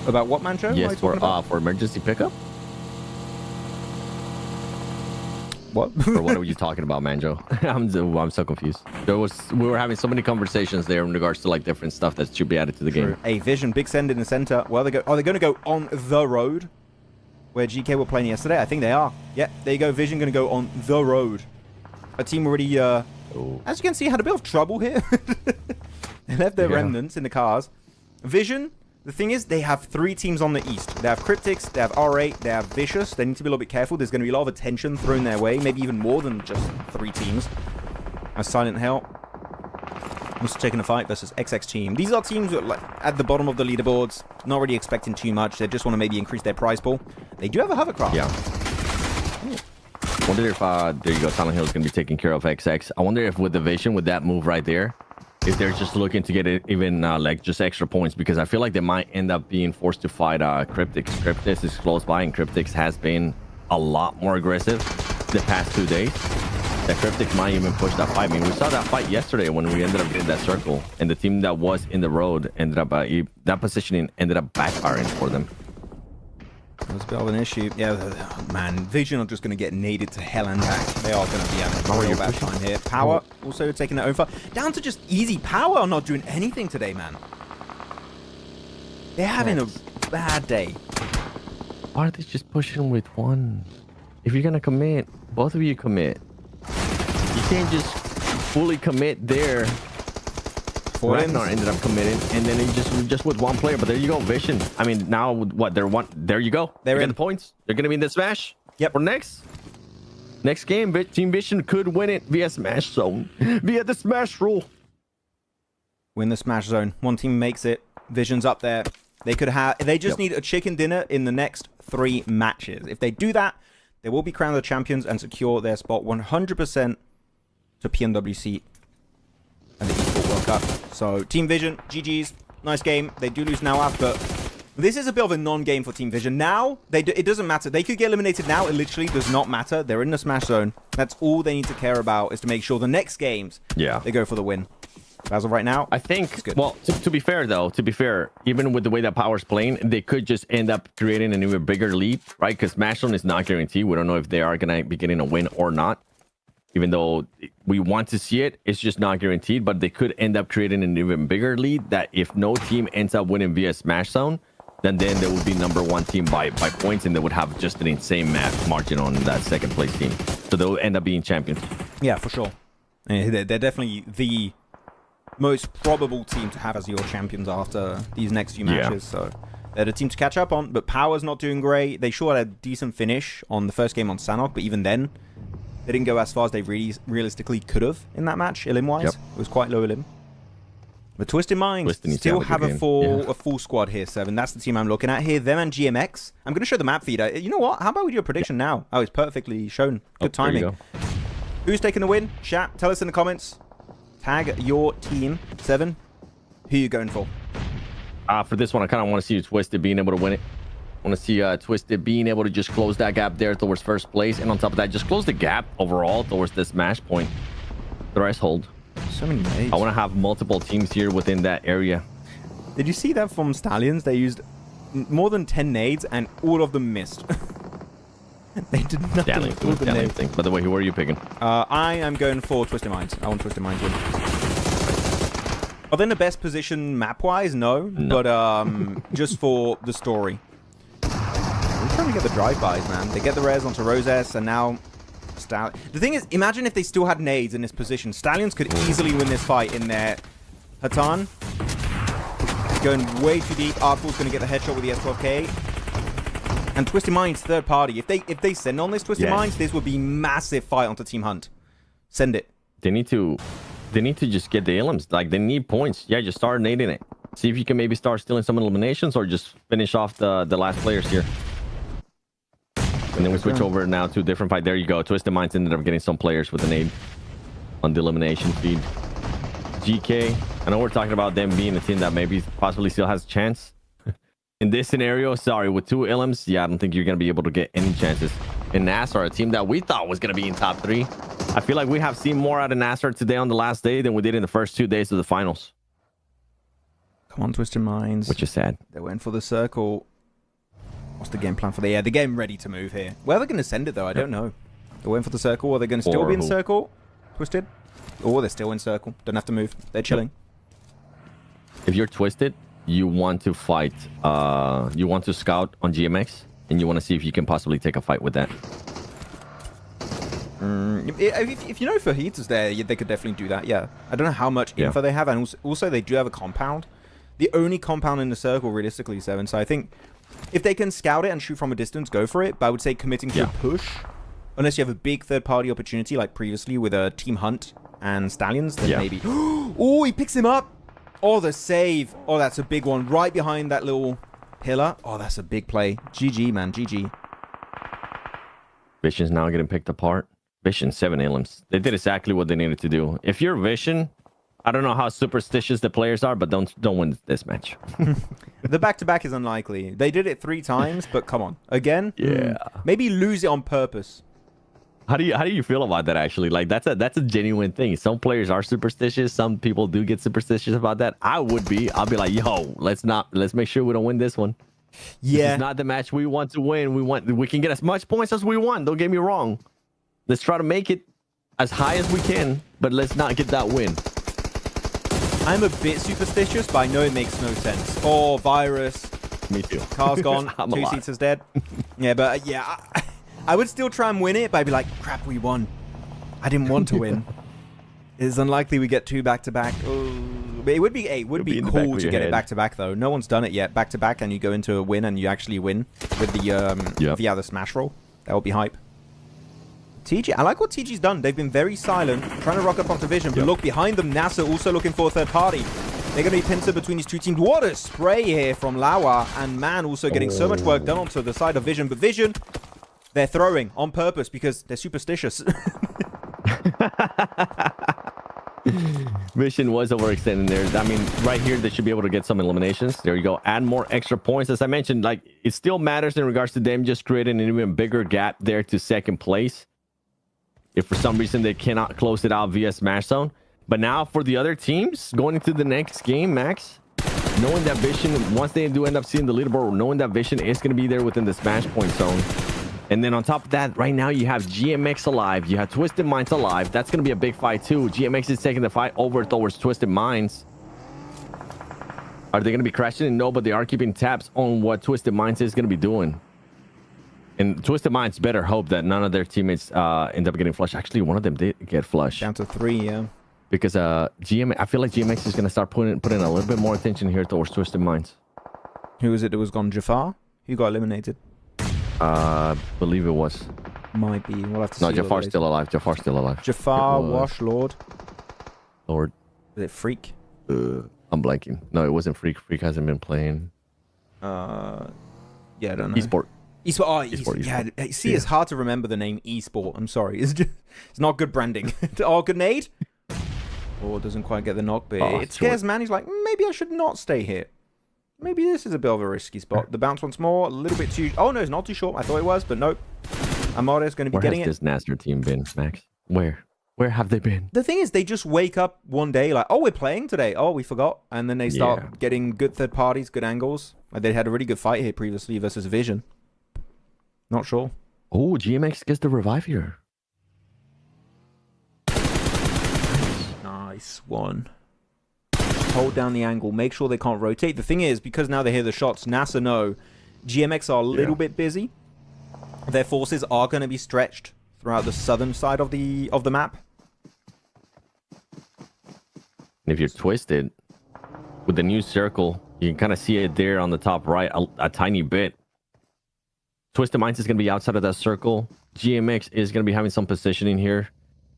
About what, Mancho? Yes, for emergency pickup. What? Or what are you talking about, Manjo? I'm so confused. We were having so many conversations there in regards to like different stuff that should be added to the game. A Vision, big send in the center. Well, are they going to go on the road where GK were playing yesterday? I think they are. Yeah, there you go. Vision going to go on the road. A team already, as you can see, had a bit of trouble here. They left their remnants in the cars. Vision. The thing is, they have 3 teams on the east. They have Cryptics, they have R8, they have Vicious. They need to be a little bit careful. There's going to be a lot of attention thrown their way. Maybe even more than just 3 teams. As Silent Hell was taking a fight versus XX Team. These are teams that are at the bottom of the leaderboards. Not really expecting too much. They just want to maybe increase their prize pool. They do have a hovercraft. Yeah. I wonder if, there you go, Silent Hill is going to be taking care of XX. I wonder if with the Vision, with that move right there, if they're just looking to get it even like just extra points, because I feel like they might end up being forced to fight Cryptics. Cryptics is close by, and Cryptics has been a lot more aggressive the past 2 days. That Cryptics might even push that fight. I mean, we saw that fight yesterday when we ended up getting that circle, and the team that was in the road ended up that positioning ended up backfiring for them. That was a bit of an issue. Yeah, man, Vision are just going to get naded to hell and back. They are going to be having a real bad time here. Power also taking that over. Down to just easy. Power not doing anything today, man. They're having a bad day. Why are they just pushing with one? If you're going to commit, both of you commit. You can't just fully commit there. Ragnar ended up committing, and then he just with one player. But there you go, Vision. I mean, now what? They're one. There you go. They're in the points. They're gonna be in the Smash. Yep. For next game, Team Vision could win it via Smash Zone, via the Smash rule. Win the Smash Zone. One team makes it. Vision's up there. They could have. They just need a chicken dinner in the next 3 matches. If they do that, They will be crowned the champions and secure their spot 100% to PMWC and the Esports World Cup. So Team Vision, GG's, nice game. They do lose now, but this is a bit of a non-game for Team Vision. Now, it doesn't matter. They could get eliminated now. It literally does not matter. They're in the smash zone. That's all they need to care about, is to make sure the next games, they go for the win. As of right now, I think, well, to be fair, though, even with the way that Power's playing, they could just end up creating an even bigger lead, right? Because Smash Zone is not guaranteed. We don't know if they are going to be getting a win or not. Even though we want to see it, it's just not guaranteed. But they could end up creating an even bigger lead that if no team ends up winning via Smash Zone, then they will be #1 team by points, and they would have just an insane margin on that second place team. So they'll end up being champions. Yeah, for sure. They're definitely the most probable team to have as your champions after these next few matches. So they're the team to catch up on. But Power's not doing great. They sure had a decent finish on the first game on Sanok, but even then, they didn't go as far as they realistically could have in that match, elim-wise. It was quite low elim. But Twisted Minds still have a full squad here, Seven. That's the team I'm looking at here. Them and GMX. I'm going to show the map feed. You know what? How about we do a prediction now? Oh, it's perfectly shown. Good timing. Who's taking the win? Chat, tell us in the comments. Tag your team. Seven, who are you going for? For this one, I kind of want to see Twisted being able to win it. I want to see Twisted being able to just close that gap there towards first place. And on top of that, just close the gap overall towards this match point. The rest hold. So many nades. I want to have multiple teams here within that area. Did you see that from Stallions? They used more than 10 nades and all of them missed. They did nothing with the nades. By the way, who are you picking? I am going for Twisted Minds. I want Twisted Minds win. Are they in the best position map-wise? No. But just for the story. We're trying to get the drive-bys, man. They get the res onto Roses, and now Stallions. The thing is, imagine if they still had nades in this position. Stallions could easily win this fight in there. Hatan going way too deep. Artful's going to get the headshot with the S12K. And Twisted Minds third party. If they send on this Twisted Minds, this would be massive fight onto Team Hunt. Send it. They need to just get the elims. Like, they need points. Yeah, just start nading it. See if you can maybe start stealing some eliminations or just finish off the last players here. And then we switch over now to a different fight. There you go. Twisted Minds ended up getting some players with an aid on the elimination feed. GK, I know we're talking about them being a team that maybe possibly still has a chance. In this scenario, sorry, with 2 elims, yeah, I don't think you're going to be able to get any chances. In Nassar, a team that we thought was going to be in top 3. I feel like we have seen more out of Nassar today on the last day than we did in the first 2 days of the finals. Come on, Twisted Minds. Which is sad. They went for the circle. What's the game plan for the... Yeah, the game ready to move here. Where are they going to send it, though? I don't know. They're waiting for the circle. Are they going to still be in circle? Twisted? Or they're still in circle. Don't have to move. They're chilling. If you're Twisted, you want to fight. You want to scout on GMX, and you want to see if you can possibly take a fight with that. If you know Fahid's there, they could definitely do that. Yeah. I don't know how much info they have. And also, they do have a compound. The only compound in the circle, realistically, Seven. So I think... if they can scout it and shoot from a distance, go for it. But I would say committing to a push, unless you have a big third-party opportunity like previously with Team Hunt and Stallions, then maybe. Oh, he picks him up. Oh, the save. Oh, that's a big one. Right behind that little pillar. Oh, that's a big play. GG, man. GG. Vision's now getting picked apart. Vision, 7 elims. They did exactly what they needed to do. If you're Vision, I don't know how superstitious the players are, but don't win this match. The back-to-back is unlikely. They did it 3 times, but come on. Again? Yeah. Maybe lose it on purpose. How do you feel about that, actually? Like, that's a genuine thing. Some players are superstitious. Some people do get superstitious about that. I would be. I'll be like, yo, let's make sure we don't win this one. Yeah. This is not the match we want to win. We can get as much points as we want. Don't get me wrong. Let's try to make it as high as we can, but let's not get that win. I'm a bit superstitious, but I know it makes no sense. Oh, virus. Me too. Car's gone. 2 seats is dead. Yeah, but yeah, I would still try and win it, but I'd be like, crap, we won. I didn't want to win. It's unlikely we get 2 back-to-back. But it would be cool to get it back-to-back, though. No one's done it yet, back-to-back, and you go into a win and you actually win with the smash roll. That would be hype. TG, I like what TG's done. They've been very silent, trying to rock up onto Vision, but look behind them. NASA also looking for a third party. They're going to be pincer between these 2 teams. What a spray here from Lawa, and Man also getting so much work done onto the side of Vision. But Vision They're throwing on purpose because they're superstitious. Vision was overextending there. I mean, right here, they should be able to get some eliminations. There you go. Add more extra points. As I mentioned, like, it still matters in regards to them just creating an even bigger gap there to second place. If for some reason they cannot close it out via Smash Zone. But now for the other teams, going into the next game, Max, knowing that Vision, once they do end up seeing the leaderboard, knowing that Vision is going to be there within the Smash Point zone. And then on top of that, right now you have GMX alive. You have Twisted Minds alive. That's going to be a big fight too. GMX is taking the fight over towards Twisted Minds. Are they going to be crashing? No, but they are keeping tabs on what Twisted Minds is going to be doing. And Twisted Minds better hope that none of their teammates end up getting flushed. Actually, one of them did get flushed. Down to 3, yeah. Because I feel like GMX is going to start putting a little bit more attention here towards Twisted Minds. Who was it that was gone? Jafar? Who got eliminated? Believe it was. Might be. We'll have to see. No, Jafar's still alive. Jafar's still alive. Jafar, Wash, Lord. Lord. Was it Freak? I'm blanking. No, it wasn't Freak. Freak hasn't been playing. Yeah, I don't know. Esport. Esport. Oh, Esport. Yeah, see, it's hard to remember the name Esport. I'm sorry. It's not good branding. Oh, grenade? Oh, doesn't quite get the knock, but it scares man. He's like, maybe I should not stay here. Maybe this is a bit of a risky spot. The bounce once more, a little bit too... Oh, no, it's not too short. I thought it was, but nope. Amare is going to be getting it. Where has this Nasser team been, Max? Where? Where have they been? The thing is, they just wake up one day like, oh, we're playing today. Oh, we forgot. And then they start getting good third parties, good angles. Like, they had a really good fight here previously versus Vision. Not sure. Oh, GMX gets the revive here. Nice one. Hold down the angle. Make sure they can't rotate. The thing is, because now they hear the shots, NASA know GMX are a little bit busy. Their forces are going to be stretched throughout the southern side of the map. And if you're Twisted, with the new circle, you can kind of see it there on the top right, a tiny bit. Twisted Minds is going to be outside of that circle. GMX is going to be having some positioning here.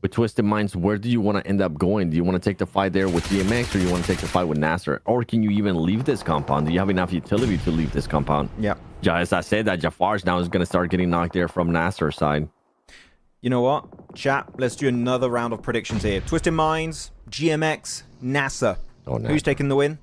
With Twisted Minds, where do you want to end up going? Do you want to take the fight there with GMX, or you want to take the fight with Nasser? Or can you even leave this compound? Do you have enough utility to leave this compound? Yeah. As I said, that Jafar's now is going to start getting knocked there from Nasser's side. You know what? Chat, let's do another round of predictions here. Twisted Minds, GMX, Nasser. Oh, no. Who's taking the win?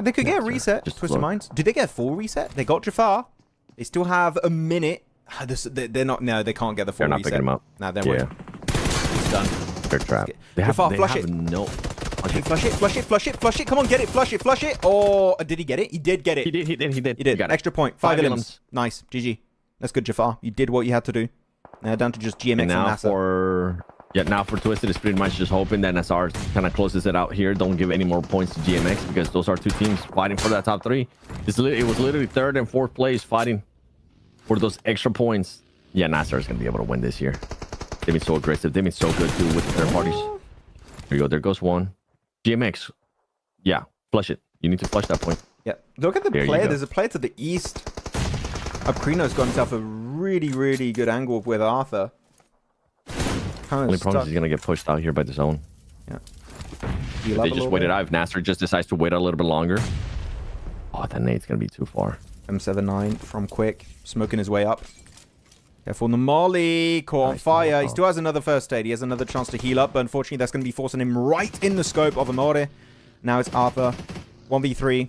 They could get a reset. Just Twisted Minds. Did they get a full reset? They got Jafar. They still have a minute. They're not. No, they can't get the full reset. They're not picking him up. No, they're winning. It's done. They're trapped. Jafar, flush it. No. Okay, flush it, flush it, flush it, flush it. Come on, get it, flush it, flush it. Oh, did he get it? He did get it. He did. He did. Extra point. 5 items. Nice. GG. That's good, Jafar. You did what you had to do. Now down to just GMX and NASA. Now for Twisted, it's pretty much just hoping that NSR kind of closes it out here. Don't give any more points to GMX, because those are two teams fighting for that top 3. It was literally 3rd and 4th place fighting for those extra points. Yeah, NASAR is going to be able to win this year. They've been so aggressive. They've been so good, too, with the third parties. There you go. There goes one. GMX. Yeah, flush it. You need to flush that point. Yeah. Look at the player. There's a player to the east. Akrino's got himself a really, really good angle with Arthur. Only problem is he's going to get pushed out here by the zone. Yeah. They just waited out. If Nasser just decides to wait a little bit longer. Oh, that nade's going to be too far. M79 from Quick. Smoking his way up. Careful, the Molly. Caught on fire. He still has another first aid. He has another chance to heal up, but unfortunately that's going to be forcing him right in the scope of Amore. Now it's Arthur. 1v3.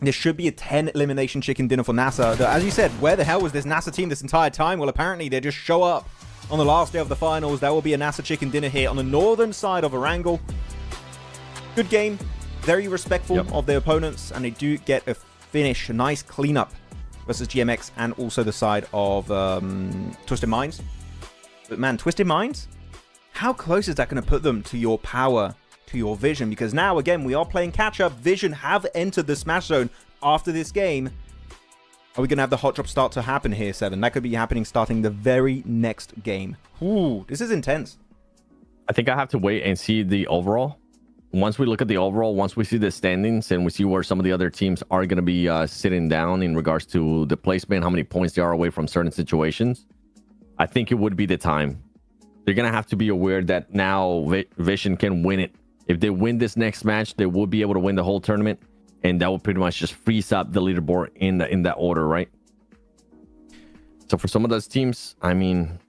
There should be a 10 elimination chicken dinner for NASA. As you said, where the hell was this NASA team this entire time? Well, apparently they just show up on the last day of the finals. There will be a NASA chicken dinner here on the northern side of Erangel. Good game. Very respectful of their opponents, and they do get a finish. A nice cleanup versus GMX and also the side of Twisted Minds. But man, Twisted Minds, how close is that going to put them to your power, to your Vision? Because now, again, we are playing catch-up. Vision have entered the Smash Zone after this game. Are we going to have the hot drop start to happen here, Seven? That could be happening starting the very next game. Ooh, this is intense. I think I have to wait and see the overall. Once we look at the overall, once we see the standings and we see where some of the other teams are going to be sitting down in regards to the placement, how many points they are away from certain situations, I think it would be the time. They're going to have to be aware that now Vision can win it. If they win this next match, they will be able to win the whole tournament. And that will pretty much just freeze up the leaderboard in that order, right? So for some of those teams, I mean,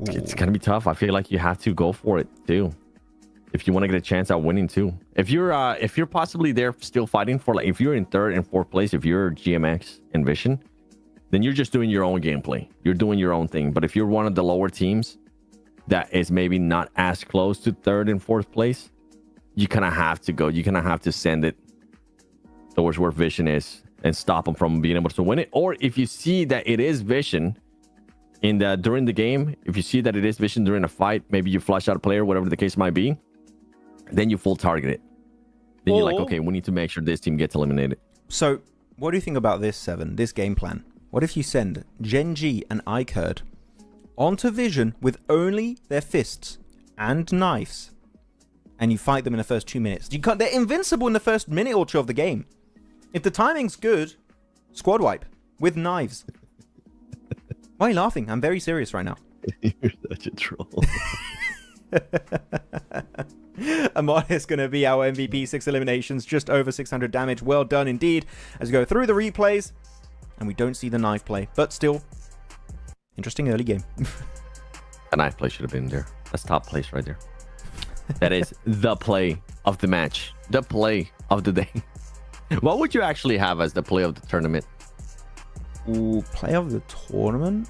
it's gonna be tough. I feel like you have to go for it too, if you want to get a chance at winning too. If you're possibly there still fighting for, like, if you're in third and fourth place, if you're GMX and Vision, then you're just doing your own gameplay. You're doing your own thing. But if you're one of the lower teams that is maybe not as close to third and fourth place, you kind of have to go. You kind of have to send it towards where Vision is and stop them from being able to win it. Or if you see that it is Vision during the game, if you see that it is Vision during a fight, maybe you flush out a player, whatever the case might be, then you full target it. Then you're like, okay, we need to make sure this team gets eliminated. So what do you think about this, Seven, this game plan? What if you send Gen.G and iCurd onto Vision with only their fists and knives, and you fight them in the first 2 minutes? They're invincible in the first minute or two of the game. If the timing's good, squad wipe with knives. Why are you laughing? I'm very serious right now. You're such a troll. Amon is going to be our MVP. 6 eliminations, just over 600 damage. Well done indeed. As we go through the replays, and we don't see the knife play, but still, interesting early game. A knife play should have been there. That's top place right there. That is the play of the match. The play of the day. What would you actually have as the play of the tournament? Ooh, play of the tournament?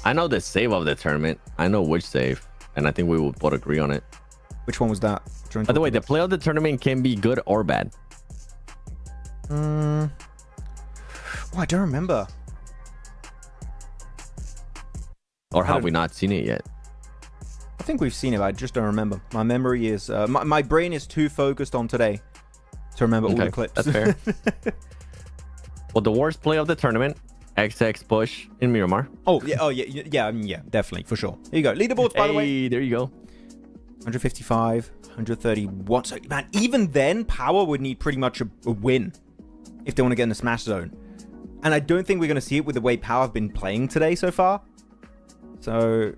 I know the save of the tournament. I know which save. And I think we will both agree on it. Which one was that? By the way, the play of the tournament can be good or bad. Oh, I don't remember. Or have we not seen it yet? I think we've seen it. I just don't remember. My memory is... my brain is too focused on today to remember all the clips. That's fair. Well, the worst play of the tournament, XX push in Miramar. Oh, yeah, definitely, for sure. Here you go. Leaderboards, by the way. Hey, there you go. 155, 131. So, man, even then, Power would need pretty much a win if they want to get in the Smash Zone. And I don't think we're going to see it with the way Power have been playing today so far. So,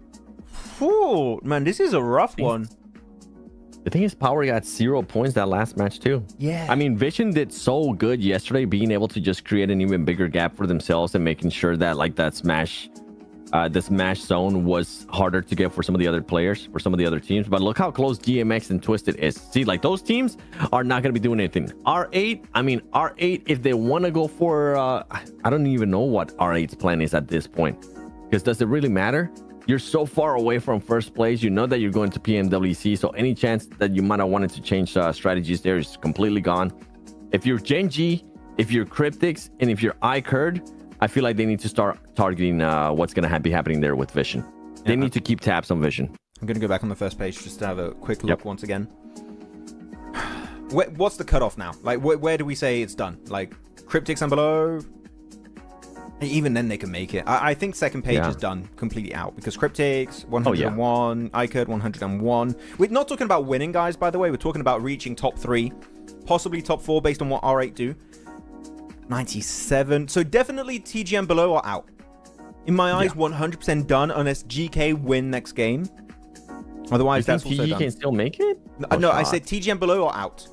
man, this is a rough one. The thing is, Power got 0 points that last match too. Yeah. I mean, Vision did so good yesterday, being able to just create an even bigger gap for themselves and making sure that, like, that Smash, the Smash Zone was harder to get for some of the other players, for some of the other teams. But look how close GMX and Twisted is. See, like, those teams are not going to be doing anything. R8, if they want to go for, I don't even know what R8's plan is at this point. Because does it really matter? You're so far away from first place. You know that you're going to PMWC, so any chance that you might have wanted to change strategies there is completely gone. If you're Gen.G, if you're Cryptics, and if you're iCurd, I feel like they need to start targeting what's going to be happening there with Vision. They need to keep tabs on Vision. I'm going to go back on the first page just to have a quick look once again. What's the cutoff now? Like, where do we say it's done? Like, Cryptics and below? Even then they can make it. I think second page is done completely out because Cryptics 101, iCurd 101. We're not talking about winning, guys, by the way. We're talking about reaching top 3, possibly top 4 based on what R8 do. 97. So definitely TGM below are out. In my eyes, 100% done unless GK win next game. Otherwise, that's also done. Can still make it? No, I said TGM below are out.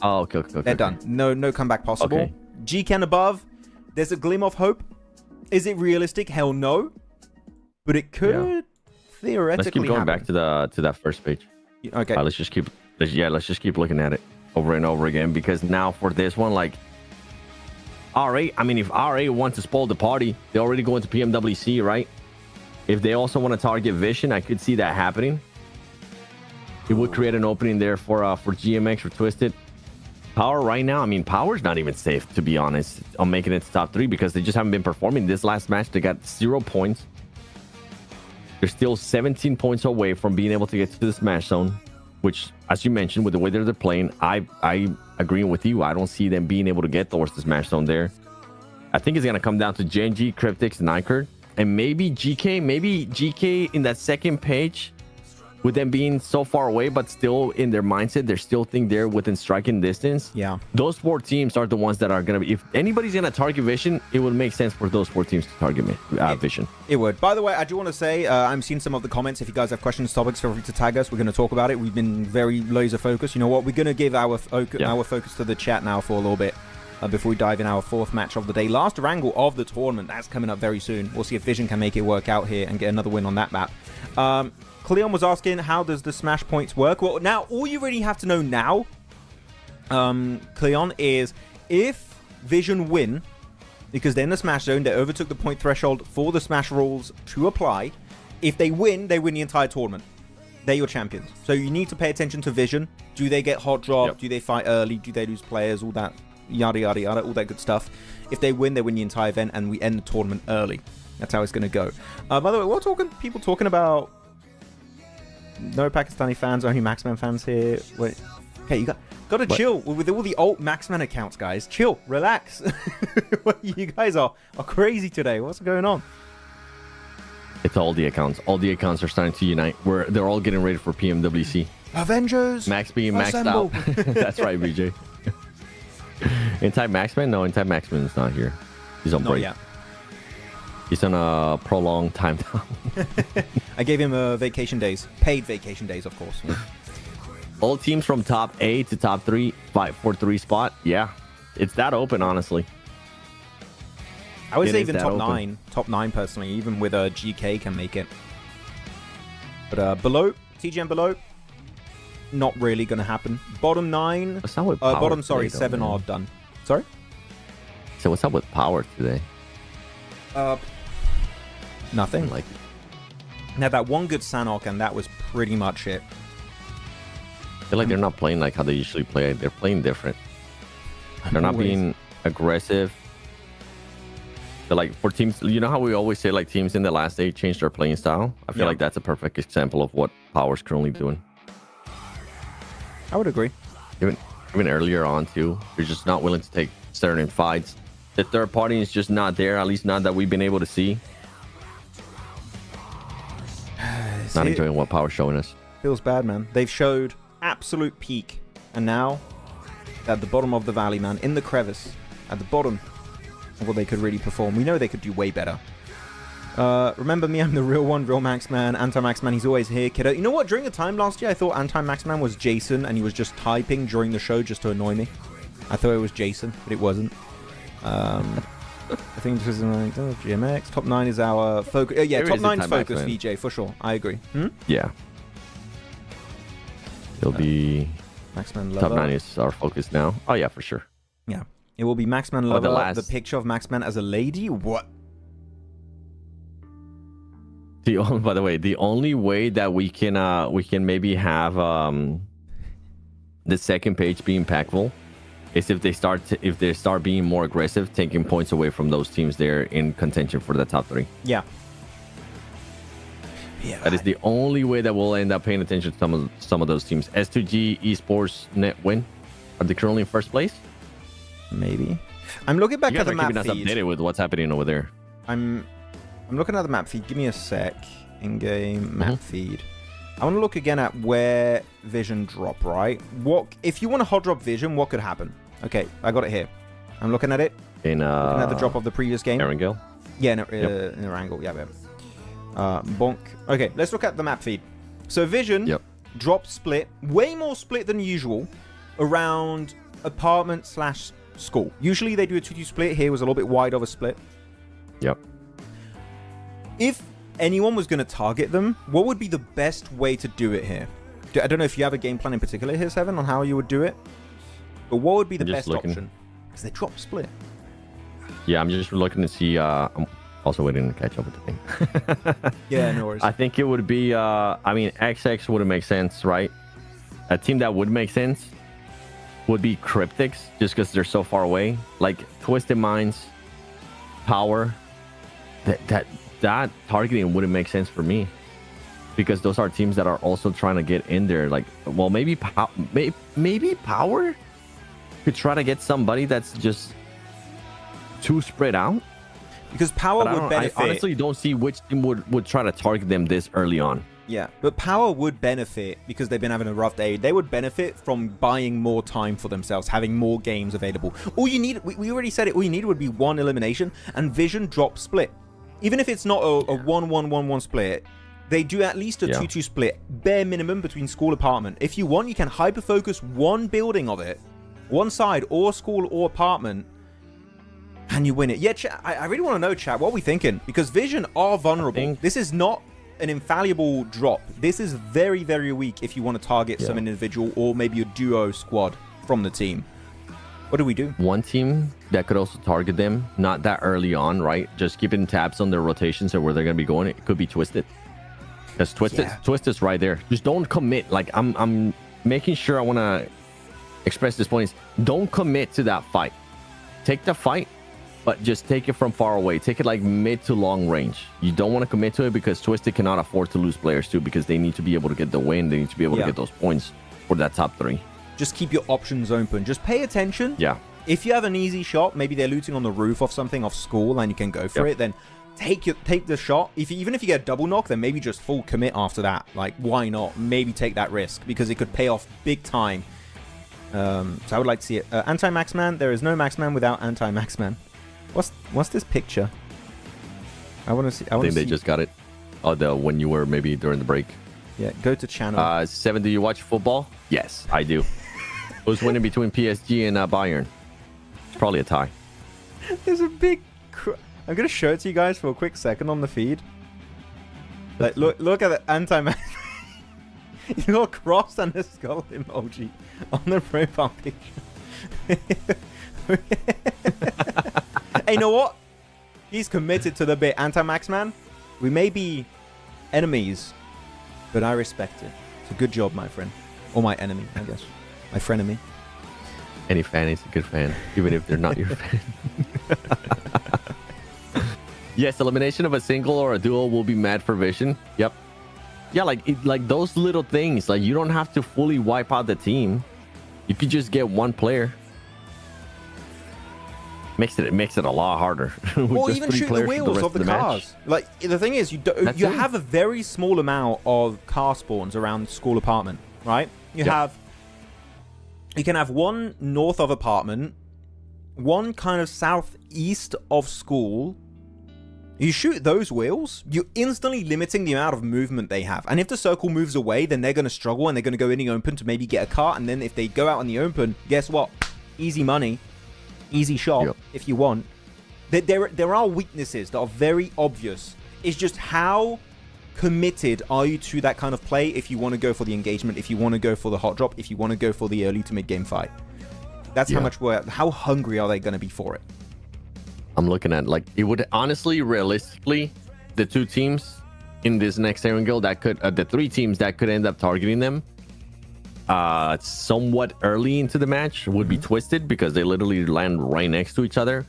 Oh, okay. They're done. No comeback possible. Okay. GK and above, there's a glimmer of hope. Is it realistic? Hell no. But it could theoretically Let's keep going back to that first page. Okay. Let's just keep looking at it over and over again, because now for this one, like, R8, I mean, if R8 wants to spoil the party, they already go into PMWC, right? If they also want to target Vision, I could see that happening. It would create an opening there for GMX, for Twisted. Power right now, I mean, Power's not even safe, to be honest, on making it to top 3 because they just haven't been performing. This last match, they got 0 points. They're still 17 points away from being able to get to the Smash Zone, which, as you mentioned, with the way they're playing, I agree with you. I don't see them being able to get towards the Smash Zone there. I think it's going to come down to Gen.G, Cryptics, and iCurd, and maybe GK. Maybe GK in that second page, with them being so far away, but still in their mindset, they still think they're within striking distance. Yeah. Those 4 teams are the ones that are going to be... If anybody's going to target Vision, it would make sense for those 4 teams to target Vision. It would. By the way, I do want to say, I'm seeing some of the comments. If you guys have questions, topics, feel free to tag us. We're going to talk about it. We've been very laser focused. You know what? We're going to give our focus to the chat now for a little bit. before we dive in our fourth match of the day. Last wrangle of the tournament. That's coming up very soon. We'll see if Vision can make it work out here and get another win on that map. Cleon was asking, how does the smash points work? Well, now, all you really have to know now, Cleon, is if Vision win, because they're in the smash zone, they overtook the point threshold for the smash rules to apply. If they win the entire tournament. They're your champions. So you need to pay attention to Vision. Do they get hot drop? Yep. Do they fight early? Do they lose players? All that yada, yada, yada, all that good stuff. If they win the entire event, and we end the tournament early. That's how it's going to go. By the way, people talking about no Pakistani fans, only Maxman fans here. Wait, okay, you got to chill with all the old Maxman accounts, guys. Chill, relax. You guys are crazy today. What's going on? It's all the accounts. All the accounts are starting to unite. They're all getting ready for PMWC. Avengers. Max being maxed out. That's right, BJ. Inside Maxman? No, Inside Maxman is not here. He's on break. Not yet. He's on a prolonged time down. I gave him vacation days. Paid vacation days, of course. All teams from top 8 to top 3 fight for 3 spot. Yeah, it's that open, honestly. I would say even top 9. Top 9, personally. Even with a GK can make it. But below, TGM below, not really going to happen. Bottom 9. What's up with bottom, sorry, 7 are done. Sorry? So what's up with power today? Nothing. Like, now that one good Sanok, and that was pretty much it. I feel like they're not playing like how they usually play. They're playing different. They're not being aggressive. They're like, for teams, you know how we always say like teams in the last day changed their playing style? I feel like that's a perfect example of what Power's currently doing. I would agree. Even earlier on too, they're just not willing to take certain fights. The third party is just not there, at least not that we've been able to see. Not enjoying what Power's showing us. Feels bad, man. They've showed absolute peak, and now at the bottom of the valley, man, in the crevice, at the bottom of what they could really perform. We know they could do way better. Remember me, I'm the real one, real Maxman, Anti-Maxman, he's always here, kiddo. You know what, during a time last year, I thought Anti-Maxman was Jason, and he was just typing during the show just to annoy me. I thought it was Jason, but it wasn't. I think this is GMX. Top 9 is our focus. Yeah, top 9 is focus, VJ, for sure. I agree. Yeah. It'll be Maxman Lover. Top 9 is our focus now. Oh, yeah, for sure. Yeah. It will be Maxman Lover, the picture of Maxman as a lady. What? By the way, the only way that we can maybe have the second page be impactful is if they start being more aggressive, taking points away from those teams there in contention for the top 3. Yeah. That is the only way that we'll end up paying attention to some of those teams. S2G Esports Net Win, are they currently in first place? Maybe. I'm looking back at the map feed. You guys are keeping us updated with what's happening over there. I'm looking at the map feed. Give me a sec. In-game map feed. I want to look again at where Vision drop, right? If you want to hot drop Vision, what could happen? Okay, I got it here. I'm looking at it. Looking at the drop of the previous game. Erangel? Yeah, in Erangel. Yeah. Bonk. Okay, let's look at the map feed. So Vision drop split, way more split than usual, around apartment/school. Usually they do a 2-2 split. Here was a little bit wide of a split. Yep. If anyone was going to target them, what would be the best way to do it here? I don't know if you have a game plan in particular here, Seven, on how you would do it. But what would be the best option? Because they drop split. Yeah, I'm just looking to see. I'm also waiting to catch up with the thing. Yeah, no worries. I think it would be, I mean, XX wouldn't make sense, right? A team that would make sense would be Cryptics, just because they're so far away. Like Twisted Minds, Power, that targeting wouldn't make sense for me, because those are teams that are also trying to get in there. Like, well, maybe Power could try to get somebody that's just too spread out. Because Power would benefit. I honestly don't see which team would try to target them this early on. Yeah, but Power would benefit because they've been having a rough day. They would benefit from buying more time for themselves, having more games available. All you need, we already said it, all you need would be one elimination and Vision drop split. Even if it's not a 1-1-1-1 split, they do at least a 2-2 split, bare minimum, between school apartment. If you want, you can hyper-focus one building of it one side, or school or apartment, and you win it. Yeah, chat, I really want to know, chat, what are we thinking? Because Vision are vulnerable. This is not an infallible drop. This is very, very weak if you want to target some individual or maybe a duo squad from the team. What do we do? One team that could also target them, not that early on, right? Just keeping tabs on their rotations and where they're going to be going. It could be Twisted. Because Twisted's right there. Just don't commit. Like, I'm making sure I want to express this point is don't commit to that fight. Take the fight, but just take it from far away. Take it like mid to long range. You don't want to commit to it because Twisted cannot afford to lose players too, because they need to be able to get the win. They need to be able to get those points for that top 3. Just keep your options open. Just pay attention. Yeah. If you have an easy shot, maybe they're looting on the roof of something off school and you can go for it, then take the shot. Even if you get a double knock, then maybe just full commit after that. Like, why not? Maybe take that risk because it could pay off big time. So I would like to see it. Anti-Maxman. There is no Maxman without Anti-Maxman. What's this picture? I want to see. I think they just got it. Oh, when you were maybe during the break. Yeah, go to channel. 7, do you watch football? Yes, I do. Who's winning between PSG and Bayern? It's probably a tie. There's a big... I'm going to show it to you guys for a quick second on the feed. Like, look at the anti-man. You got a cross and a skull emoji on the profile picture. Hey, you know what? He's committed to the bit. Anti-Maxman, we may be enemies, but I respect it. It's a good job, my friend. Or my enemy, I guess. My frenemy. Any fan is a good fan, even if they're not your fan. Yes, elimination of a single or a duo will be mad for Vision. Yep. Yeah, like those little things. Like, you don't have to fully wipe out the team. You could just get one player. Makes it a lot harder. Or even shoot the wheels of the cars. Like, the thing is, you have a very small amount of car spawns around school apartment, right? You can have one north of apartment, one kind of southeast of school. You shoot those wheels, you're instantly limiting the amount of movement they have. And if the circle moves away, then they're going to struggle and they're going to go in the open to maybe get a car. And then if they go out in the open, guess what? Easy money. Easy shot, if you want. There are weaknesses that are very obvious. It's just how committed are you to that kind of play if you want to go for the engagement, if you want to go for the hot drop, if you want to go for the early to mid-game fight. That's how hungry are they going to be for it? I'm looking at, like, it would honestly, realistically, the two teams in this next Erangel that could, the 3 teams that could end up targeting them somewhat early into the match would be Twisted, because they literally land right next to each other.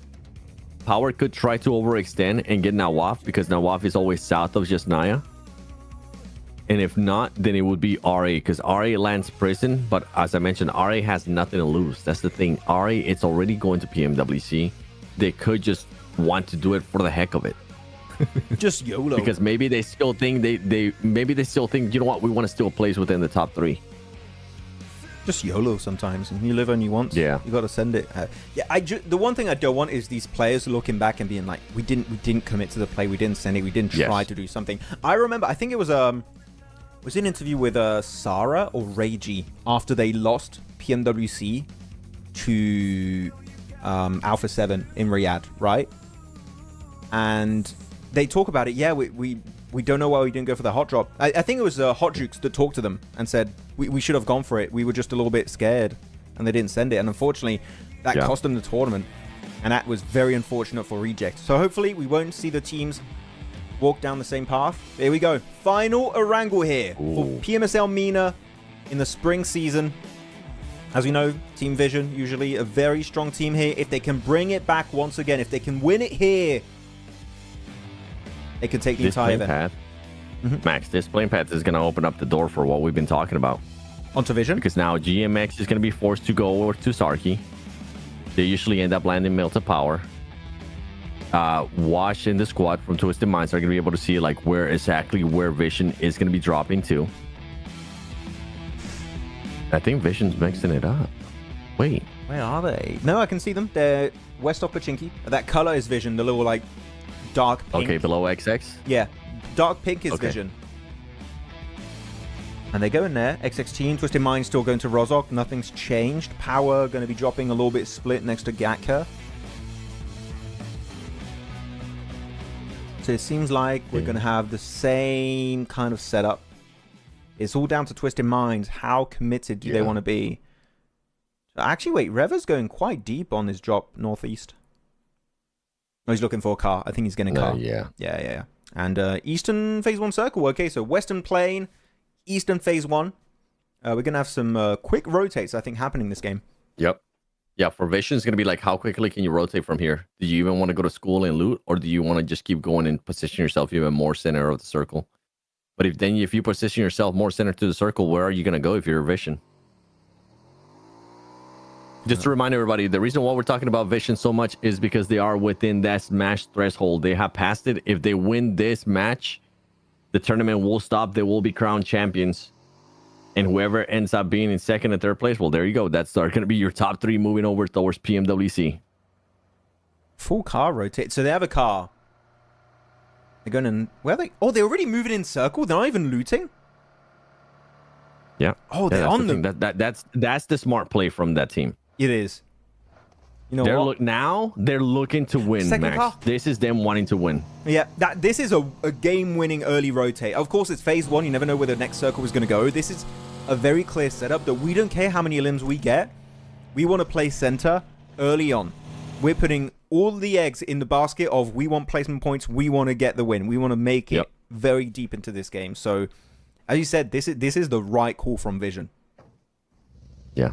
Power could try to overextend and get Nawaf, because Nawaf is always south of just Naya. And if not, then it would be RA, because RA lands prison. But as I mentioned, RA has nothing to lose. That's the thing. RA, it's already going to PMWC. They could just want to do it for the heck of it. Just YOLO. Because maybe they still think maybe they still think, you know what, we want to steal a place within the top 3. Just YOLO sometimes, and you live only once. Yeah, you got to send it. The one thing I don't want is these players looking back and being like, we didn't commit to the play, we didn't send it, we didn't try to do something. I remember, I think it was an interview with Sarah or Reiji after they lost PMWC to Alpha 7 in Riyadh, right? And they talk about it. Yeah, we don't know why we didn't go for the hot drop. I think it was Hot Jukes that talked to them and said we should have gone for it. We were just a little bit scared, and they didn't send it. And unfortunately, that cost them the tournament, and that was very unfortunate for Reject. So hopefully, we won't see the teams walk down the same path. Here we go. Final Erangel here for PMSL MENA in the spring season. As we know, Team Vision, usually a very strong team here. If they can bring it back once again, if they can win it here, they can take the entire event. Max, this playing path is going to open up the door for what we've been talking about. Onto Vision? Because now GMX is going to be forced to go over to Sarky. They usually end up landing Melta Power. Wash in the squad from Twisted Minds are going to be able to see like where Vision is going to be dropping to. I think Vision's mixing it up. Wait. Where are they? No, I can see them. They're west of Pachinki. That color is Vision. The little like dark pink. Okay, below XX? Yeah. Dark pink is Vision. And they go in there. XX Team, Twisted Mind still going to Rozok. Nothing's changed. Power going to be dropping a little bit split next to Gatka. So it seems like we're going to have the same kind of setup. It's all down to Twisted Minds. How committed do they want to be? Actually, wait. Reva's going quite deep on his drop northeast. Oh, he's looking for a car. I think he's getting a car. Yeah. And Eastern Phase 1 Circle. Okay, so Western Plain, Eastern Phase 1. We're going to have some quick rotates, I think, happening this game. Yep. Yeah, for Vision, it's going to be like, how quickly can you rotate from here? Do you even want to go to school and loot? Or do you want to just keep going and position yourself even more center of the circle? But if you position yourself more center to the circle, where are you going to go if you're Vision? Just to remind everybody, the reason why we're talking about Vision so much is because they are within that smash threshold. They have passed it. If they win this match, the tournament will stop. They will be crowned champions. And whoever ends up being in second and third place, well, there you go. That's going to be your top three moving over towards PMWC. Full car rotate. So they have a car. They're going to... Where are they? Oh, they're already moving in circle. They're not even looting? Yeah. Oh, they're on the... That's the smart play from that team. It is. You know now they're looking to win, Second Max. car. This is them wanting to win. Yeah, this is a game-winning early rotate. Of course, it's phase 1. You never know where the next circle is going to go. This is a very clear setup that we don't care how many limbs we get. We want to play center early on. We're putting all the eggs in the basket of we want placement points. We want to get the win. We want to make it very deep into this game. So, as you said, this is the right call from Vision. Yeah.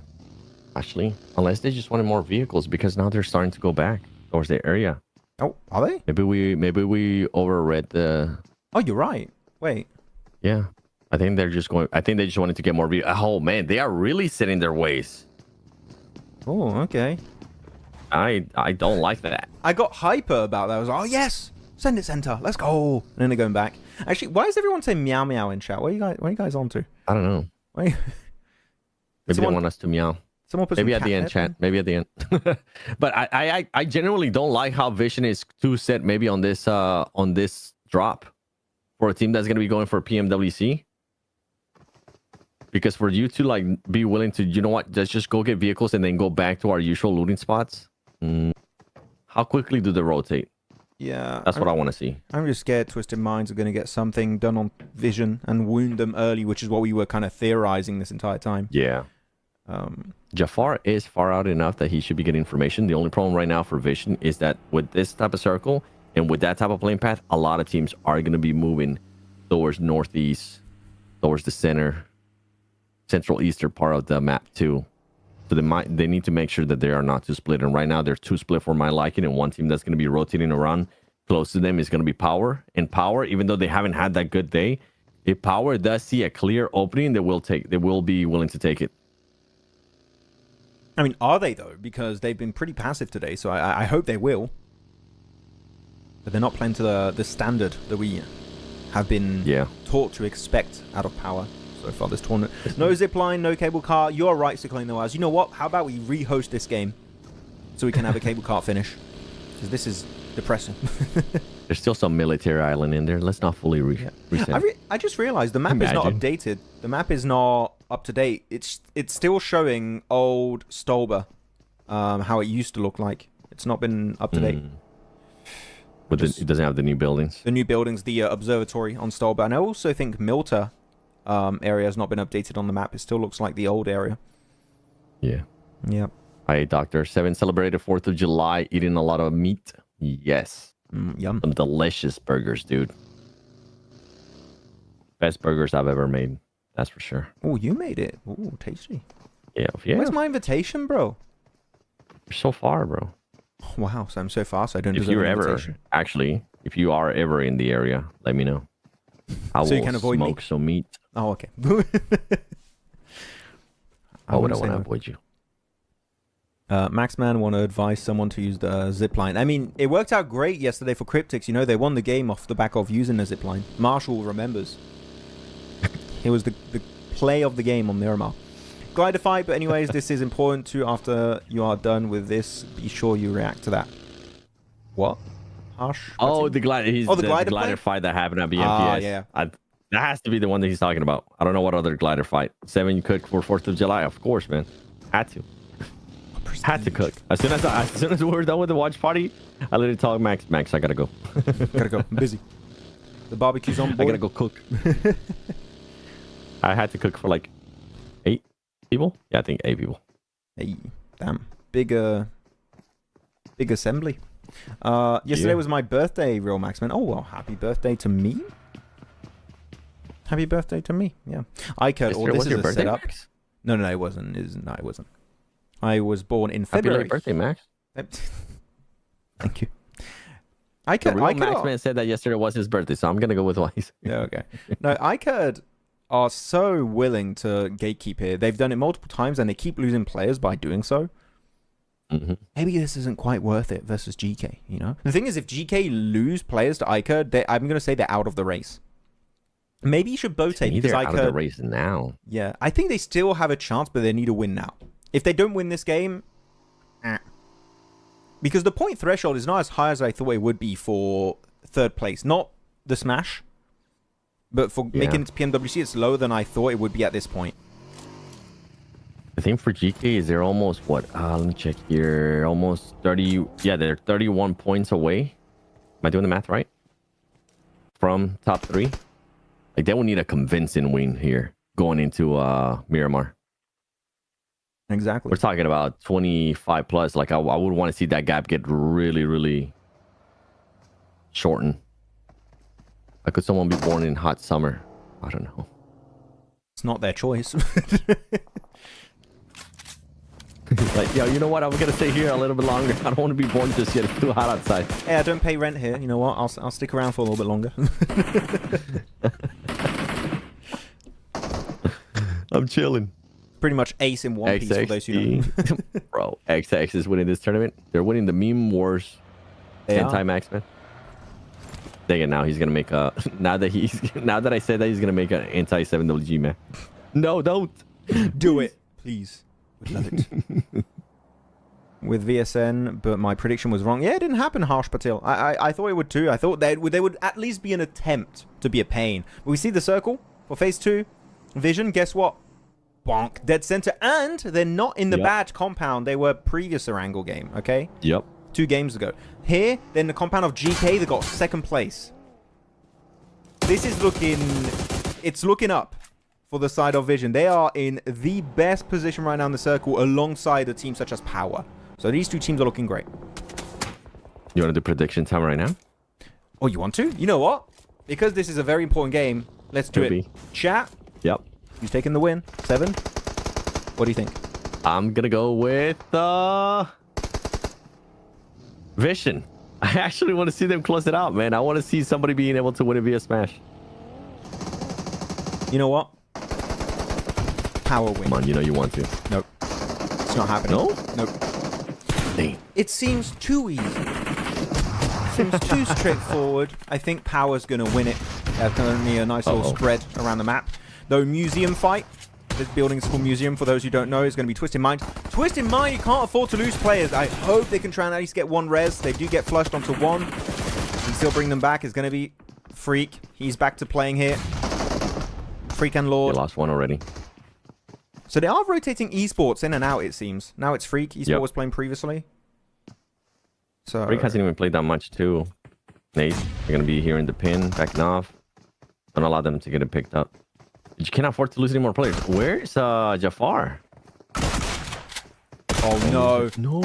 Actually, unless they just wanted more vehicles, because now they're starting to go back towards the area. Oh, are they? Maybe we overread the... Oh, you're right. Wait. Yeah. I think they're just going... I think they just wanted to get more vehicles. Oh, man. They are really setting their ways. Oh, okay. I don't like that. I got hyper about that. I was like, oh, yes. Send it center. Let's go. And then they're going back. Actually, why is everyone saying meow meow in chat? What are you guys on to? I don't know. Maybe they want us to meow. Maybe at the end, chat. Maybe at the end. But I genuinely don't like how Vision is too set maybe on this drop for a team that's going to be going for PMWC. Because for you to like be willing to, you know what, let's just go get vehicles and then go back to our usual looting spots. How quickly do they rotate? Yeah. That's what I want to see. I'm just scared Twisted Minds are going to get something done on Vision and wound them early, which is what we were kind of theorizing this entire time. Yeah. Jafar is far out enough that he should be getting information. The only problem right now for Vision is that with this type of circle and with that type of playing path, a lot of teams are going to be moving towards northeast, towards the central eastern part of the map too. So they need to make sure that they are not too split. And right now they're too split for my liking. And one team that's going to be rotating around close to them is going to be Power. And Power, even though they haven't had that good day, if Power does see a clear opening, they will be willing to take it. I mean, are they though? Because they've been pretty passive today, so I hope they will. But they're not playing to the standard that we have been taught to expect out of Power so far this tournament. No zipline, no cable car. You're right, Cyclone Noaz. You know what? How about we rehost this game so we can have a cable car finish? Because this is depressing. There's still some military island in there. Let's not fully reset. I just realized the map is not updated. The map is not up to date. It's still showing old Stolber, how it used to look like. It's not been up to date. But it doesn't have the new buildings. The new buildings, the observatory on Stolber. And I also think Milta area has not been updated on the map. It still looks like the old area. Yeah. Yeah. Hi, Dr. 7 celebrated 4th of July, eating a lot of meat. Yes. Yum. Some delicious burgers, dude. Best burgers I've ever made. That's for sure. Oh, you made it. Oh, tasty. Yeah. Where's my invitation, bro? You're so far, bro. Wow, so I'm so fast. I don't deserve an invitation. If you are ever in the area, let me know. I so will you can avoid smoke me? some meat. Oh, okay. Why would I want to avoid you? Maxman want to advise someone to use the zipline. I mean, it worked out great yesterday for Cryptics. You know, they won the game off the back of using the zipline. Marshall remembers. It was the play of the game on Miramar. Glidify, but anyways, this is important too. After you are done with this, be sure you react to that. What? Harsh? Oh, the glider. The glider fight that happened at BMPS. Yeah. That has to be the one that he's talking about. I don't know what other glider fight. 7 you cook for 4th of July, of course, man. Had to. Had to cook. As soon as we were done with the watch party, I literally told Max, I gotta go. Gotta go. I'm busy. The barbecue's on board. I gotta go cook. I had to cook for like 8 people. Yeah, I think 8 people. Hey, damn. Big assembly. Yesterday was my birthday, Real Max, man. Oh, well, happy birthday to me. Happy birthday to me. Yeah. I could. Or this is a setup. Max? No, it wasn't. It wasn't. I was born in February. Happy birthday, Max. Thank you. Max man said that yesterday was his birthday, so I'm gonna go with what he said. Yeah, okay. No, ICAD are so willing to gatekeep here. They've done it multiple times, and they keep losing players by doing so. Mm-hmm. Maybe this isn't quite worth it versus GK, you know? The thing is, if GK lose players to ICAD, I'm going to say they're out of the race. Maybe you should rotate because they're out of the race now. Yeah, I think they still have a chance, but they need to win now. If they don't win this game, because the point threshold is not as high as I thought it would be for 3rd place. Not the Smash, but for making it to PMWC, it's lower than I thought it would be at this point. I think for GK, is they're almost what? Let me check here. Almost 30. Yeah, they're 31 points away. Am I doing the math right? From top 3. Like, they will need a convincing win here going into Miramar. Exactly. We're talking about 25 plus. Like, I would want to see that gap get really, really shortened. Like, could someone be born in hot summer? I don't know. It's not their choice. Like, yo, you know what? I'm gonna stay here a little bit longer. I don't want to be born just yet. It's too hot outside. Hey, I don't pay rent here. You know what? I'll stick around for a little bit longer. I'm chilling. Pretty much ace in One Piece for those who know. Bro, XX is winning this tournament. They're winning the meme wars. Anti-Max, man. Dang it! Now he's gonna make a. Now that I said that, he's gonna make an anti-7WG, man. No, don't do it, please. Would love it. With VSN, but my prediction was wrong. Yeah, it didn't happen, Harsh Patil. I thought it would too. I thought they would at least be an attempt to be a pain. But we see the circle for phase 2. Vision, guess what? Bonk. Dead center. And they're not in the badge compound. They were previous Erangel game, okay? Yep. 2 games ago. Here, they're in the compound of GK. They got 2nd place. This is looking... It's looking up for the side of Vision. They are in the best position right now in the circle alongside a team such as Power. So these 2 teams are looking great. You want to do prediction time right now? Oh, you want to? You know what? Because this is a very important game, let's do it. Chat. Yep. Who's taking the win? 7? What do you think? I'm going to go with Vision. I actually want to see them close it out, man. I want to see somebody being able to win it via Smash. You know what? Power win. Come on, you know you want to. Nope. It's not happening. No? Nope. Dang. It seems too easy. It seems too straightforward. I think Power's going to win it. There's going to be a nice little spread around the map. Though Museum fight. This building is called Museum, for those who don't know. It's going to be Twisted Mind. Twisted Mind, you can't afford to lose players. I hope they can try and at least get 1 res. They do get flushed onto 1. You can still bring them back. It's going to be Freak. He's back to playing here. Freak and Lord. You lost 1 already. So they are rotating esports in and out, it seems. Now it's Freak. Esport was playing previously. So Freak hasn't even played that much, too. Nate, you're going to be here in the pin, backing off. Don't allow them to get it picked up. You cannot afford to lose any more players. Where's Jafar? Oh, no. No.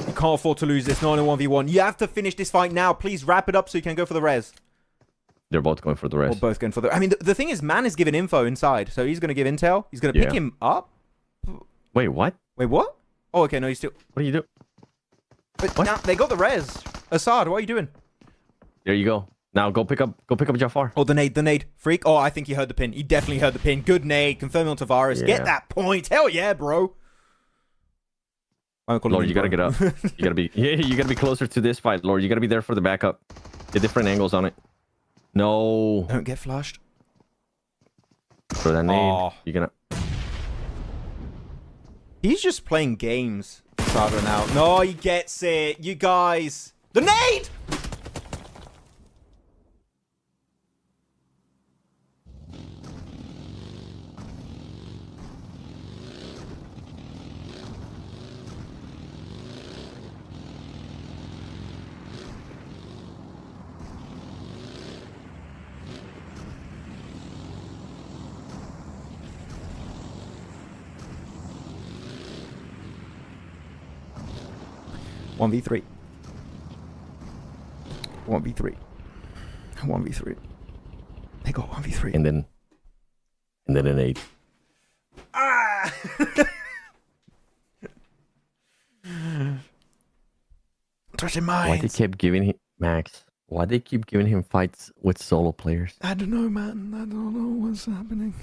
You can't afford to lose this. Not in a 1v1. You have to finish this fight now. Please wrap it up so you can go for the res. They're both going for the res. Or both going for the... I mean, the thing is, Man is giving info inside. So he's going to give intel. He's going to pick him up. Wait, what? Wait, what? Oh, okay. No, he's still... What are you doing? But now, they got the res. Assad, what are you doing? There you go. Now go pick up Jafar. Oh, the nade. Freak. Oh, I think he heard the pin. He definitely heard the pin. Good nade. Confirming on Tavares. Yeah. Get that point. Hell yeah, bro. Lord, you gotta get up. You gotta be you gotta be closer to this fight, Lord. You gotta be there for the backup. Get different angles on it. No. Don't get flushed. Throw that nade. You're gonna... He's just playing games. Saga now. No, he gets it. You guys. The nade! 1v3. 1v3. 1v3. They got 1v3. And then an 8. Ah! Touching mines. Why they keep giving him Max? Why they keep giving him fights with solo players? I don't know, man. I don't know what's happening.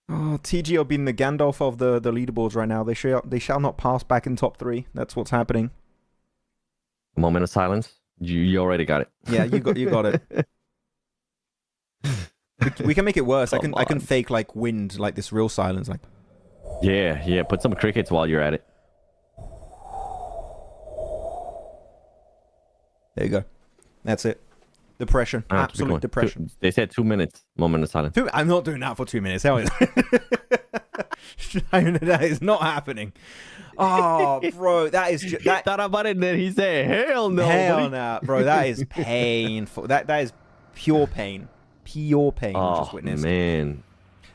Oh, TG are being the Gandalf of the leaderboards right now. They shall not pass back in top 3. That's what's happening. A moment of silence. You already got it. Yeah, you got it. We can make it worse. I can fake like wind, like this real silence, like. Yeah. Put some crickets while you're at it. There you go. That's it. Depression. Absolute depression. They said 2 minutes. Moment of silence. I'm not doing that for 2 minutes. Hell yeah. That is not happening. Oh, bro, that is just... He thought about it and then he said, hell no. Hell no, bro. That is painful. That is pure pain. Pure pain. Oh, just witnessed. Man.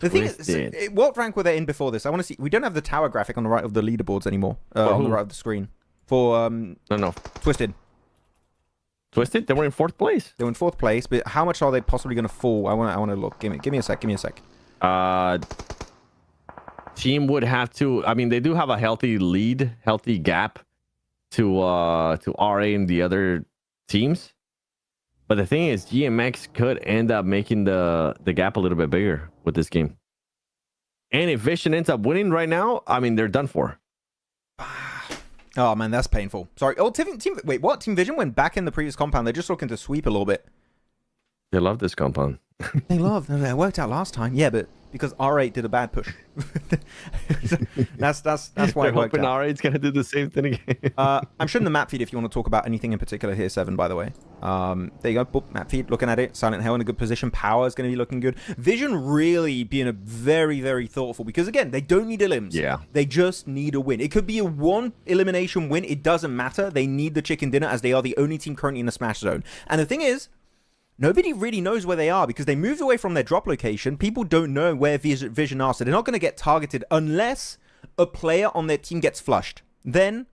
The thing is, what rank were they in before this? I want to see. We don't have the tower graphic on the right of the leaderboards anymore. On the right of the screen. For, No. Twisted. Twisted? They were in 4th place. They were in 4th place, but how much are they possibly going to fall? I want to look. Give me a sec. Team would have to. I mean, they do have a healthy gap to RA and the other teams. But the thing is, GMX could end up making the gap a little bit bigger with this game. And if Vision ends up winning right now, I mean, they're done for. Oh man, that's painful. Sorry. Oh, wait, what? Team Vision went back in the previous compound. They're just looking to sweep a little bit. They love this compound. They it worked out last time. Yeah, but because R8 did a bad push. that's why it worked out. R8's gonna do the same thing again. I'm showing the map feed if you want to talk about anything in particular here, Seven, by the way. There you go. Boop, map feed, looking at it. Silent Hell in a good position. Power is going to be looking good. Vision really being a very, very thoughtful, because again, they don't need elims. Yeah. They just need a win. It could be a 1 elimination win. It doesn't matter. They need the chicken dinner, as they are the only team currently in the smash zone. And the thing is, nobody really knows where they are because they moved away from their drop location. People don't know where Vision are, so they're not going to get targeted unless a player on their team gets flushed. Then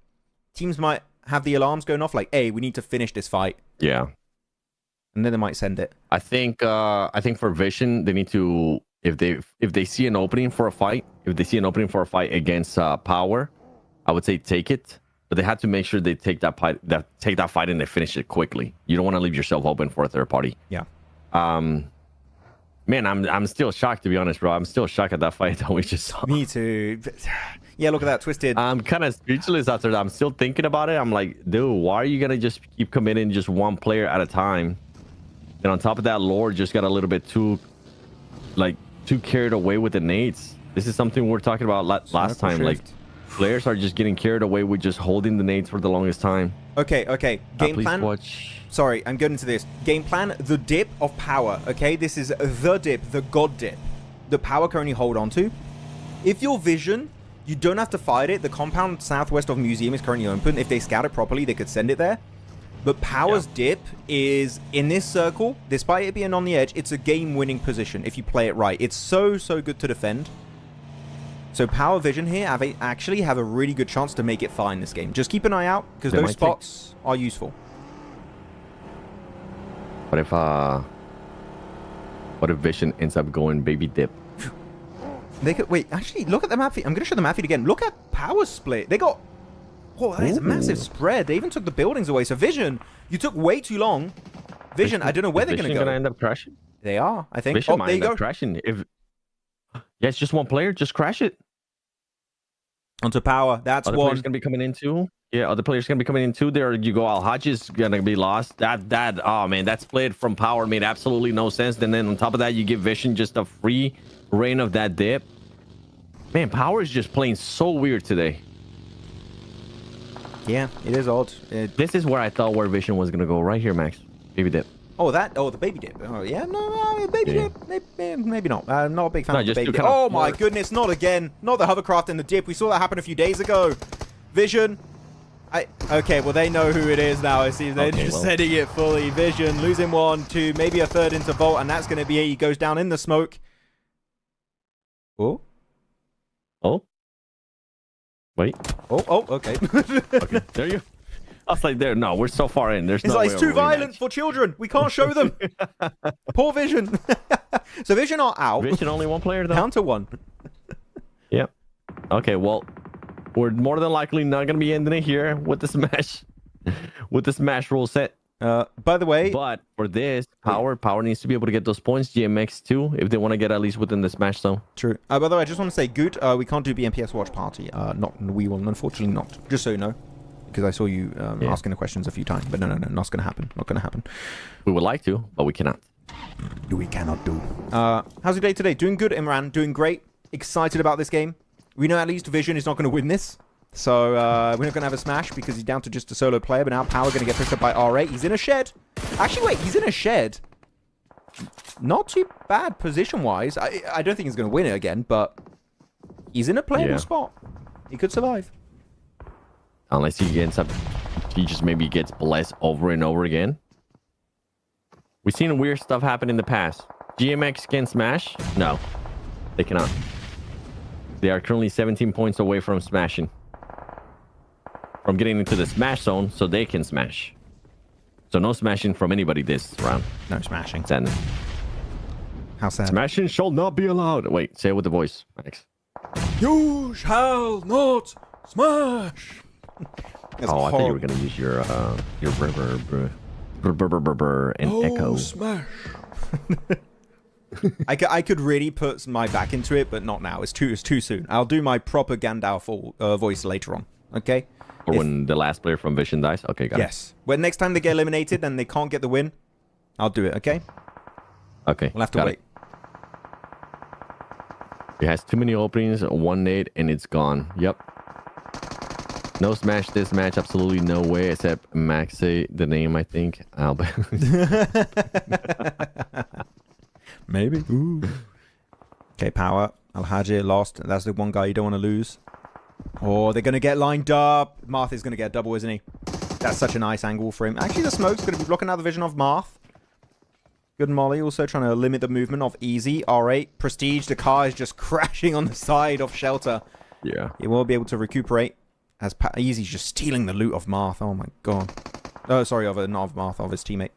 teams might have the alarms going off like, hey, we need to finish this fight. Yeah. And then they might send it. I think for Vision, they need to, if they see an opening for a fight, against Power, I would say take it. But they had to make sure they take that fight and they finish it quickly. You don't want to leave yourself open for a third party. Yeah. Man, I'm still shocked, to be honest, bro. I'm still shocked at that fight that we just saw. Me too. Yeah, look at that, Twisted. I'm kind of speechless after that. I'm still thinking about it. I'm like, dude, why are you gonna just keep committing just one player at a time? And on top of that, Lord just got a little bit too carried away with the nades. This is something we were talking about last time. Like, players are just getting carried away with just holding the nades for the longest time. Okay. Game plan. Watch. Sorry, I'm getting into this. Game plan, the dip of Power, okay? This is the dip, the god dip. The Power can only hold on to. If you're Vision, you don't have to fight it. The compound southwest of Museum is currently open. If they scout it properly, they could send it there. But Power's dip is in this circle. Despite it being on the edge, it's a game-winning position if you play it right. It's so good to defend. So Power Vision here actually have a really good chance to make it far in this game. Just keep an eye out, because those spots are useful. What if Vision ends up going baby dip? They could wait. Actually, look at the map feed. I'm going to show the map feed again. Look at Power split. They got. Oh, that is a massive spread. They even took the buildings away. So Vision, you took way too long. Vision, I don't know where they're going to go. Vision going to end up crashing? They are, I think. Vision might end up crashing. It's just one player. Just crash it. Onto Power. That's other one. Players gonna be coming in too. Yeah, other players gonna be coming in too. There you go. Al-Hajj is gonna be lost. Oh man, that split from Power made absolutely no sense. And then on top of that, you give Vision just a free reign of that dip. Man, Power is just playing so weird today. Yeah, it is odd. This is where I thought where Vision was gonna go. Right here, Max. Baby dip. Oh, the baby dip. Oh, yeah, no, baby dip. Maybe not. I'm not a big fan of the baby dip. Oh my goodness, not again. Not the hovercraft and the dip. We saw that happen a few days ago. Vision. Okay, well, they know who it is now. I see they're just setting it fully. Vision losing 1, 2, maybe a third into Vault, and that's going to be it. He goes down in the smoke. Oh. Wait. Oh, okay. Okay, there you go. I was like, there. No, we're so far in. There's It's no like, way it's of a too violent rematch. for children. We can't show them. Poor Vision. So Vision are out. Vision only one player though. Down to one. Yep. Okay, well, we're more than likely not gonna be ending it here with the smash, with the smash rule set. By the way, But for this, power needs to be able to get those points. GMX too, if they want to get at least within the smash zone. true. By the way, I just want to say, good. We can't do BMPS Watch Party. We will unfortunately not. Just so you know, because I saw you asking the questions a few times. But no, not gonna happen. Not gonna happen. We would like to, but we cannot. We cannot do. How's your day today? Doing good, Imran. Doing great. Excited about this game. We know at least Vision is not going to win this. So we're not going to have a smash because he's down to just a solo player. But now Power going to get picked up by R8. He's in a shed. Actually, wait. He's in a shed. Not too bad position-wise. I don't think he's going to win it again, but he's in a playable spot. He could survive. Unless he gets up, he just maybe gets blessed over and over again. We've seen weird stuff happen in the past. GMX can smash? No, they cannot. They are currently 17 points away from smashing. From getting into the smash zone so they can smash. So no smashing from anybody this round. No smashing. Sadness. How sad. Smashing shall not be allowed. Wait, say it with the voice, Max. You shall not smash. I thought you were going to use your reverb and echo. Smash. I could really put my back into it, but not now. It's too soon. I'll do my proper Gandalf voice later on. Okay. Or when the last player from Vision dies. Okay, got it. Yes. When next time they get eliminated and they can't get the win, I'll do it. Okay. Okay. We'll have to wait. It has too many openings, one nade, and it's gone. Yep. No smash this match. Absolutely no way, except Max say the name, I think. Maybe. Ooh. Okay, Power. Al-Hajir lost. That's the one guy you don't want to lose. Oh, they're going to get lined up. Marth is going to get a double, isn't he? That's such a nice angle for him. Actually, the smoke's going to be blocking out the vision of Marth. Good Molly. Also trying to limit the movement of Easy. R8. Prestige. The car is just crashing on the side of Shelter. Yeah. He won't be able to recuperate. As Easy's just stealing the loot of Marth. Oh, my God. Oh, sorry, not of Marth, of his teammate.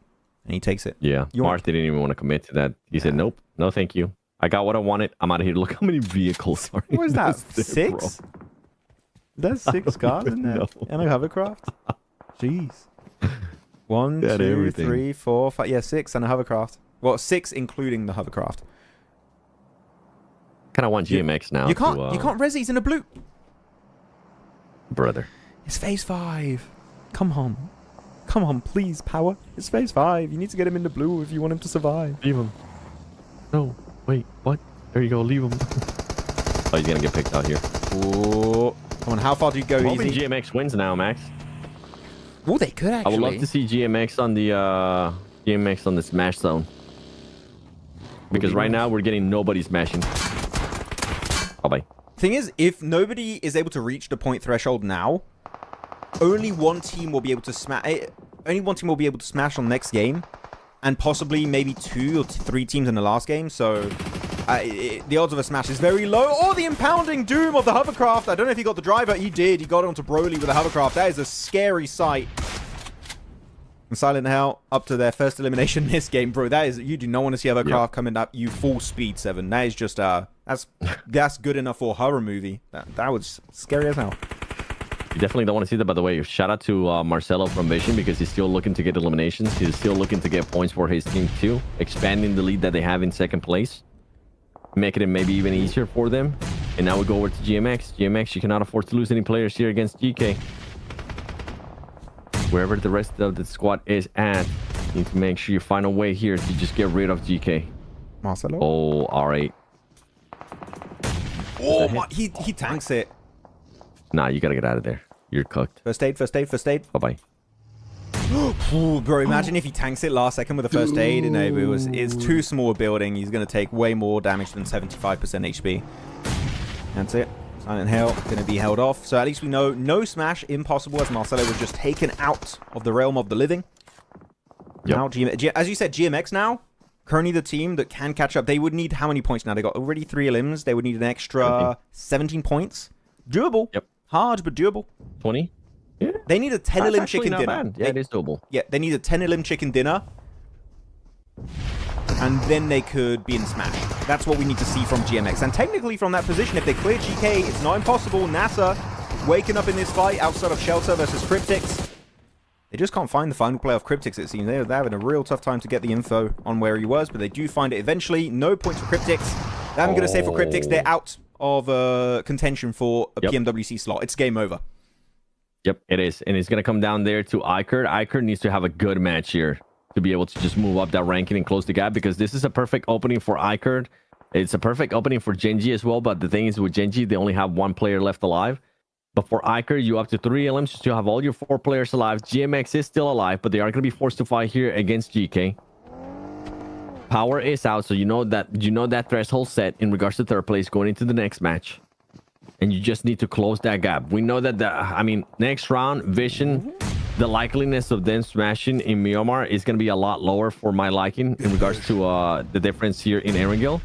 And he takes it. Yeah. Marth didn't even want to commit to that. He said, nope. No, thank you. I got what I wanted. I'm out of here. Look how many vehicles are in What is that? there, 6? That's 6 cars in there. And a hovercraft. Jeez. 1, 2, 3, 4, 5. Yeah, 6 and a hovercraft. Well, 6 including the hovercraft. Kind of want GMX now. You can't res. He's in a blue. Brother. It's phase 5. Come on. Come on, please, Power. It's phase 5. You need to get him in the blue if you want him to survive. Leave him. No. Wait. What? There you go. Leave him. Oh, he's going to get picked out here. Oh. Come on, how far do you go, Easy? GMX wins now, Max. Oh, they could actually. I would love to see GMX on the smash zone. Because right now we're getting nobody smashing. Bye-bye. Thing is, if nobody is able to reach the point threshold now, only one team will be able to smash. Only one team will be able to smash on the next game, and possibly maybe 2 or 3 teams in the last game. So the odds of a smash is very low. Oh, the impounding doom of the hovercraft! I don't know if he got the driver. He did. He got onto Broly with the hovercraft. That is a scary sight. And Silent Hell up to their first elimination in this game, bro. That is, you do not want to see hovercraft coming up. You full speed 7. That is just that's good enough for a horror movie. That was scary as hell. You definitely don't want to see that, by the way. Shout out to Marcelo from Vision, because he's still looking to get eliminations. He's still looking to get points for his team too, expanding the lead that they have in second place, making it maybe even easier for them. And now we go over to GMX. GMX, you cannot afford to lose any players here against GK. Wherever the rest of the squad is at, you need to make sure you find a way here to just get rid of GK. Marcelo? Oh, R8. Oh, my, he tanks it. Nah, you gotta get out of there. You're cooked. First aid, first aid, first aid. Bye-bye. Ooh, bro, imagine if he tanks it last second with a first aid. And it's too small a building. He's going to take way more damage than 75% HP. That's it. Silent Hell going to be held off. So at least we know no smash impossible, as Marcelo was just taken out of the realm of the living. Yep. Now, as you said, GMX now, currently the team that can catch up. They would need how many points now? They got already 3 elims. They would need an extra 17 points. Doable. Yep. Hard, but doable. 20. Yeah. They need a 10 That's limb actually chicken not dinner. bad. Yeah, it is doable. Yeah, they need a 10 limb chicken dinner. And then they could be in Smash. That's what we need to see from GMX. And technically from that position, if they clear GK, it's not impossible. NASA waking up in this fight outside of Shelter versus Cryptix. They just can't find the final play of Cryptix, it seems. They're having a real tough time to get the info on where he was, but they do find it eventually. No points for Cryptix. I'm going to say for Cryptix, they're out of contention for a PMWC slot. It's game over. Yep, it is. And it's going to come down there to Ikerd. Ikerd needs to have a good match here to be able to just move up that ranking and close the gap, because this is a perfect opening for Ikerd. It's a perfect opening for Genji as well, but the thing is with Genji, they only have one player left alive. But for Ikerd, you up to 3 LMs, you still have all your 4 players alive. GMX is still alive, but they are going to be forced to fight here against GK. Power is out, so you know that threshold set in regards to third place going into the next match. And you just need to close that gap. We know that next round, Vision, the likeliness of them smashing in Myanmar is going to be a lot lower for my liking in regards to the difference here in Erangel.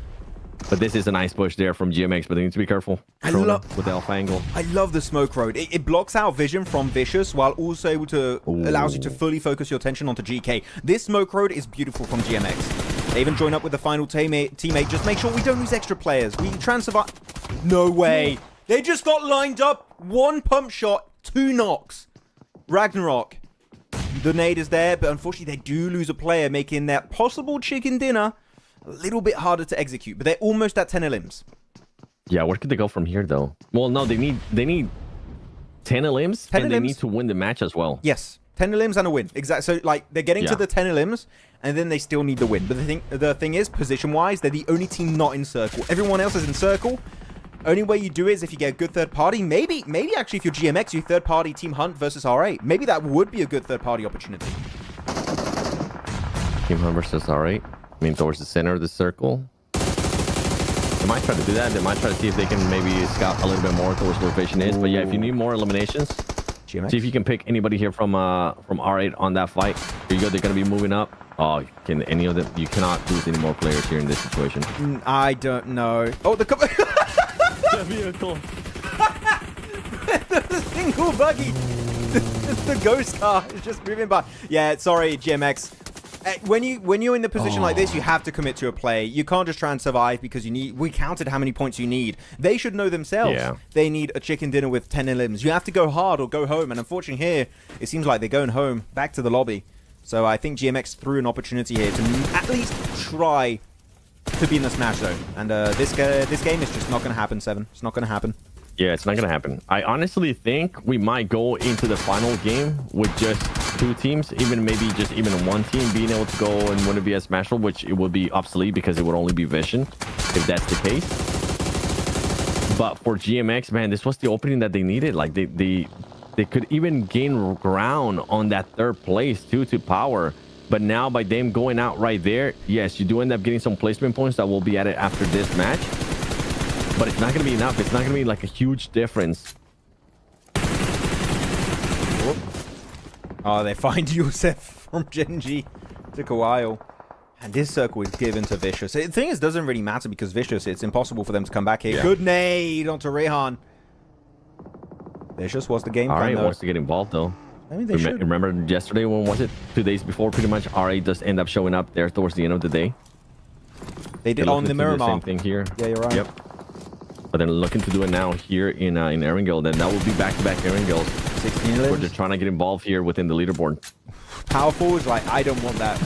But this is a nice push there from GMX, but they need to be careful with the alpha angle. I love the smoke road. It blocks out vision from Vicious while also able to allows you to fully focus your attention onto GK. This smoke road is beautiful from GMX. They even join up with the final teammate. Just make sure we don't lose extra players. We try and survive. No way. They just got lined up. 1 pump shot, 2 knocks. Ragnarok. The nade is there, but unfortunately they do lose a player, making that possible chicken dinner a little bit harder to execute. But they're almost at 10 limbs. Yeah, where could they go from here though? Well, no, they need 10 limbs, and they need to win the match as well. Yes, 10 limbs and a win. Exactly. So like they're getting to the 10 limbs, and then they still need the win. But the thing is, position-wise, they're the only team not in circle. Everyone else is in circle. Only way you do it is if you get a good third party. Maybe actually if you're GMX, you third party Team Hunt versus R8. Maybe that would be a good third party opportunity. Team Hunt versus R8. I mean, towards the center of the circle. They might try to do that. They might try to see if they can maybe scout a little bit more towards where Vision is. But yeah, if you need more eliminations, GMX. See if you can pick anybody here from R8 on that fight. Here you go. They're going to be moving up. Oh, can any of them? You cannot lose any more players here in this situation. I don't know. Oh, the vehicle. The single buggy. The ghost car is just moving by. Yeah, sorry, GMX. When you're in the position like this, you have to commit to a play. You can't just try and survive because we counted how many points you need. They should know themselves. Yeah. They need a chicken dinner with 10 limbs. You have to go hard or go home. And unfortunately here, it seems like they're going home, back to the lobby. So I think GMX threw an opportunity here to at least try to be in the Smash Zone. And this game is just not going to happen, Seven. It's not going to happen. Yeah, it's not going to happen. I honestly think we might go into the final game with just 2 teams, maybe just even 1 team being able to go and win a VS Smash, which it would be obsolete because it would only be Vision if that's the case. But for GMX, man, this was the opening that they needed. Like they could even gain ground on that 3rd place too to Power. But now by them going out right there, yes, you do end up getting some placement points that will be added after this match. But it's not going to be enough. It's not going to be like a huge difference. Oh, they find Yusef from Genji. Took a while. And this circle is given to Vicious. The thing is, it doesn't really matter because Vicious, it's impossible for them to come back here. Yeah. Good nade onto Rehan. Vicious was the game plan. R8 wants to get involved though. I mean, they should. Remember yesterday, when was it? 2 days before, pretty much, R8 does end up showing up there towards the end of the day. They did on the Miramar. Same thing here. Yeah, you're right. Yep. But then looking to do it now here in Erangel, then that will be back-to-back Erangels. 16 limbs. Where they're trying to get involved here within the leaderboard. Powerful is like, I don't want that.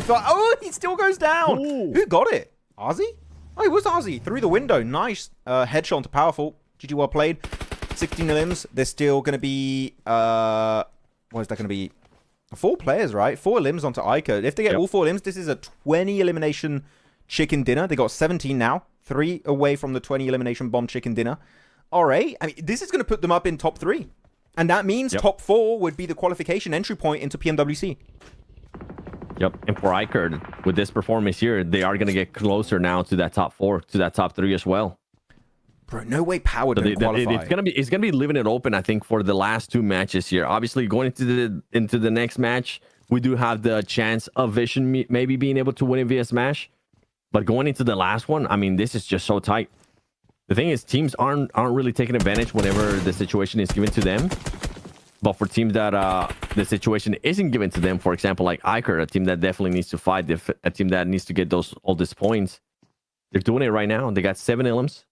Oh, he still goes down. Ooh. Who got it? Ozzy? Oh, it was Ozzy. Through the window. Nice headshot onto Powerful. GG, well played. 16 limbs. There's still going to be... what is that going to be? 4 players, right? 4 limbs onto Iker. If they get all 4 limbs, this is a 20 elimination chicken dinner. They got 17 now. 3 away from the 20 elimination bomb chicken dinner. All right. I mean, this is going to put them up in top 3. And that means top 4 would be the qualification entry point into PMWC. Yep. And for Iker, with this performance here, they are going to get closer now to that top 4, to that top 3 as well. Bro, no way Power didn't qualify. It's gonna be leaving it open, I think, for the last 2 matches here. Obviously, going into the next match, we do have the chance of Vision maybe being able to win in VS Smash. But going into the last one, I mean, this is just so tight. The thing is, teams aren't really taking advantage whenever the situation is given to them. But for teams that the situation isn't given to them, for example, like Iker, a team that definitely needs to fight, a team that needs to get all these points, they're doing it right now. They got 7 elims.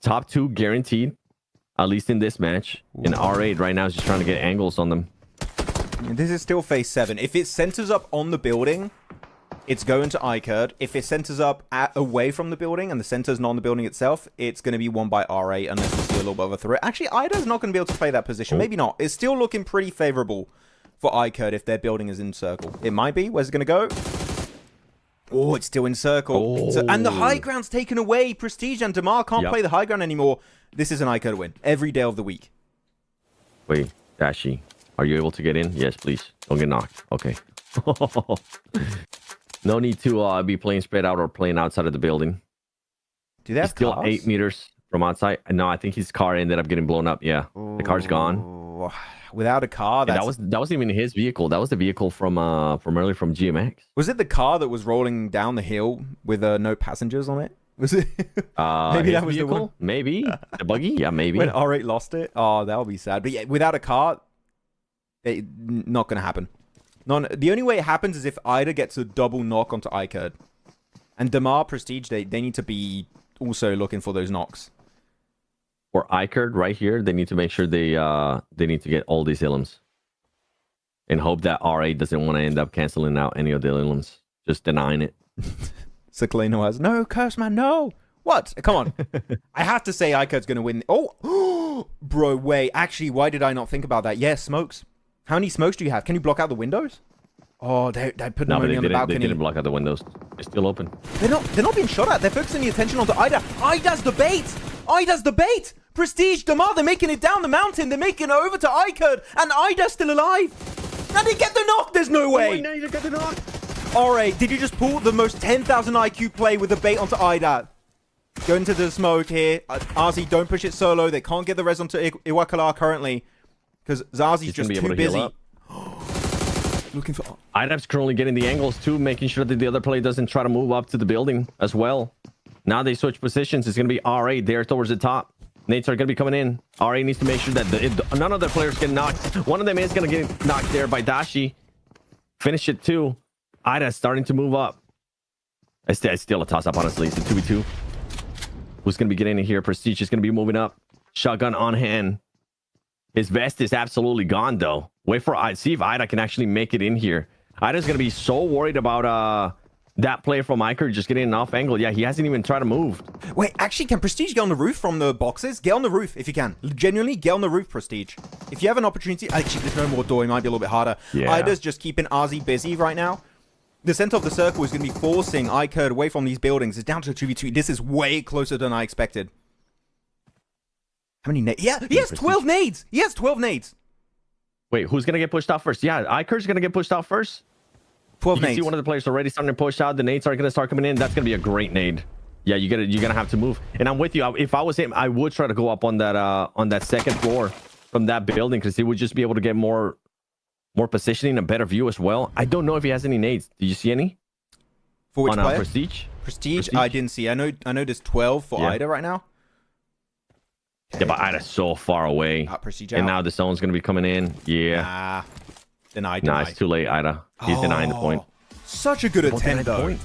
Top 2 guaranteed, at least in this match. And R8 right now is just trying to get angles on them. This is still phase 7. If it centers up on the building, it's going to Iker. If it centers up away from the building and the center's not on the building itself, it's going to be won by R8 unless we see a little bit of a threat. Actually, Ida's not going to be able to play that position. Maybe not. It's still looking pretty favorable for Iker if their building is in circle. It might be. Where's it going to go? Oh, it's still in circle. And the high ground's taken away. Prestige and Damar can't play the high ground anymore. This is an Iker win every day of the week. Wait, Dashi, are you able to get in? Yes, please. Don't get knocked. Okay. No need to be playing spread out or playing outside of the building. Do they have still cars? 8 meters from outside? No, I think his car ended up getting blown up. Yeah, the car's gone. Without a car, that wasn't even his vehicle. That was the vehicle from earlier from GMX. Was it the car that was rolling down the hill with no passengers on it? Was it? Maybe that was vehicle? The one. Maybe the buggy. Yeah, maybe. When R8 lost it, oh, that would be sad. But yeah, without a car, not gonna happen. The only way it happens is if Ida gets a double knock onto Iker. And Damar, Prestige, they need to be also looking for those knocks. For Iker right here, they need to make sure they need to get all these ilims. And hope that R8 doesn't want to end up canceling out any of the ilims. Just denying it. Sakalino has, no, curse man, no. What? Come on. I have to say Iker's going to win. Oh, bro, wait. Actually, why did I not think about that? Yeah, smokes. How many smokes do you have? Can you block out the windows? Oh, they put them only on the balcony. They didn't block out the windows. They're still open. They're not being shot at. They're focusing the attention onto Ida. Ida's the bait. Ida's the bait. Prestige, Damar, they're making it down the mountain. They're making it over to Iker. And Ida's still alive. Now they get the knock. There's no way. Now you get the knock. Alright, did you just pull the most 10,000 IQ play with the bait onto Ida? Go into the smoke here. RZ, don't push it solo. They can't get the res onto Iwakala currently. Because Zazi's just too busy. Looking for... Idap's currently getting the angles too, making sure that the other player doesn't try to move up to the building as well. Now they switch positions. It's going to be R8 there towards the top. Nates are going to be coming in. R8 needs to make sure that none of the players get knocked. One of them is going to get knocked there by Dashi. Finish it too. Ida's starting to move up. It's still a toss-up, honestly. It's a 2v2. Who's going to be getting in here? Prestige is going to be moving up. Shotgun on hand. His vest is absolutely gone, though. Wait for see if Ida can actually make it in here. Ida's going to be so worried about that play from Iker just getting an off angle. Yeah, he hasn't even tried to move. Wait, actually, can Prestige get on the roof from the boxes? Get on the roof if you can. Genuinely, get on the roof, Prestige. If you have an opportunity... Actually, there's no more door. It might be a little bit harder. Yeah. Ida's just keeping RZ busy right now. The center of the circle is going to be forcing Iker away from these buildings. It's down to a 2v2. This is way closer than I expected. How many nades? Yeah, he has 12 nades. He has 12 nades. Wait, who's going to get pushed out first? Yeah, Iker's going to get pushed out first. 12 you nades. See one of the players already starting to push out. The nades are going to start coming in. That's going to be a great nade. Yeah, you're going to have to move. And I'm with you. If I was him, I would try to go up on that second floor from that building because he would just be able to get more positioning, a better view as well. I don't know if he has any nades. Did you see any? For which player? Prestige? Prestige? I didn't see. I know there's 12 for Ida right now. Yeah, but Ida's so far away. Prestige and now the zone's going to be coming in. Yeah. Denied. Nah, it's too late, Ida. He's denying the point. Such a good attempt, though.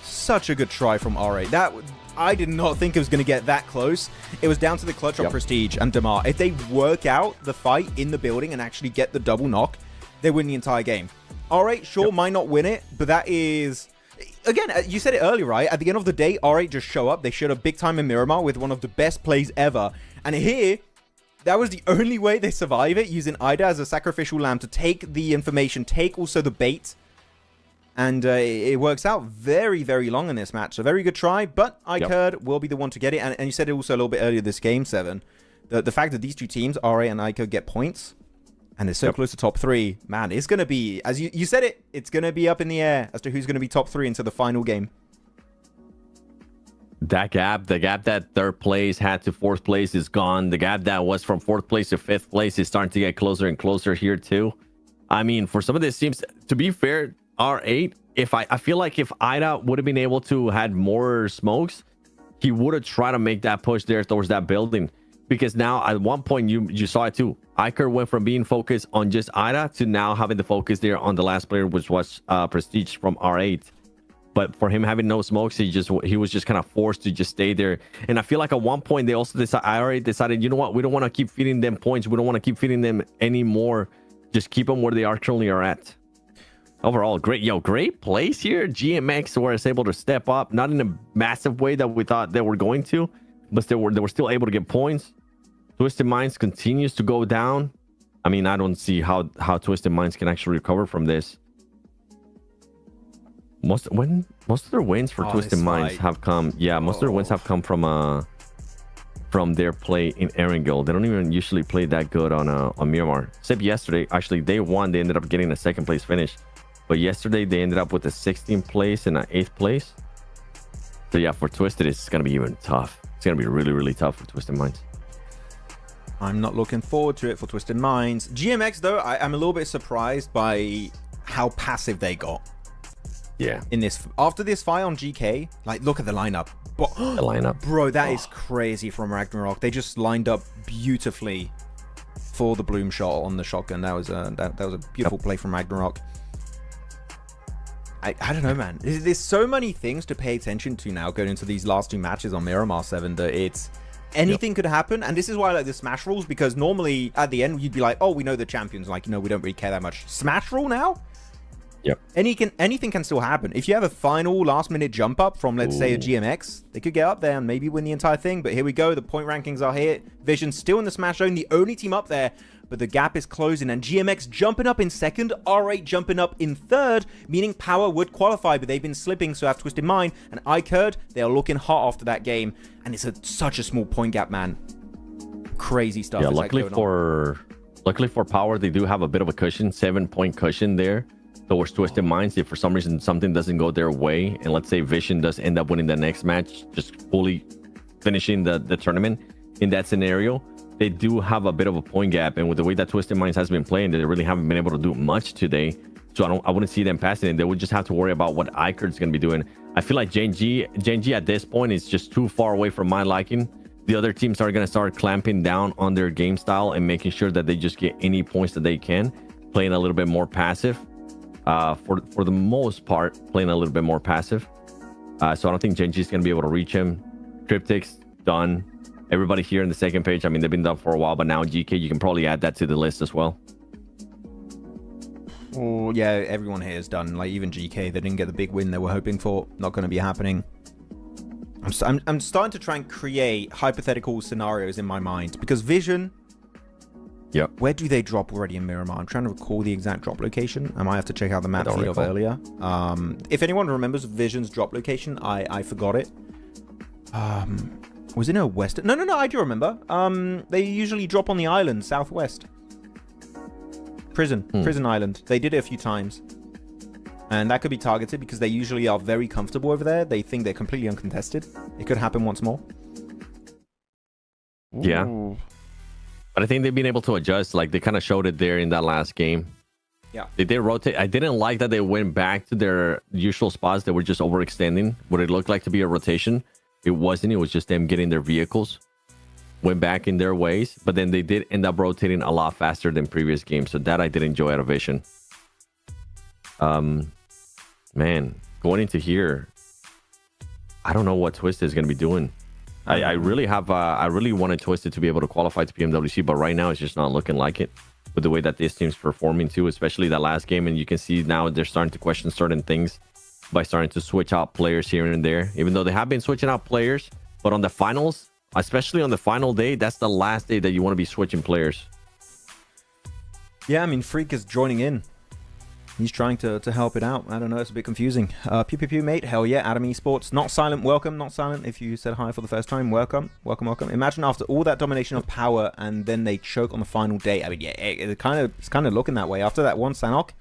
Such a good try from R8. I did not think it was going to get that close. It was down to the clutch of Prestige and Damar. If they work out the fight in the building and actually get the double knock, they win the entire game. R8, sure, might not win it, but that is... Again, you said it earlier, right? At the end of the day, R8 just show up. They showed up big time in Miramar with one of the best plays ever. And here, that was the only way they survive it, using Ida as a sacrificial lamb to take the information, take also the bait. And it works out very, very long in this match. So very good try, but Iker will be the one to get it. And you said it also a little bit earlier this game, Seven. The fact that these two teams, R8 and Iker, get points, and they're so close to top 3, man, it's going to be, as you said it, it's going to be up in the air as to who's going to be top 3 into the final game. That gap, the gap that third place had to fourth place is gone. The gap that was from fourth place to fifth place is starting to get closer and closer here too. I mean, for some of this teams, to be fair, R8, I feel like if Ida would have been able to had more smokes, he would have tried to make that push there towards that building. Because now at one point you saw it too. Iker went from being focused on just Ida to now having the focus there on the last player, which was Prestige from R8. But for him having no smokes, he was just kind of forced to just stay there. And I feel like at one point they also decided, you know what, we don't want to keep feeding them points. We don't want to keep feeding them anymore. Just keep them where they currently are at. Overall, great place here. GMX was able to step up, not in a massive way that we thought they were going to, but they were still able to get points. Twisted Minds continues to go down. I mean, I don't see how Twisted Minds can actually recover from this. Most of their wins for Twisted Minds have come, most of their wins have come from their play in Erangel. They don't even usually play that good on Miramar. Except yesterday, actually, day one they ended up getting a second place finish, but yesterday they ended up with a 16th place and an 8th place. So yeah, for Twisted, it's gonna be even tough. It's gonna be really tough for Twisted Minds. I'm not looking forward to it for Twisted Minds. GMX though, I'm a little bit surprised by how passive they got. Yeah. In this, after this fight on GK, like look at the lineup. But the lineup, bro, that is crazy from Ragnarok. They just lined up beautifully for the bloom shot on the shotgun. That was a beautiful play from Ragnarok. I don't know, man. There's so many things to pay attention to now going into these last two matches on Miramar 7 that it's anything could happen. And this is why I like the Smash rules, because normally at the end you'd be like, oh, we know the champions, like, you know, we don't really care that much. Smash rule now, yep, anything can still happen. If you have a final last minute jump up from, let's say, a GMX, they could get up there and maybe win the entire thing. But here we go, the point rankings are here. Vision's still in the Smash zone, the only team up there, but the gap is closing, and GMX jumping up in second, R8 jumping up in third, meaning Power would qualify, but they've been slipping, so have Twisted Mind and Iker. They are looking hot after that game, and it's such a small point gap, man. Crazy stuff. Yeah, luckily for Power, they do have a bit of a cushion, 7-point cushion there towards Twisted Minds. If for some reason something doesn't go their way, and let's say Vision does end up winning the next match, just fully finishing the tournament in that scenario, they do have a bit of a point gap. And with the way that Twisted Minds has been playing, they really haven't been able to do much today. So I wouldn't see them passing it. They would just have to worry about what Iker's going to be doing. I feel like Gen.G at this point is just too far away from my liking. The other teams are going to start clamping down on their game style and making sure that they just get any points that they can, playing a little bit more passive. For the most part, playing a little bit more passive. So I don't think Gen.G is going to be able to reach him. Cryptic's done. Everybody here in the second page, I mean, they've been done for a while, but now GK, you can probably add that to the list as well. Oh, yeah, everyone here is done. Like, even GK, they didn't get the big win they were hoping for. Not going to be happening. I'm starting to try and create hypothetical scenarios in my mind, because Vision... Yep. Where do they drop already in Miramar? I'm trying to recall the exact drop location. I might have to check out the map feed of earlier. If anyone remembers Vision's drop location, I forgot it. Was it a western? No, I do remember. They usually drop on the island, southwest. Prison Island. They did it a few times. And that could be targeted because they usually are very comfortable over there. They think they're completely uncontested. It could happen once more. Yeah. Ooh. But I think they've been able to adjust. Like, they kind of showed it there in that last game. Yeah. They did rotate. I didn't like that they went back to their usual spots. They were just overextending what it looked like to be a rotation. It wasn't. It was just them getting their vehicles, went back in their ways, but then they did end up rotating a lot faster than previous games. So that I did enjoy out of Vision. Man, going into here, I don't know what Twisted is going to be doing. I really wanted Twisted to be able to qualify to PMWC, but right now it's just not looking like it with the way that this team's performing too, especially that last game. And you can see now they're starting to question certain things by starting to switch out players here and there, even though they have been switching out players. But on the finals, especially on the final day, that's the last day that you want to be switching players. Yeah, I mean, Freak is joining in. He's trying to help it out. I don't know, it's a bit confusing. Pew pew pew, mate. Hell yeah, Adam Esports. Not silent, welcome. Not silent if you said hi for the first time. Welcome. Imagine after all that domination of Power and then they choke on the final day. I mean, yeah, it's kind of looking that way. After that one Sanok,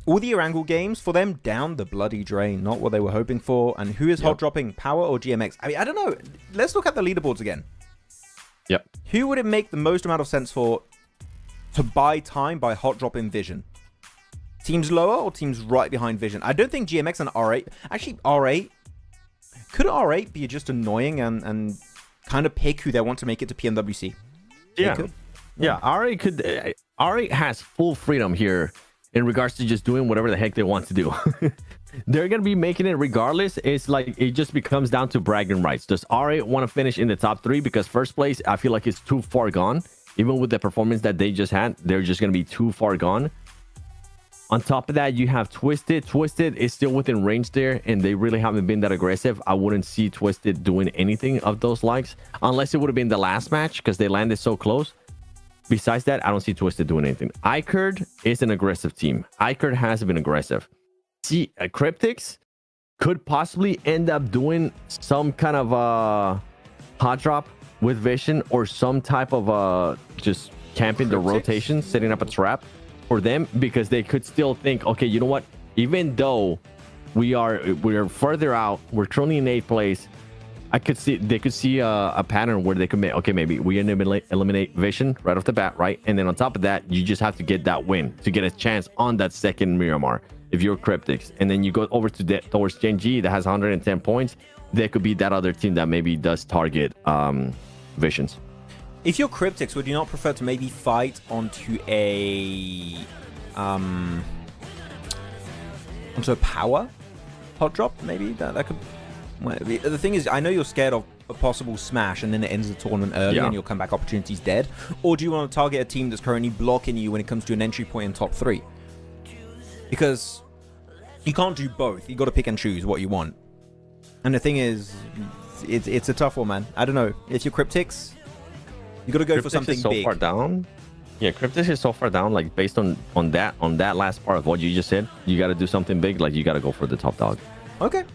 all the Erangel games for them down the bloody drain. Not what they were hoping for. And who is hot dropping, Power or GMX? I mean, I don't know. Let's look at the leaderboards again. Yep. Who would it make the most amount of sense for to buy time by hot dropping Vision? Teams lower or teams right behind Vision? I don't think GMX and R8... Actually, R8 could R8 be just annoying and kind of pick who they want to make it to PMWC? Yeah. Yeah, R8 has full freedom here in regards to just doing whatever the heck they want to do. They're gonna be making it regardless. It's like it just becomes down to bragging rights. Does R8 want to finish in the top 3? Because first place, I feel like it's too far gone. Even with the performance that they just had, they're just gonna be too far gone. On top of that, you have Twisted. Twisted is still within range there, and they really haven't been that aggressive. I wouldn't see Twisted doing anything of those likes, unless it would have been the last match because they landed so close. Besides that, I don't see Twisted doing anything. Icard is an aggressive team. Icard has been aggressive. See, Cryptics could possibly end up doing some kind of hot drop with Vision, or some type of just camping the rotation, setting up a trap for them, because they could still think, okay, you know what? Even though we're further out, we're currently in 8th place. They could see a pattern where they could make, okay, maybe we eliminate Vision right off the bat, right? And then on top of that, you just have to get that win to get a chance on that second Miramar if you're Cryptics. And then you go over to towards Gen G that has 110 points. There could be that other team that maybe does target Visions. If you're Cryptics, would you not prefer to maybe fight onto a power hot drop? Maybe that could. Well, the thing is, I know you're scared of a possible smash and then it ends the tournament early and your comeback opportunity's dead. Or do you want to target a team that's currently blocking you when it comes to an entry point in top 3? Because you can't do both. You got to pick and choose what you want. And the thing is, it's a tough one, man. I don't know. If you're Cryptics, you got to go for something so big. Far down. Yeah, Cryptics is so far down. Like based on that last part of what you just said, you got to do something big. Like you got to go for the top dog. Okay.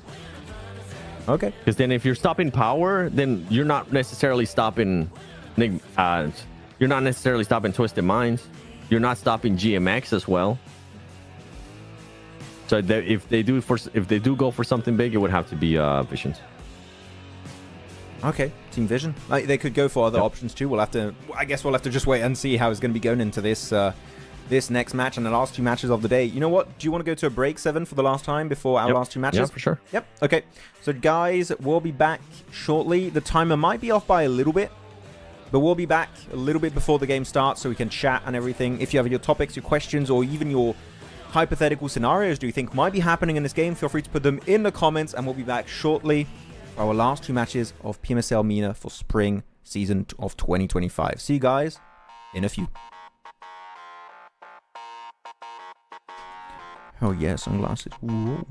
Because then if you're stopping power, then you're not necessarily stopping Twisted Minds. You're not stopping GMX as well. So if they do go for something big, it would have to be Visions. Okay, Team Vision. Like, they could go for other options too. I guess we'll have to just wait and see how it's going to be going into this this next match and the last 2 matches of the day. You know what? Do you want to go to a break, 7, for the last time before our last 2 matches? Yeah, for sure. Yep. Okay. So guys, we'll be back shortly. The timer might be off by a little bit, but we'll be back a little bit before the game starts so we can chat and everything. If you have your topics, your questions, or even your hypothetical scenarios do you think might be happening in this game, feel free to put them in the comments, and we'll be back shortly for our last 2 matches of PMSL MENA for spring season of 2025. See you guys in a few. Oh yeah, sunglasses. Whoa.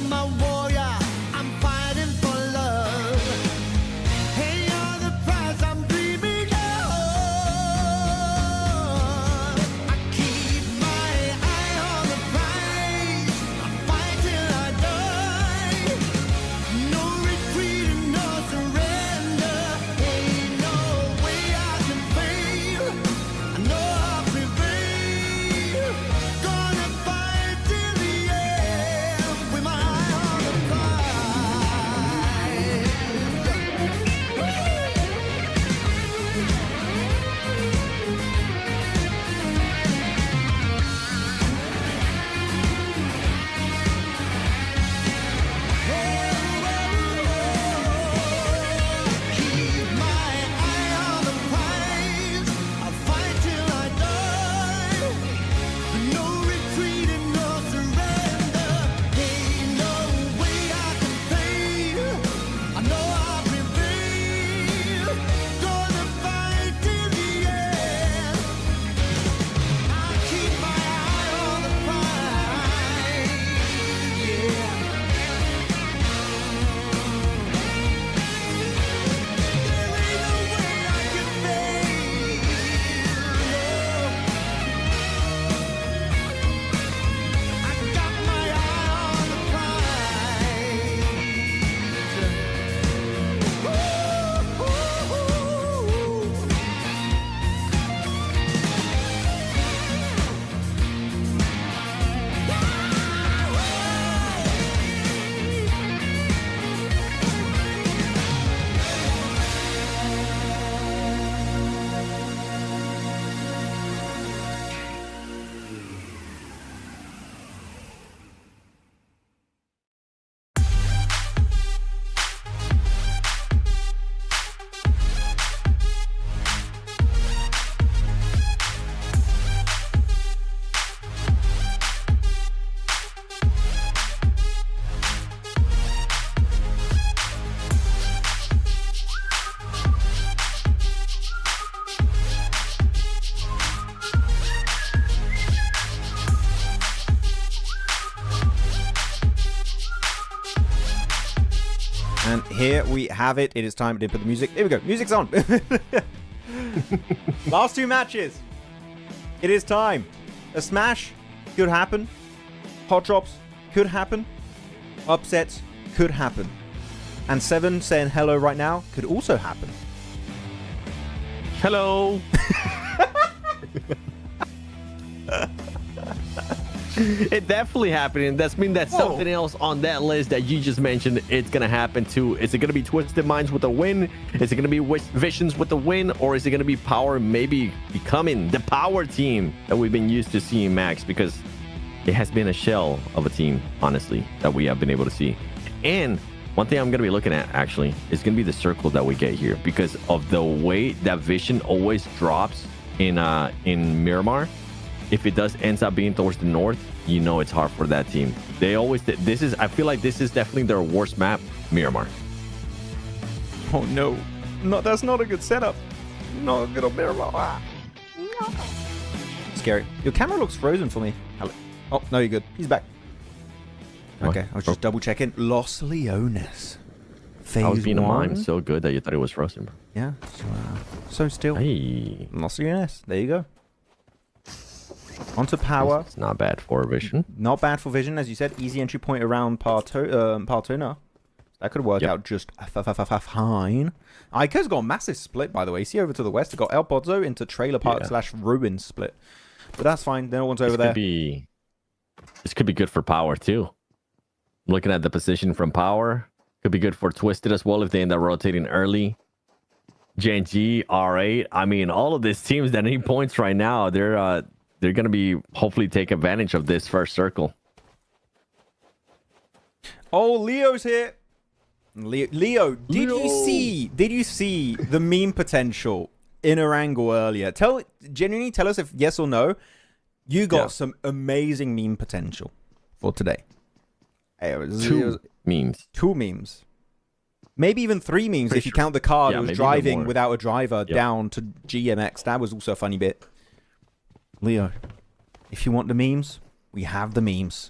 I'm a warrior, I'm fighting for love. Hey, you're the prize I'm dreaming of. I keep my eye on the prize. I fight till I die. No retreat and no surrender. Ain't no way I can fail. I know I'll prevail. Gonna fight till the end with my eye on the prize. Keep my eye on the prize. I'll fight till I die. No retreat and no surrender. Ain't no way I can fail. I know I'll prevail. Gonna fight till the end. I keep my eye on the prize. Yeah. There ain't no way I can fail. I got my eye on the prize. And here we have it. It is time to put the music. Here we go. Music's on. Last two matches. It is time. A smash could happen. Hot drops could happen. Upsets could happen. And Seven saying hello right now could also happen. Hello. It definitely happened, and that's mean that something else on that list that you just mentioned, it's gonna happen too. Is it gonna be Twisted Minds with a win? Is it gonna be Visions with the win, or is it gonna be Power maybe becoming the power team that we've been used to seeing, Max? Because it has been a shell of a team, honestly, that we have been able to see. And one thing I'm gonna be looking at actually is gonna be the circle that we get here, because of the way that Vision always drops in Miramar. If it does ends up being towards the north, you know it's hard for that team. They always, this is, I feel like this is definitely their worst map, Miramar. Oh no. No, that's not a good setup. Not a good old Miramar. Ah. Scary. Your camera looks frozen for me. Hello. Oh, no, you're good. He's back. What? Okay, I was just double checking. Los Leones. Phase I was being a one. mime so good that you thought it was frozen. Yeah. So still. Hey, Los Leones. There you go. Onto Power. it's not bad for Vision. Not bad for Vision, as you said. Easy entry point around Partona. That could work out just fine. Ica's got a massive split, by the way. See over to the west, they've got El Pozo into Trailer Park / Ruin split. But that's fine. No one's over there. This could be good for Power too. Looking at the position from Power, could be good for Twisted as well if they end up rotating early. JNG, R8. I mean, all of these teams that need points right now, they're gonna be hopefully take advantage of this first circle. Oh, Leo's here. Leo, did you see the meme potential in Erangel earlier? Genuinely tell us if yes or no. You got some amazing meme potential for today. Two memes. Two memes. Maybe even three memes if you count the car that was driving without a driver down to GMX. That was also a funny bit. Leo, if you want the memes, we have the memes.